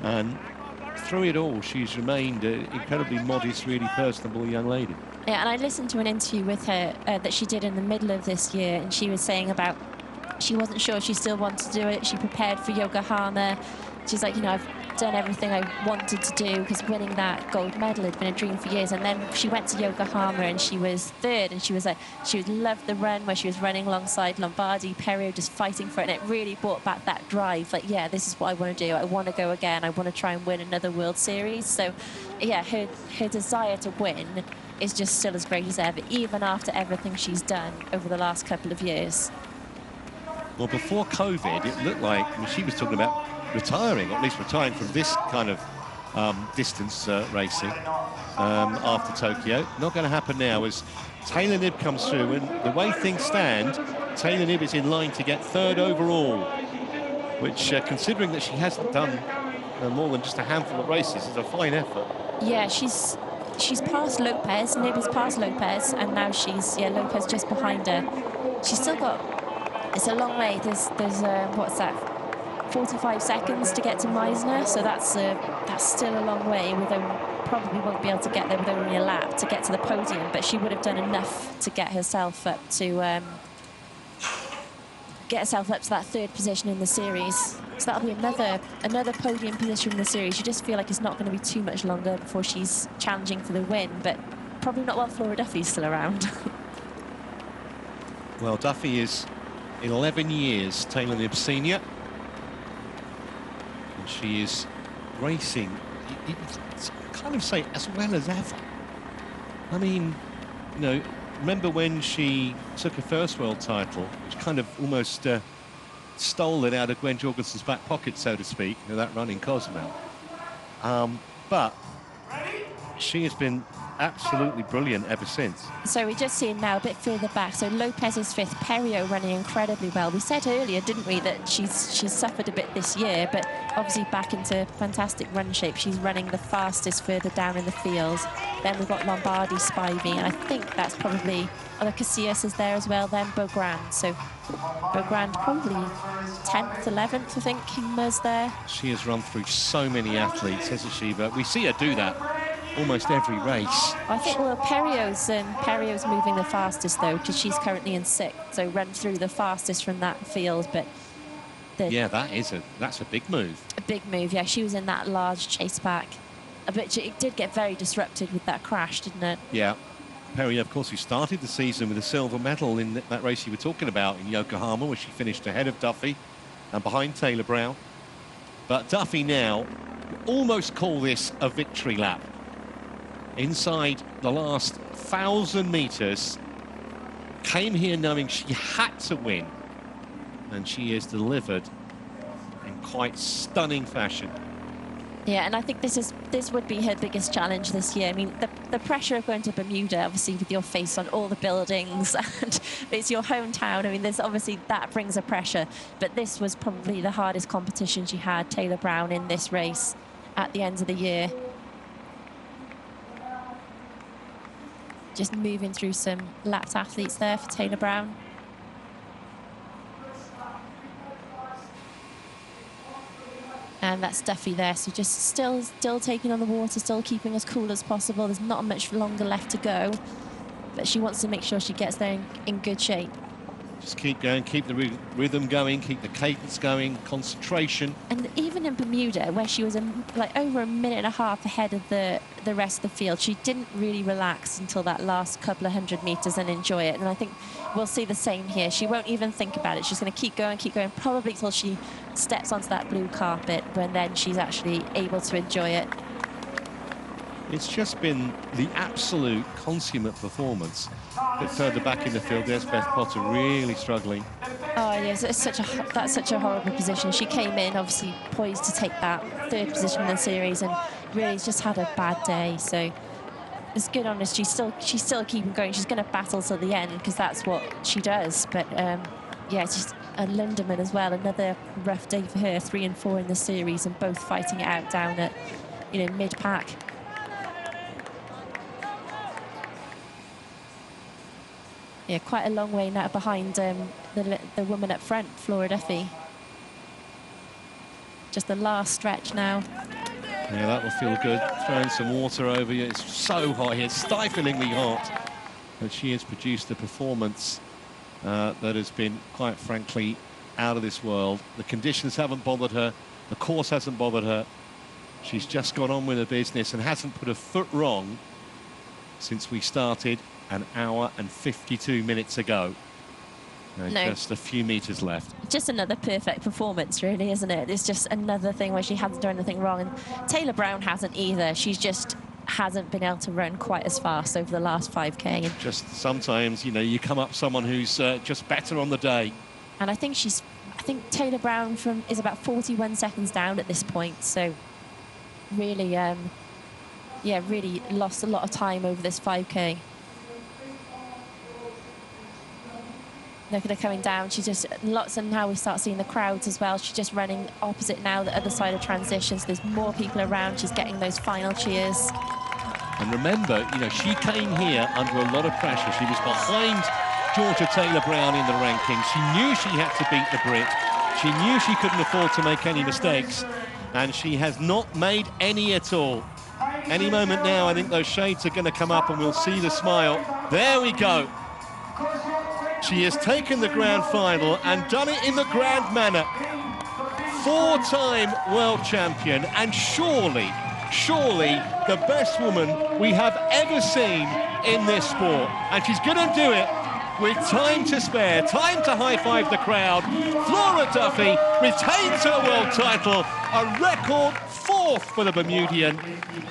And through it all, she's remained an incredibly modest, really personable young lady. Yeah, and I listened to an interview with her that she did in the middle of this year, and she was saying about she wasn't sure she still wanted to do it. She prepared for Yokohama. She's like, I've done everything I wanted to do, because winning that gold medal had been a dream for years. And then she went to Yokohama and she was 3rd, and she was like, she loved the run where she was running alongside Lombardi, Perriot, just fighting for it. And it really brought back that drive. Like, this is what I want to do. I want to go again. I want to try and win another World Series. So, her desire to win is just still as great as ever, even after everything she's done over the last couple of years. Well, before COVID, it looked like she was talking about retiring, or at least retiring from this kind of distance racing after Tokyo. Not going to happen now, as Taylor Knibb comes through, and the way things stand, Taylor Knibb is in line to get 3rd overall, which, considering that she hasn't done more than just a handful of races, is a fine effort. Yeah, she's passed Lopez. Knibb has passed Lopez, and now she's Lopez just behind her. She's still got, it's a long way. There's what's that, 45 seconds to get to Meisner, so that's still a long way. Probably won't be able to get there with only a lap to get to the podium, but she would have done enough to get herself up to that 3rd position in the series. So that'll be another podium position in the series. You just feel like it's not going to be too much longer before she's challenging for the win, but probably not while Flora Duffy's still around. Well, Duffy is 11 years Taylor Knibb senior, and she is racing, kind of say, as well as ever. I mean, remember when she took her first world title, which kind of almost stole it out of Gwen Jorgensen's back pocket, so to speak, that run in Cozumel. But she has been absolutely brilliant ever since. So we're just seeing now a bit further back. So Lopez is fifth, Perriot running incredibly well. We said earlier, didn't we, that she's suffered a bit this year, but obviously back into fantastic run shape. She's running the fastest further down in the fields. Then we've got Lombardi, Spivey, and I think that's probably, although Casillas is there as well, then Beaugrand. So Beaugrand probably 10th, 11th, I think, Kingma's there. She has run through so many athletes, hasn't she? But we see her do that almost every race. I think, well, Perriot's moving the fastest, though, because she's currently in sixth, so run through the fastest from that field, but... Yeah, that's a big move. A big move, yeah. She was in that large chase pack. But it did get very disrupted with that crash, didn't it? Yeah. Perriot, of course, who started the season with a silver medal in that race you were talking about in Yokohama, where she finished ahead of Duffy and behind Taylor Brown. But Duffy now almost call this a victory lap. Inside the last 1,000 metres, came here knowing she had to win, and she is delivered in quite stunning fashion. Yeah, and I think this would be her biggest challenge this year. I mean, the pressure of going to Bermuda, obviously with your face on all the buildings, and it's your hometown. I mean, there's obviously that brings a pressure, but this was probably the hardest competition she had, Taylor Brown, in this race at the end of the year. Just moving through some lapped athletes there for Taylor Brown. And that's Duffy there, so just still taking on the water, still keeping as cool as possible. There's not much longer left to go, but she wants to make sure she gets there in good shape. Just keep going, keep the rhythm going, keep the cadence going, concentration. And even in Bermuda, where she was like over a minute and a half ahead of the rest of the field, she didn't really relax until that last couple of 100 metres and enjoy it. And I think we'll see the same here. She won't even think about it. She's going to keep going, probably till she steps onto that blue carpet, when then she's actually able to enjoy it. It's just been the absolute consummate performance. A bit further back in the field, there's Beth Potter really struggling. Oh, yes, that's such a horrible position. She came in, obviously, poised to take that third position in the series, and really just had a bad day. So it's good on her. She's still keeping going. She's going to battle till the end, because that's what she does. But yeah, it's just a Lindemann as well. Another rough day for her. 3 and 4 in the series, and both fighting it out down at, mid-pack. Yeah, quite a long way now behind the woman up front, Flora Duffy. Just the last stretch now. Yeah, that will feel good. Throwing some water over you. It's so hot here, stiflingly hot. But she has produced a performance that has been, quite frankly, out of this world. The conditions haven't bothered her. The course hasn't bothered her. She's just gone on with her business and hasn't put a foot wrong since we started an hour and 52 minutes ago. And no. Just a few metres left. Just another perfect performance, really, isn't it? It's just another thing where she hasn't done anything wrong. And Taylor Brown hasn't either. She's just hasn't been able to run quite as fast over the last 5K. And just sometimes, you come up someone who's just better on the day. And I think Taylor Brown is about 41 seconds down at this point. So really, really lost a lot of time over this 5K. Look at her coming down. She's just lots, and now we start seeing the crowds as well. She's just running opposite now, the other side of transitions. There's more people around. She's getting those final cheers. And remember, she came here under a lot of pressure. She was behind Georgia Taylor Brown in the rankings. She knew she had to beat the Brit. She knew she couldn't afford to make any mistakes, and she has not made any at all. Any moment now, I think those shades are going to come up and we'll see the smile. There we go. She has taken the grand final and done it in the grand manner. 4-time world champion, and surely the best woman we have ever seen in this sport. And she's going to do it with time to spare, time to high-five the crowd. Flora Duffy retains her world title, a record 4th for the Bermudian.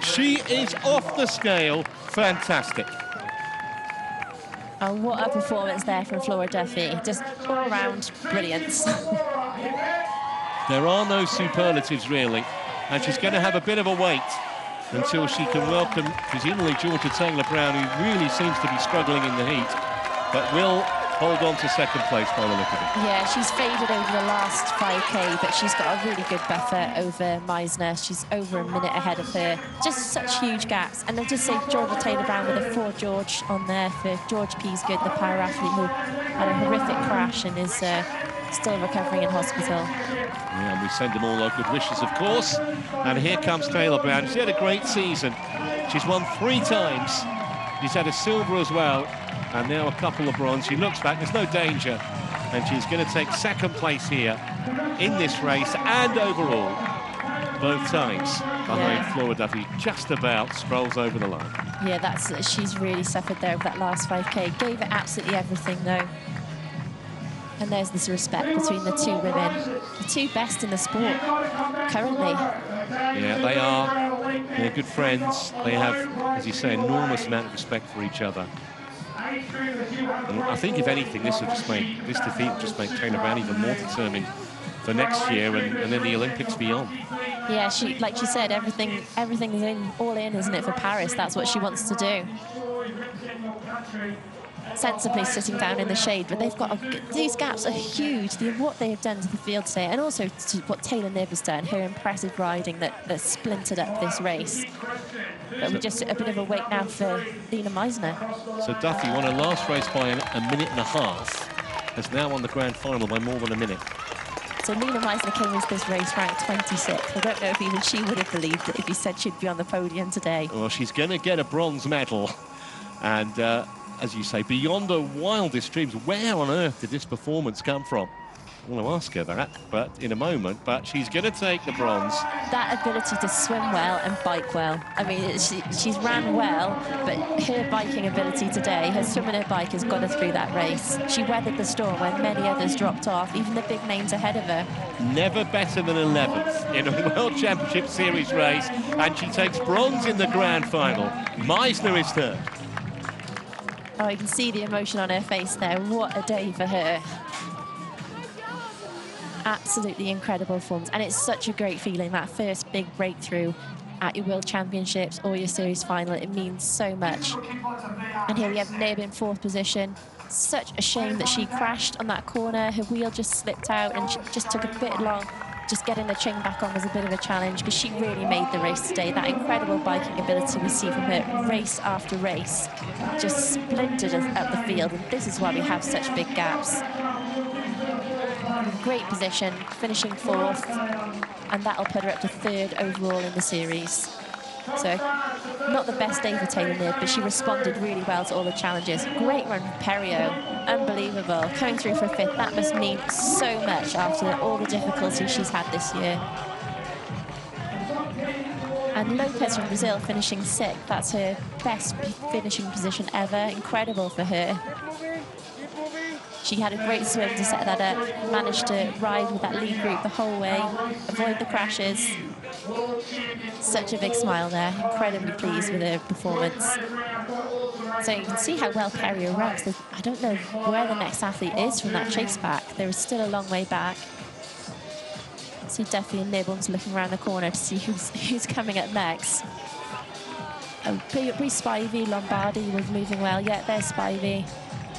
She is off the scale. Fantastic. Oh, what a performance there from Flora Duffy. Just all-round brilliance. There are no superlatives, really, and she's going to have a bit of a wait until she can welcome, presumably, Georgia Taylor-Brown, who really seems to be struggling in the heat, but will hold on to second place by the look of it. Yeah, she's faded over the last 5K, but she's got a really good buffer over Meisner. She's over a minute ahead of her. Just such huge gaps. And I'll just say Georgia Taylor-Brown with a 4 George on there for George Peasgood, the para-athlete who had a horrific crash and is still recovering in hospital. Yeah, and we send them all our good wishes, of course. And here comes Taylor-Brown. She's had a great season. She's won 3 times. She's had a silver as well, and now a couple of bronze. She looks back, there's no danger, and she's going to take second place here in this race and overall, both times, behind Flora Duffy. Just about strolls over the line. Yeah, she's really suffered there with that last 5K. Gave it absolutely everything, though. And there's this respect between the 2 women, the 2 best in the sport currently. Yeah, they are. They're good friends. They have, as you say, enormous amount of respect for each other. And I think, if anything, this defeat will just make Taylor-Brown even more determined for next year and then the Olympics beyond. Yeah, like she said, everything is all in, isn't it, for Paris? That's what she wants to do. Sensibly sitting down in the shade, but they've got these gaps are huge. What they have done to the field today, and also to what Taylor Knibb has done, her impressive riding that splintered up this race. But we're just a bit of a wait now for Lena Meisner. So Duffy won her last race by a minute and a half, has now won the grand final by more than a minute. So Lena Meisner came into this race ranked 26th. I don't know if even she would have believed it if he said she'd be on the podium today. Well, she's going to get a bronze medal, and as you say, beyond her wildest dreams. Where on earth did this performance come from? I want to ask her that, but in a moment. But she's going to take the bronze. That ability to swim well and bike well. I mean, she's ran well, but her biking ability today, her swim and her bike has got her through that race. She weathered the storm when many others dropped off, even the big names ahead of her. Never better than 11th in a World Championship Series race, and she takes bronze in the grand final. Meisner is third. Oh, you can see the emotion on her face there. What a day for her. Absolutely incredible forms. And it's such a great feeling, that first big breakthrough at your World Championships or your series final. It means so much. And here we have Knibb in 4th position. Such a shame that she crashed on that corner. Her wheel just slipped out and she just took a bit long. Just getting the chain back on was a bit of a challenge, because she really made the race today. That incredible biking ability we see from her race after race just splintered up the field, and this is why we have such big gaps. Great position, finishing 4th, and that'll put her up to 3rd overall in the series. So, not the best day for Taylor Knibb, but she responded really well to all the challenges. Great run from Perriot, unbelievable. Coming through for 5th, that must mean so much after all the difficulties she's had this year. And Lopez from Brazil finishing 6th. That's her best finishing position ever. Incredible for her. She had a great swim to set that up, managed to ride with that lead group the whole way, avoid the crashes. Such a big smile there, incredibly pleased with her performance. So you can see how well Perriot runs. I don't know where the next athlete is from that chase back. There is still a long way back. See Duffy and Knibb looking around the corner to see who's coming up next. Bree Spivey, Lombardi was moving well. Yeah, there's Spivey.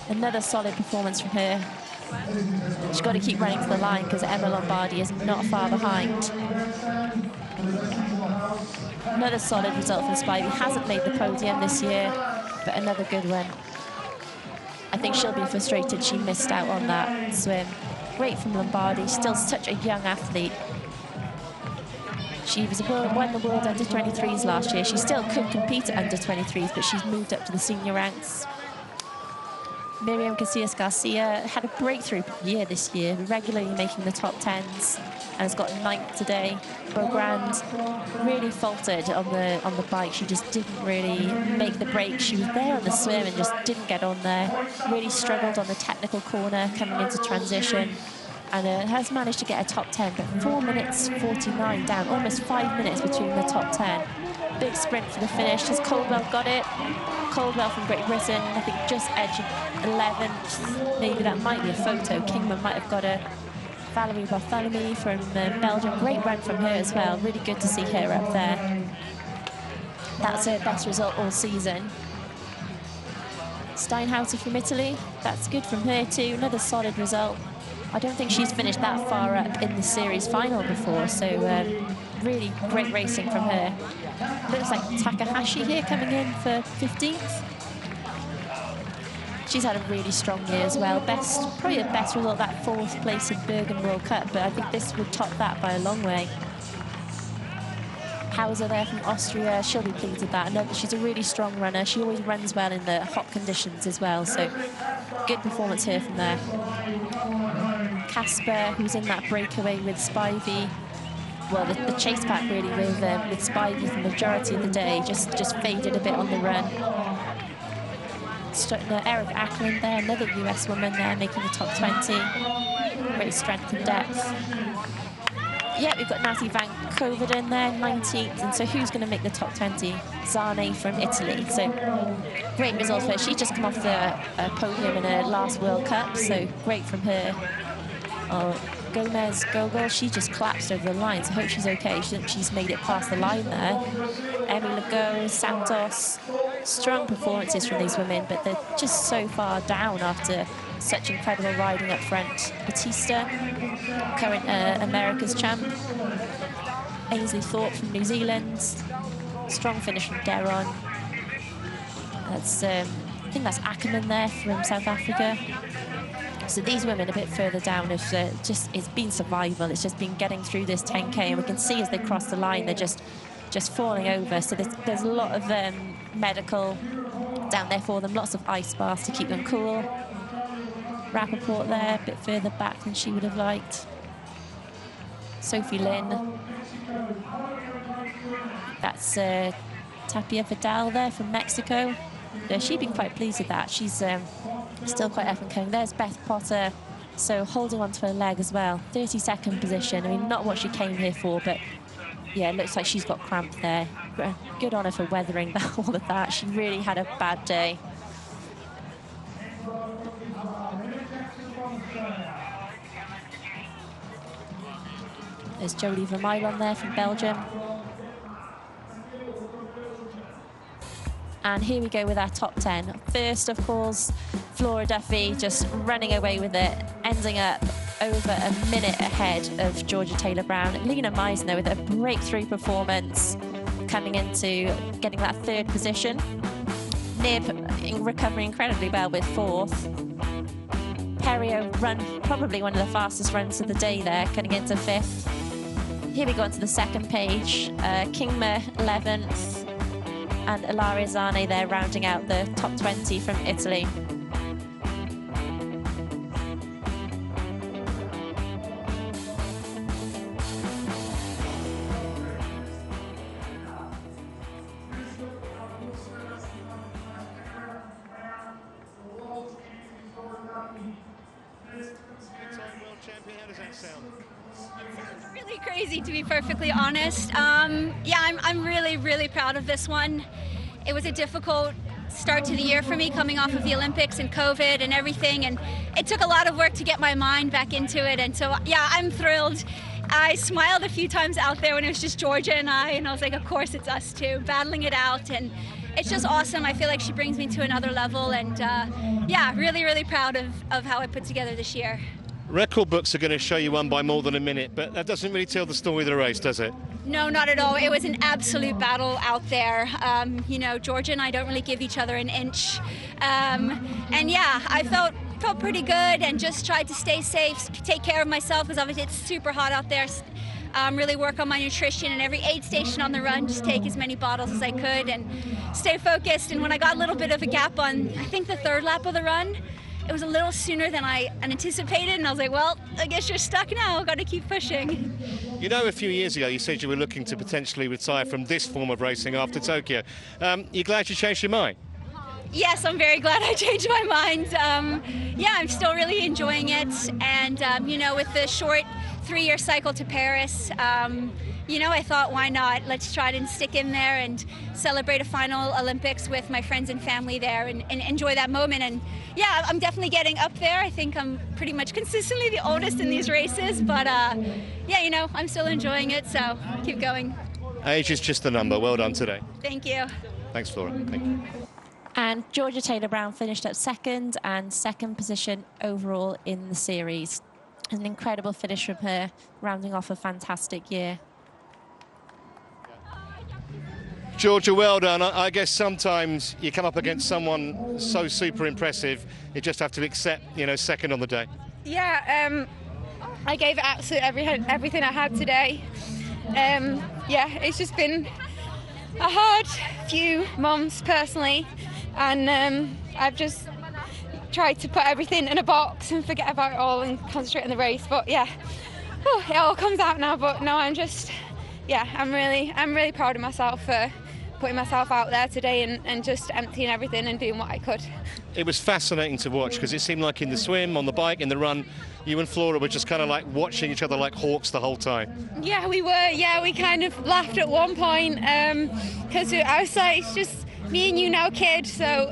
Another solid performance from her. She's got to keep running to the line because Emma Lombardi is not far behind. Another solid result from Spivey. Hasn't made the podium this year, but another good one. I think she'll be frustrated she missed out on that swim. Great from Lombardi, still such a young athlete. She won the World Under-23s last year. She still could compete at Under-23s, but she's moved up to the senior ranks. Miriam Casillas-Garcia had a breakthrough year this year, regularly making the top 10s, and has got 9th today. Beaugrand really faltered on the bike. She just didn't really make the break. She was there on the swim and just didn't get on there. Really struggled on the technical corner coming into transition, and has managed to get a top 10, but 4 minutes 49 down, almost 5 minutes between the top 10. Big sprint for the finish. Has Caldwell got it? Caldwell from Great Britain, I think just edging 11th. Maybe that might be a photo. Kingman might have got a. Valerie Bartholomew from Belgium. Great run from her as well. Really good to see her up there. That's her best result all season. Steinhauser from Italy, that's good from her too, another solid result. I don't think she's finished that far up in the series final before, so really great racing from her. Looks like Takahashi here coming in for 15th. She's had a really strong year as well. Probably the best result, that 4th place in Bergen World Cup, but I think this would top that by a long way. Hauser there from Austria, she'll be pleased with that. She's a really strong runner. She always runs well in the hot conditions as well, so good performance here from there. Casper, who's in that breakaway with Spivey. Well, the chase pack really with Spivey for the majority of the day, just faded a bit on the run. Eric Ackland there, another US woman there, making the top 20. Great strength and depth. Yeah, we've got Natalie Van Coverdon there, 19th, and so who's going to make the top 20? Zane from Italy. So great results for her. She's just come off the podium in her last World Cup, so great from her. Gomez Gogol, she just collapsed over the line, so I hope she's okay. She's made it past the line there. Emmy Legault, Santos, strong performances from these women, but they're just so far down after such incredible riding up front. Batista, current America's champ. Ainsley Thorpe from New Zealand. Strong finish from Deron. That's, I think that's Ackerman there from South Africa. So these women a bit further down have it's been survival. It's just been getting through this 10K, and we can see as they cross the line, they're just falling over. So there's a lot of medical down there for them, lots of ice baths to keep them cool. Rappaport there, a bit further back than she would have liked. Sophie Lynn. That's Tapia Vidal there from Mexico. She'd been quite pleased with that. She's still quite up and coming. There's Beth Potter, so holding on to her leg as well. 32nd position. I mean, not what she came here for, but yeah, it looks like she's got cramp there. Good on her for weathering all of that. She really had a bad day. There's Jolie Vermeulen there from Belgium. And here we go with our top 10. First, of course, Flora Duffy just running away with it, ending up over a minute ahead of Georgia Taylor-Brown. Lena Meisner with a breakthrough performance, coming into getting that 3rd position. Nib recovering incredibly well with 4th. Perio run probably one of the fastest runs of the day there, cutting into 5th. Here we go onto the 2nd page. Kingma 11th. And Ilaria Zane there rounding out the top 20 from Italy. Really crazy, to be perfectly honest. Yeah, I'm really proud of this one. It was a difficult start to the year for me, coming off of the Olympics and COVID and everything, and it took a lot of work to get my mind back into it, and so yeah, I'm thrilled. I smiled a few times out there when it was just Georgia and I was like, of course it's us two, battling it out, and it's just awesome. I feel like she brings me to another level, and yeah, really proud of how I put together this year. Record books are going to show you won by more than a minute, but that doesn't really tell the story of the race, does it? No, not at all. It was an absolute battle out there. You know, Georgia and I don't really give each other an inch. And yeah, I felt pretty good and just tried to stay safe, take care of myself, because obviously it's super hot out there. Really work on my nutrition, and every aid station on the run, just take as many bottles as I could and stay focused. And when I got a little bit of a gap on, I think the 3rd lap of the run, it was a little sooner than I anticipated, and I was like, well, I guess you're stuck now. I've got to keep pushing. You know, a few years ago, you said you were looking to potentially retire from this form of racing after Tokyo. You glad you changed your mind? Yes, I'm very glad I changed my mind. Yeah, I'm still really enjoying it, and you know, with the short 3-year cycle to Paris, you know, I thought, why not? Let's try to stick in there and celebrate a final Olympics with my friends and family there, and enjoy that moment. And yeah, I'm definitely getting up there. I think I'm pretty much consistently the oldest in these races, but yeah, you know, I'm still enjoying it, so keep going. Age is just a number. Well done today. Thank you. Thanks, Flora. Thank you. And Georgia Taylor-Brown finished up second and second position overall in the series. An incredible finish from her, rounding off a fantastic year. Georgia, well done. I guess sometimes you come up against someone so super impressive, you just have to accept, you know, second on the day. Yeah, I gave it absolutely everything I had today. Yeah, it's just been a hard few months personally, and I've just tried to put everything in a box and forget about it all and concentrate on the race. But yeah, it all comes out now. But no, I'm really proud of myself for putting myself out there today and just emptying everything and doing what I could. It was fascinating to watch because it seemed like in the swim, on the bike, in the run, you and Flora were just kind of like watching each other like hawks the whole time. Yeah, we were. Yeah, we kind of laughed at one point because I was like, it's just me and you now, kid. So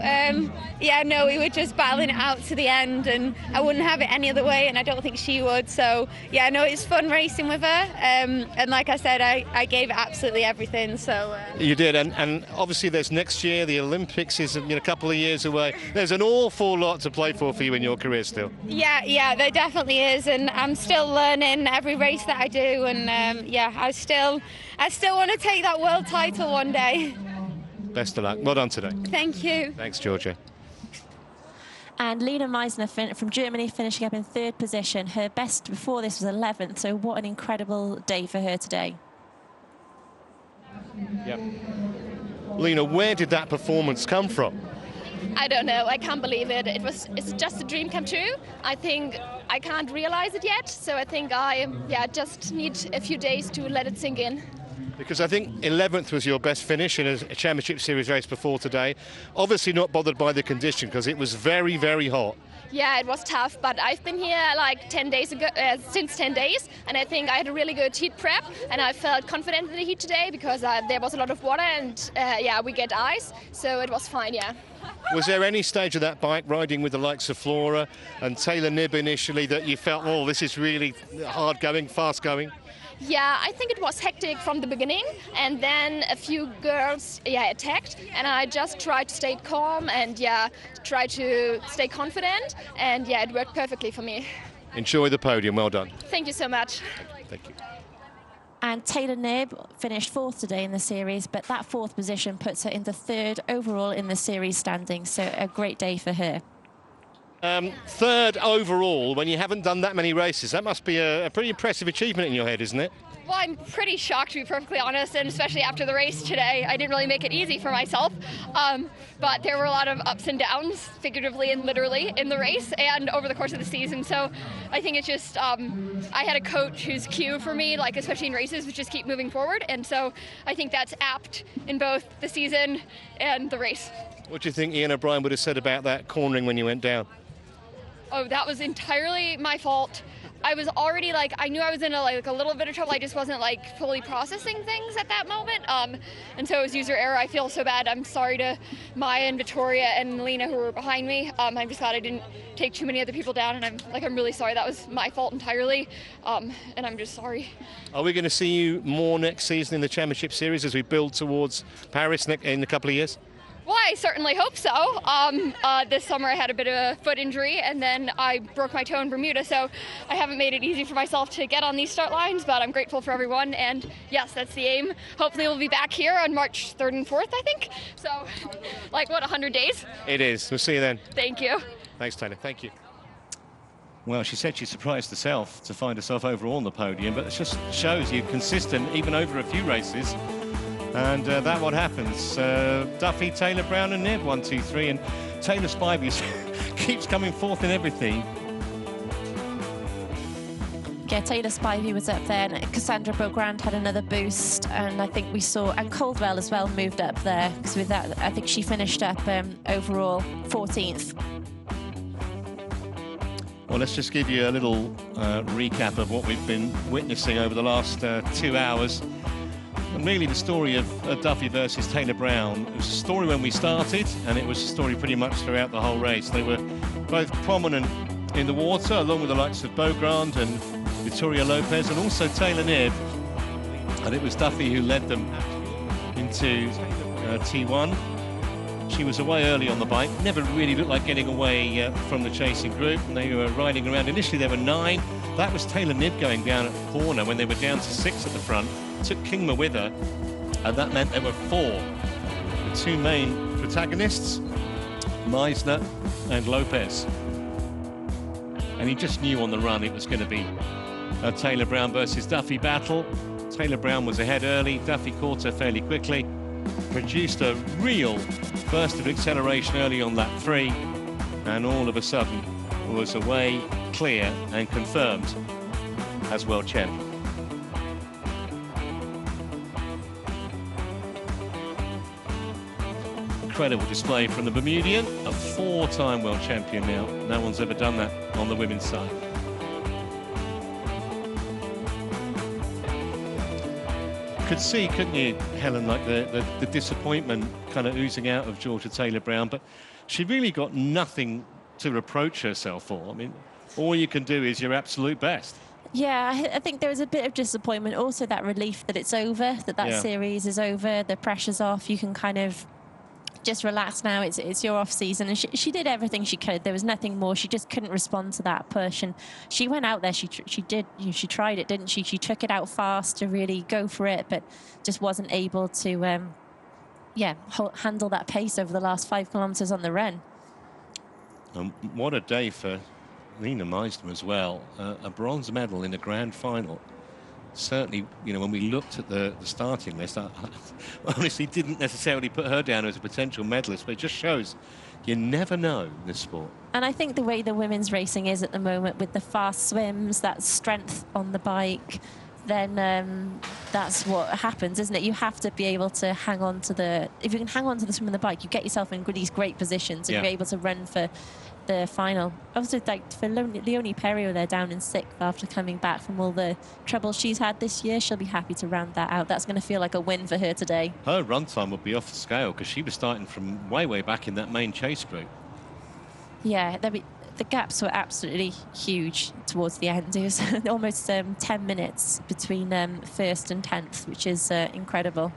yeah, no, we were just battling it out to the end, and I wouldn't have it any other way, and I don't think she would. So yeah, no, it's fun racing with her, and like I said, I gave it absolutely everything. So you did, and obviously there's next year. The Olympics is a couple of years away. There's an awful lot to play for you in your career still. Yeah, there definitely is, and I'm still learning every race that I do, and yeah, I still want to take that world title one day. Best of luck. Well done today. Thank you. Thanks, Georgia. And Lena Meisner from Germany finishing up in third position. Her best before this was 11th, so what an incredible day for her today. Yep. Lena, where did that performance come from? I don't know. I can't believe it. It's just a dream come true. I think I can't realize it yet, so I think I just need a few days to let it sink in. Because I think 11th was your best finish in a Championship Series race before today. Obviously not bothered by the condition because it was very, very hot. Yeah, it was tough, but I've been here like 10 days ago, since 10 days, and I think I had a really good heat prep, and I felt confident in the heat today because there was a lot of water, and yeah, we get ice, so it was fine, yeah. Was there any stage of that bike riding with the likes of Flora and Taylor Knibb initially that you felt, oh, this is really hard going, fast going? Yeah, I think it was hectic from the beginning, and then a few girls attacked, and I just tried to stay calm and try to stay confident, and it worked perfectly for me. Enjoy the podium. Well done. Thank you so much. Thank you. And Taylor Knibb finished fourth today in the series, but that fourth position puts her into third overall in the series standings, so a great day for her. Third overall, when you haven't done that many races, that must be a pretty impressive achievement in your head, isn't it? Well, I'm pretty shocked, to be perfectly honest, and especially after the race today. I didn't really make it easy for myself, but there were a lot of ups and downs, figuratively and literally, in the race and over the course of the season. So I think it's just, I had a coach whose cue for me, like especially in races, was just keep moving forward, and so I think that's apt in both the season and the race. What do you think Ian O'Brien would have said about that cornering when you went down? Oh, that was entirely my fault. I was already I knew I was in a little bit of trouble. I just wasn't fully processing things at that moment. And so it was user error. I feel so bad. I'm sorry to Maya and Victoria and Lena who were behind me. I'm just glad I didn't take too many other people down, and I'm really sorry. That was my fault entirely. And I'm just sorry. Are we going to see you more next season in the Championship Series as we build towards Paris in a couple of years? Well, I certainly hope so. This summer I had a bit of a foot injury, and then I broke my toe in Bermuda, so I haven't made it easy for myself to get on these start lines, but I'm grateful for everyone, and yes, that's the aim. Hopefully we'll be back here on March 3rd and 4th, I think. So, 100 days? It is. We'll see you then. Thank you. Thanks, Taylor. Thank you. Well, she said she surprised herself to find herself overall on the podium, but it just shows you're consistent even over a few races. And that's what happens. Duffy, Taylor, Brown and Knibb, 1, 2, 3. And Taylor Spivey keeps coming fourth in everything. Yeah, Taylor Spivey was up there, and Cassandra Beaugrand had another boost, and I think we saw, and Caldwell as well moved up there, because with that, I think she finished up overall 14th. Well, let's just give you a little recap of what we've been witnessing over the last 2 hours. And really the story of Duffy versus Taylor Brown, it was a story when we started, and it was a story pretty much throughout the whole race. They were both prominent in the water, along with the likes of Beaugrand and Victoria Lopez, and also Taylor Knibb. And it was Duffy who led them into T1. She was away early on the bike, never really looked like getting away from the chasing group, and they were riding around. Initially there were 9. That was Taylor Knibb going down at the corner when they were down to 6 at the front. Took Kingma with her, and that meant there were 4. The 2 main protagonists, Meisner and Lopez. And he just knew on the run it was going to be a Taylor Brown versus Duffy battle. Taylor Brown was ahead early, Duffy caught her fairly quickly, produced a real burst of acceleration early on lap 3, and all of a sudden was away, clear and confirmed as world champion. Incredible display from the Bermudian, a 4-time world champion now. No one's ever done that on the women's side. Could see, couldn't you, Helen, like the disappointment kind of oozing out of Georgia Taylor Brown, but she really got nothing to reproach herself for. I mean, all you can do is your absolute best. Yeah, I think there was a bit of disappointment, also that relief that it's over, that series is over, the pressure's off, you can kind of just relax now. It's your off season, and she did everything she could. There was nothing more. She just couldn't respond to that push, and she went out there. She did. She tried it, didn't she? She took it out fast to really go for it, but just wasn't able to, handle that pace over the last 5 kilometres on the run. What a day for Lena Meisner as well. A bronze medal in a grand final. Certainly, you know, when we looked at the starting list, I honestly didn't necessarily put her down as a potential medalist, but it just shows you never know in this sport. And I think the way the women's racing is at the moment, with the fast swims, that strength on the bike, then that's what happens, isn't it? You have to be able to hang on to if you can hang on to the swim and the bike, you get yourself in these great positions and you're able to run for the final. Also, like for Leonie Perriot, they're down in 6th after coming back from all the trouble she's had this year. She'll be happy to round that out. That's going to feel like a win for her today. Her run time would be off the scale because she was starting from way back in that main chase group. Yeah, the gaps were absolutely huge towards the end. It was almost 10 minutes between 1st and 10th, which is incredible.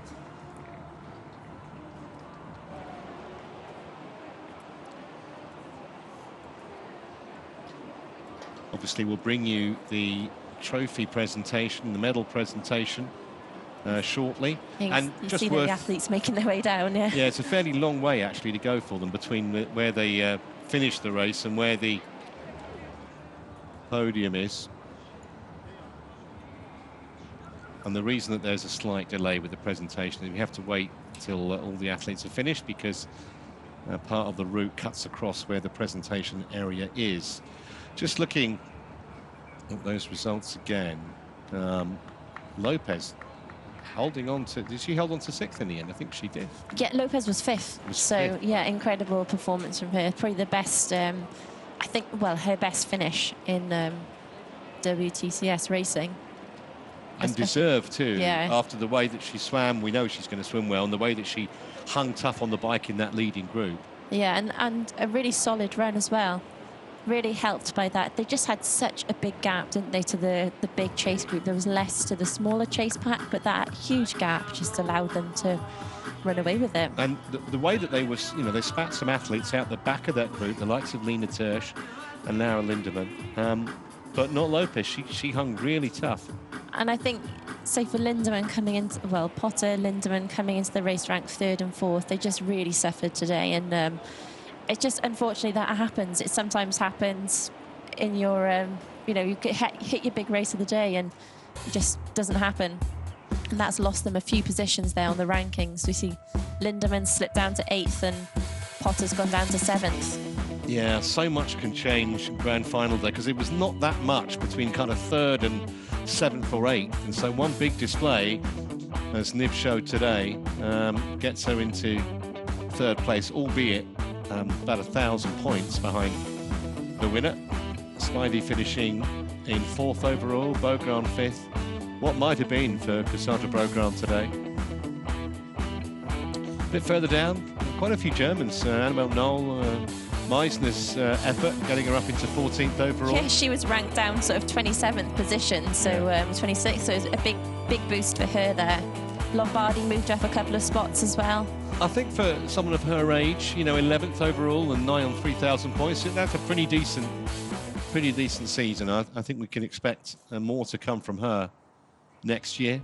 Obviously, we'll bring you the trophy presentation, the medal presentation shortly. And you see the athletes making their way down, yeah. Yeah, it's a fairly long way, actually, to go for them between where they finished the race and where the podium is. And the reason that there's a slight delay with the presentation is we have to wait till all the athletes are finished, because part of the route cuts across where the presentation area is. Just looking at those results again, Lopez holding on to, did she hold on to 6th in the end? I think she did. Yeah, Lopez was 5th. So, yeah, incredible performance from her. Probably the best, I think, well, her best finish in WTCS racing. And deserved too. Yeah. After the way that she swam, we know she's going to swim well, and the way that she hung tough on the bike in that leading group. Yeah, and a really solid run as well. Really helped by that. They just had such a big gap, didn't they, to the big chase group. There was less to the smaller chase pack, but that huge gap just allowed them to run away with it. And the way that they was, you know, they spat some athletes out the back of that group, the likes of Lena Tersch and Lara Lindemann, but not Lopez. She hung really tough. And I think, say for Lindemann coming into, well, Potter, Lindemann coming into the race ranked 3rd and 4th, they just really suffered today. And it's just, unfortunately, that happens. It sometimes happens in your, you know, you hit your big race of the day and it just doesn't happen. And that's lost them a few positions there on the rankings. We see Lindemann slipped down to 8th and Potter's gone down to 7th. Yeah, so much can change in grand final there, because it was not that much between kind of 3rd and 7th or 8th. And so one big display, as Knibb showed today, gets her into 3rd place, albeit about 1,000 points behind the winner. Spivey finishing in 4th overall, Beaugrand 5th. What might have been for Cassandra Beaugrand today. A bit further down, quite a few Germans. Annabelle Knoll, Meisner's effort, getting her up into 14th overall. Yeah, she was ranked down sort of 27th position, so 26th, so it was a big boost for her there. Lombardi moved up a couple of spots as well. I think for someone of her age, you know, 11th overall and 9 on 3,000 points, that's a pretty decent season. I think we can expect more to come from her next year,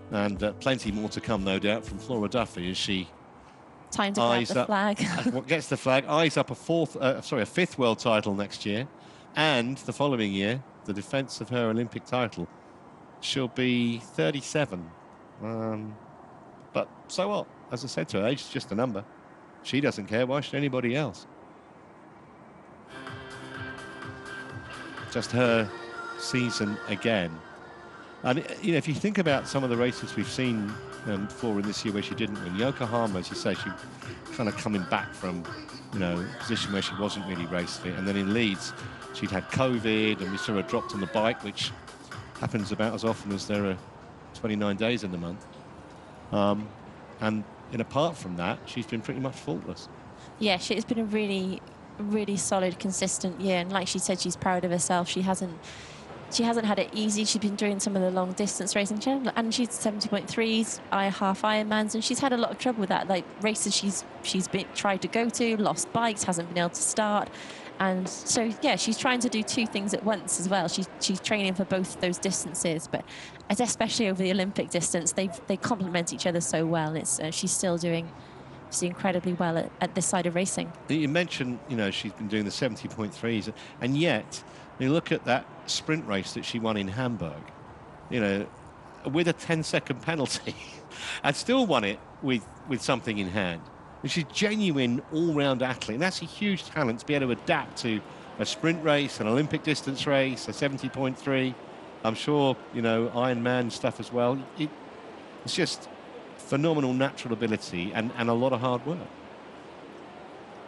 and plenty more to come, no doubt, from Flora Duffy as she Time to grab the flag. What gets the flag? Eyes up a fifth world title next year, and the following year, the defence of her Olympic title. She'll be 37. But so what? As I said to her, age is just a number. She doesn't care. Why should anybody else? Just her season again. And, you know, if you think about some of the races we've seen Flora in this year where she didn't win, Yokohama, as you say, she kind of coming back from, you know, a position where she wasn't really race fit. And then in Leeds, she'd had COVID, and we saw her dropped on the bike, which happens about as often as there are 29 days in the month. And apart from that, she's been pretty much faultless. Yeah, it's been a really, really solid, consistent year. And like she said, she's proud of herself. She hasn't had it easy. She's been doing some of the long distance racing, and she's 70.3s, half Ironmans, and she's had a lot of trouble with that. Like races she's tried to go to, lost bikes, hasn't been able to start. And so, yeah, she's trying to do two things at once as well. She's training for both those distances, but especially over the Olympic distance, they complement each other so well. She's still doing incredibly well at this side of racing. You mentioned, you know, she's been doing the 70.3s, and yet you look at that sprint race that she won in Hamburg, you know, with a 10-second penalty, and still won it with something in hand. And she's genuine all-round athlete, and that's a huge talent to be able to adapt to a sprint race, an Olympic distance race, a 70.3. I'm sure, you know, Ironman stuff as well. It's just phenomenal natural ability and a lot of hard work.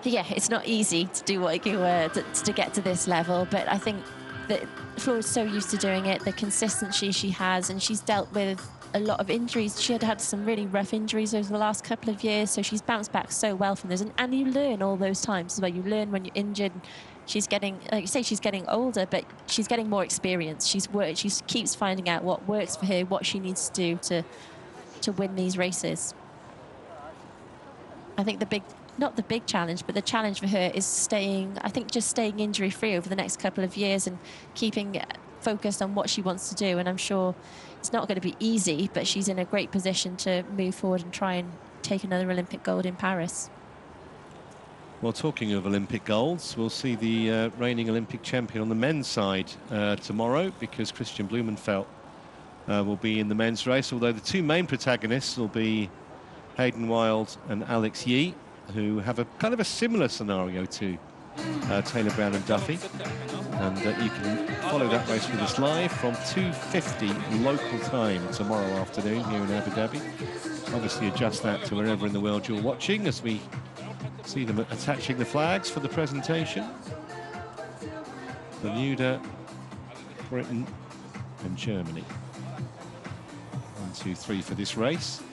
Yeah, it's not easy to do what you to get to this level, but I think that Flora's so used to doing it, the consistency she has, and she's dealt with a lot of injuries. She had some really rough injuries over the last couple of years, so she's bounced back so well from those. And you learn all those times as well. You learn when you're injured. She's getting, like you say, she's getting older, but she's getting more experience. She keeps finding out what works for her, what she needs to do to win these races. I think not the big challenge, but the challenge for her is staying injury free over the next couple of years and keeping focused on what she wants to do. And I'm sure it's not going to be easy, but she's in a great position to move forward and try and take another Olympic gold in Paris. Well, talking of Olympic golds, we'll see the reigning Olympic champion on the men's side tomorrow, because Christian Blumenfeld will be in the men's race, although the two main protagonists will be Hayden Wilde and Alex Yee, who have a kind of a similar scenario to Taylor Brown and Duffy. And you can follow that race with us live from 2:50 local time tomorrow afternoon here in Abu Dhabi. Obviously adjust that to wherever in the world you're watching as we see them attaching the flags for the presentation. Bermuda, Britain and Germany. 1, 2, 3 for this race.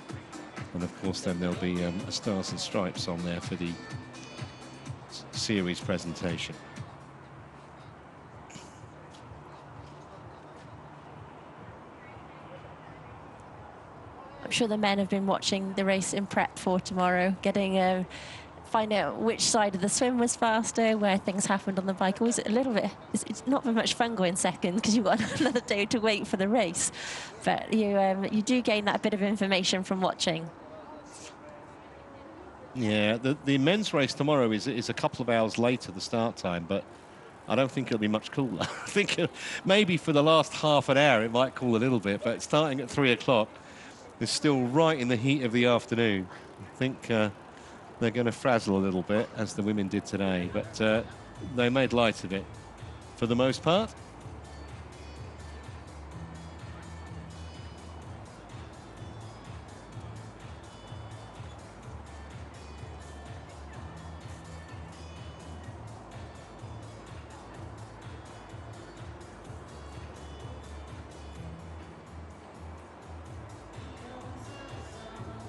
And of course then there'll be a Stars and Stripes on there for the series presentation. I'm sure the men have been watching the race in prep for tomorrow, getting find out which side of the swim was faster, where things happened on the bike. Always a little bit, it's not very much fun going second because you've got another day to wait for the race, but you do gain that bit of information from watching. Yeah, the men's race tomorrow is a couple of hours later, the start time, but I don't think it'll be much cooler. I think maybe for the last half an hour it might cool a little bit, but starting at 3 o'clock, it's still right in the heat of the afternoon. I think they're going to frazzle a little bit, as the women did today, but they made light of it for the most part.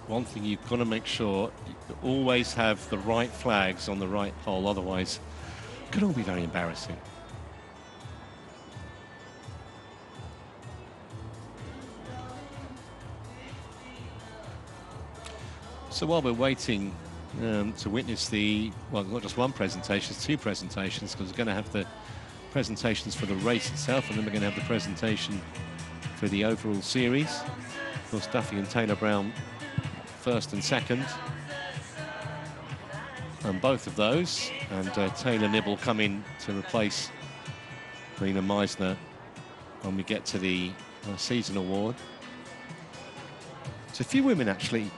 One thing you've got to make sure, you always have the right flags on the right pole, otherwise it could all be very embarrassing. So while we're waiting to witness the, well, not just one presentation, it's two presentations, because we're going to have the presentations for the race itself, and then we're going to have the presentation for the overall series. Of course, Duffy and Taylor Brown first and second. And both of those, and Taylor Nibble come in to replace Lena Meisner when we get to the season award. So a few women actually,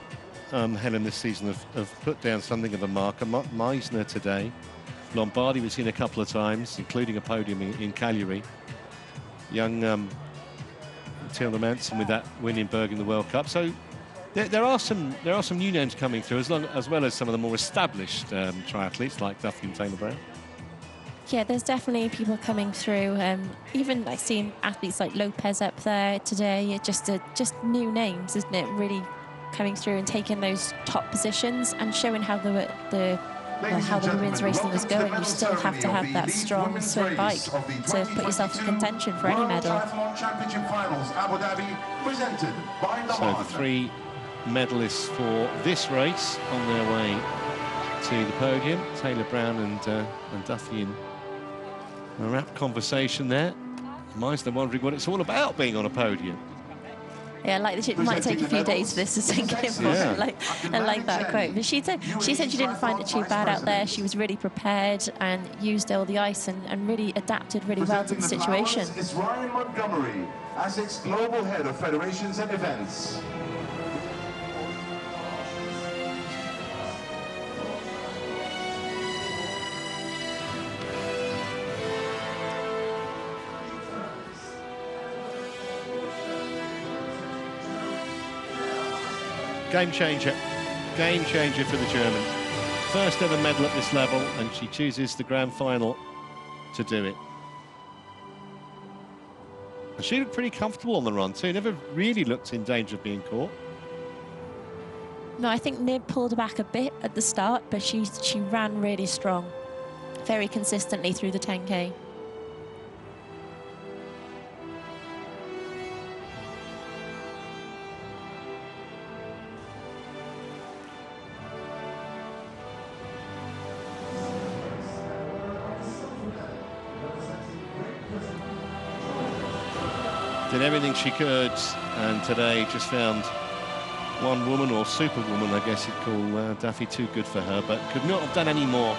Helen, this season have put down something of a marker. Meisner today, Lombardi was in a couple of times, including a podium in Cagliari. Young Matilda Manson with that win in Berg in the World Cup. So there are some new names coming through, as well as some of the more established triathletes like Duffy and Taylor Brown. Yeah, there's definitely people coming through. Even like seeing athletes like Lopez up there today. Just new names, isn't it? Really coming through and taking those top positions and showing how the women's racing is going. You still have to have that strong swim bike to put yourself in contention for any medal. So the three medalists for this race on their way to the podium. Taylor Brown and Duffy in a rapt conversation there. Meisner wondering what it's all about being on a podium. Yeah, it might take a few days for this to sink in. Yeah. I like that quote. But she said she didn't find it too bad out there. She was really prepared and used all the ice and really adapted really well to the situation. It's Ryan Montgomery, ASIC's Global Head of Federations and Events. Game changer for the German. First ever medal at this level, and she chooses the grand final to do it. And she looked pretty comfortable on the run too, never really looked in danger of being caught. No, I think Nib pulled back a bit at the start, but she ran really strong, very consistently through the 10K. Did everything she could, and today just found one woman, or superwoman, I guess you'd call Duffy, too good for her, but could not have done any more.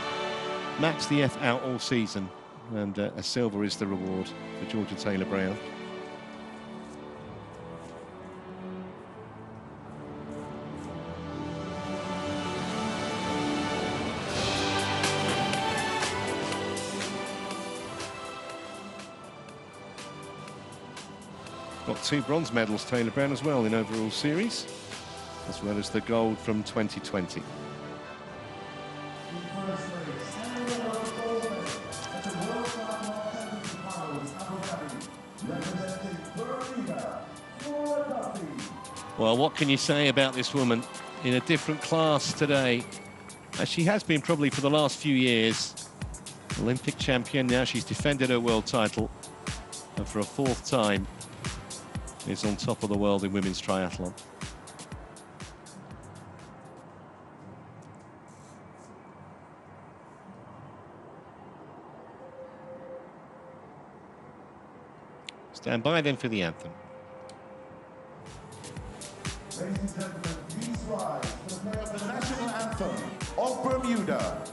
Maxed the F out all season, and a silver is the reward for Georgia Taylor Brown. Got 2 bronze medals, Taylor Brown, as well in overall series, as well as the gold from 2020. Well, what can you say about this woman in a different class today? As she has been probably for the last few years. Olympic champion now, she's defended her world title, and for a 4th time is on top of the world in women's triathlon. Stand by then for the anthem. Ladies and gentlemen, please rise to play of the national anthem of Bermuda.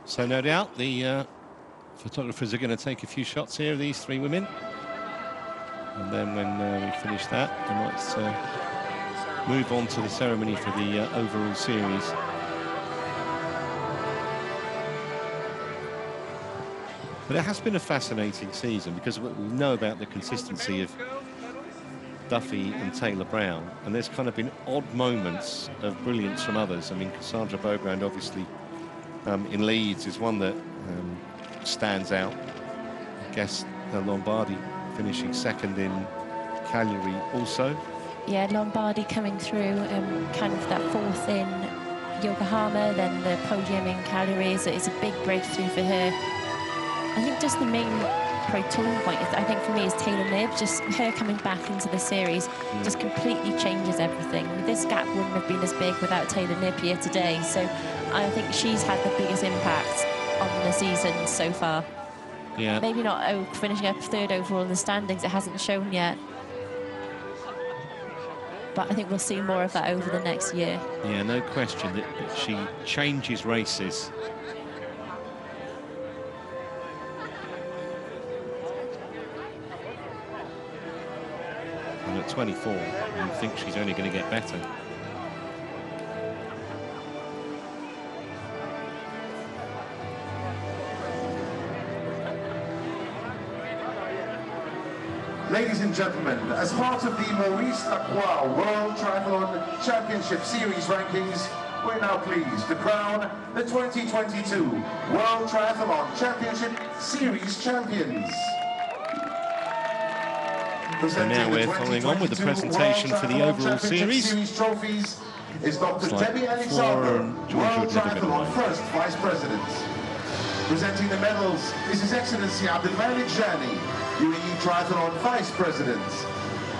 So no doubt the photographers are going to take a few shots here of these three women. And then when we finish that, we might move on to the ceremony for the overall series. But it has been a fascinating season because we know about the consistency of Duffy and Taylor Brown, and there's kind of been odd moments of brilliance from others. I mean, Cassandra Beaugrand, obviously, in Leeds is one that stands out. I guess Lombardi finishing second in Cagliari also. Yeah, Lombardi coming through, kind of that fourth in Yokohama, then the podium in Cagliari is a big breakthrough for her. I think just the main talking point, I think for me, is Taylor Knibb. Just her coming back into the series just completely changes everything. This gap wouldn't have been as big without Taylor Knibb here today. So I think she's had the biggest impact on the season so far. Yeah. Maybe not finishing up third overall in the standings. It hasn't shown yet. But I think we'll see more of that over the next year. Yeah, no question that she changes races. And at 24, you think she's only going to get better. Ladies and gentlemen, as part of the Maurice Lacroix World Triathlon Championship Series rankings, we're now pleased to crown the 2022 World Triathlon Championship Series champions. And now we're following on with the presentation for the overall series. Trophies is Dr. Like Debbie Flora Alexander, and Georgia World did a bit Triathlon of First Vice President. Presenting the medals is His Excellency Abdelmalik Jani, UAE Triathlon Vice President.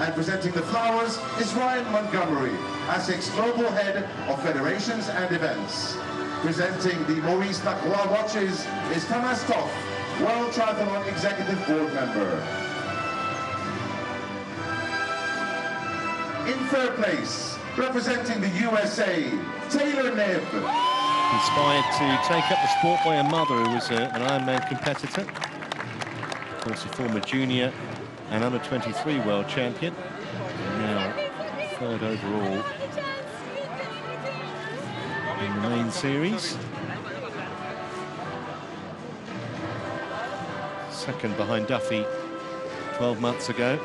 And presenting the flowers is Ryan Montgomery, ASIC's Global Head of Federations and Events. Presenting the Maurice Lacroix watches is Thomas Toff, World Triathlon Executive Board Member. In third place, representing the USA, Taylor Knibb. Inspired to take up the sport by her mother, who was an Ironman competitor. Of course, a former junior and under-23 world champion. And now third overall in the main series. Second behind Duffy 12 months ago.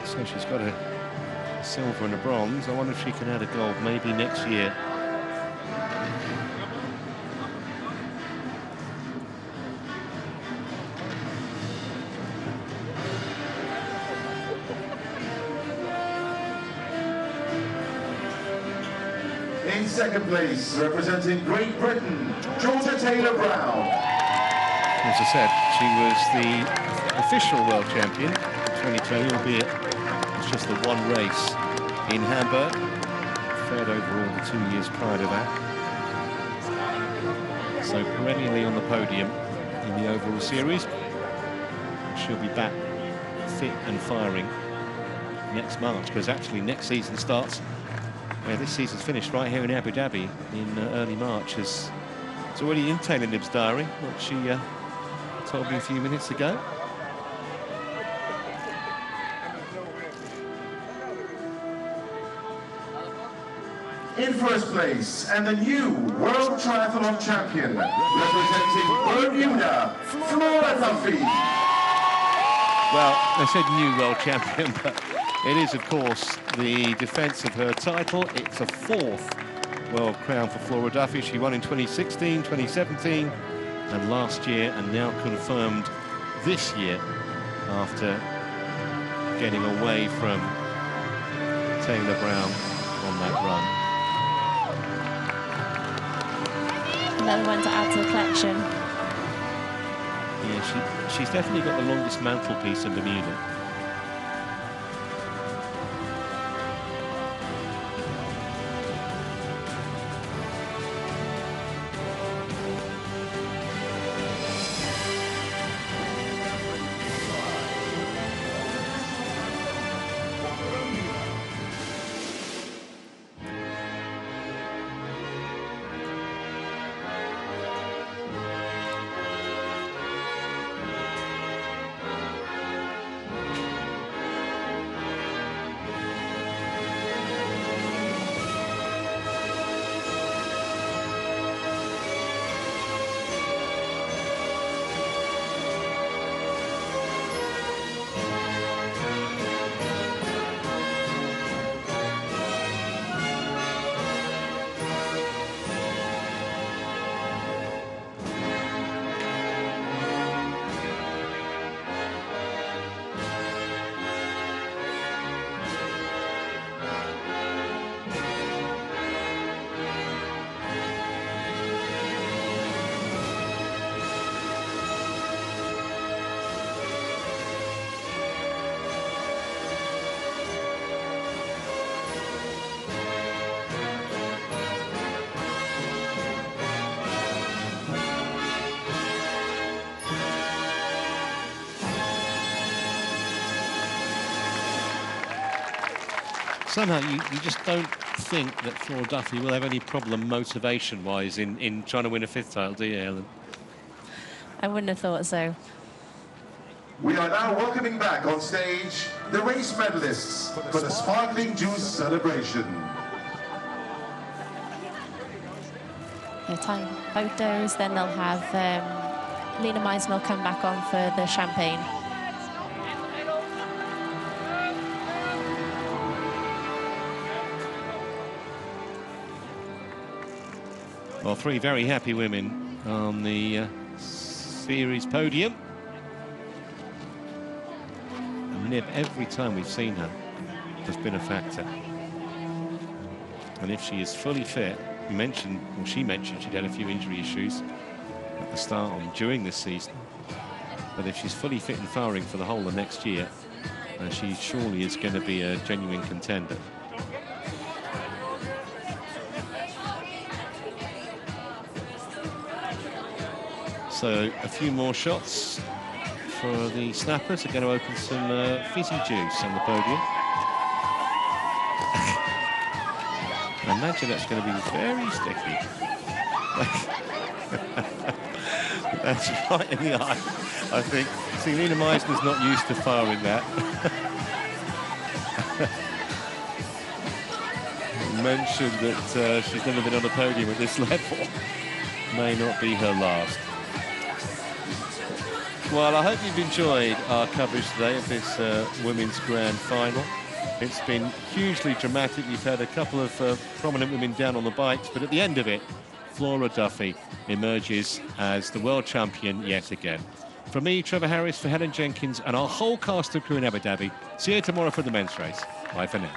So she's got a silver and a bronze. I wonder if she can add a gold maybe next year. In second place, representing Great Britain, Georgia Taylor Brown. As I said, she was the official world champion in 2020, albeit it's just the one race in Hamburg. Third overall the 2 years prior to that. So perennially on the podium in the overall series. She'll be back fit and firing next March, because actually next season starts where this season's finished right here in Abu Dhabi in early March. It's already in Taylor Knibb's diary, what she told me a few minutes ago. In first place, and the new World Triathlon Champion, representing Bermuda, Flora Duffy. Well, they said new world champion, but it is, of course, the defence of her title. It's a fourth world crown for Flora Duffy. She won in 2016, 2017, and last year, and now confirmed this year after getting away from Taylor Brown on that run. Another one to add to the collection. Yeah, she's definitely got the longest mantelpiece in Bermuda. somehow you just don't think that Flora Duffy will have any problem motivation-wise in trying to win a 5th title, do you, Helen? I wouldn't have thought so. We are now welcoming back on stage the race medalists for the Sparkling Juice celebration. They'll time photos, then they'll have Lena Meisner will come back on for the champagne. Well, 3 very happy women on the series podium. And Niv, every time we've seen her, has been a factor. And if she is fully fit, she mentioned she'd had a few injury issues at the start and during this season. But if she's fully fit and firing for the whole of next year, she surely is going to be a genuine contender. So a few more shots for the snappers. Are going to open some fizzy juice on the podium. I imagine that's going to be very sticky. That's right in the eye, I think. See, Lena Meisner's not used to firing that. Mentioned that she's never been on a podium at this level. May not be her last. Well, I hope you've enjoyed our coverage today of this women's grand final. It's been hugely dramatic. You've had a couple of prominent women down on the bikes, but at the end of it, Flora Duffy emerges as the world champion yet again. From me, Trevor Harris, for Helen Jenkins and our whole cast of crew in Abu Dhabi, see you tomorrow for the men's race. Bye for now.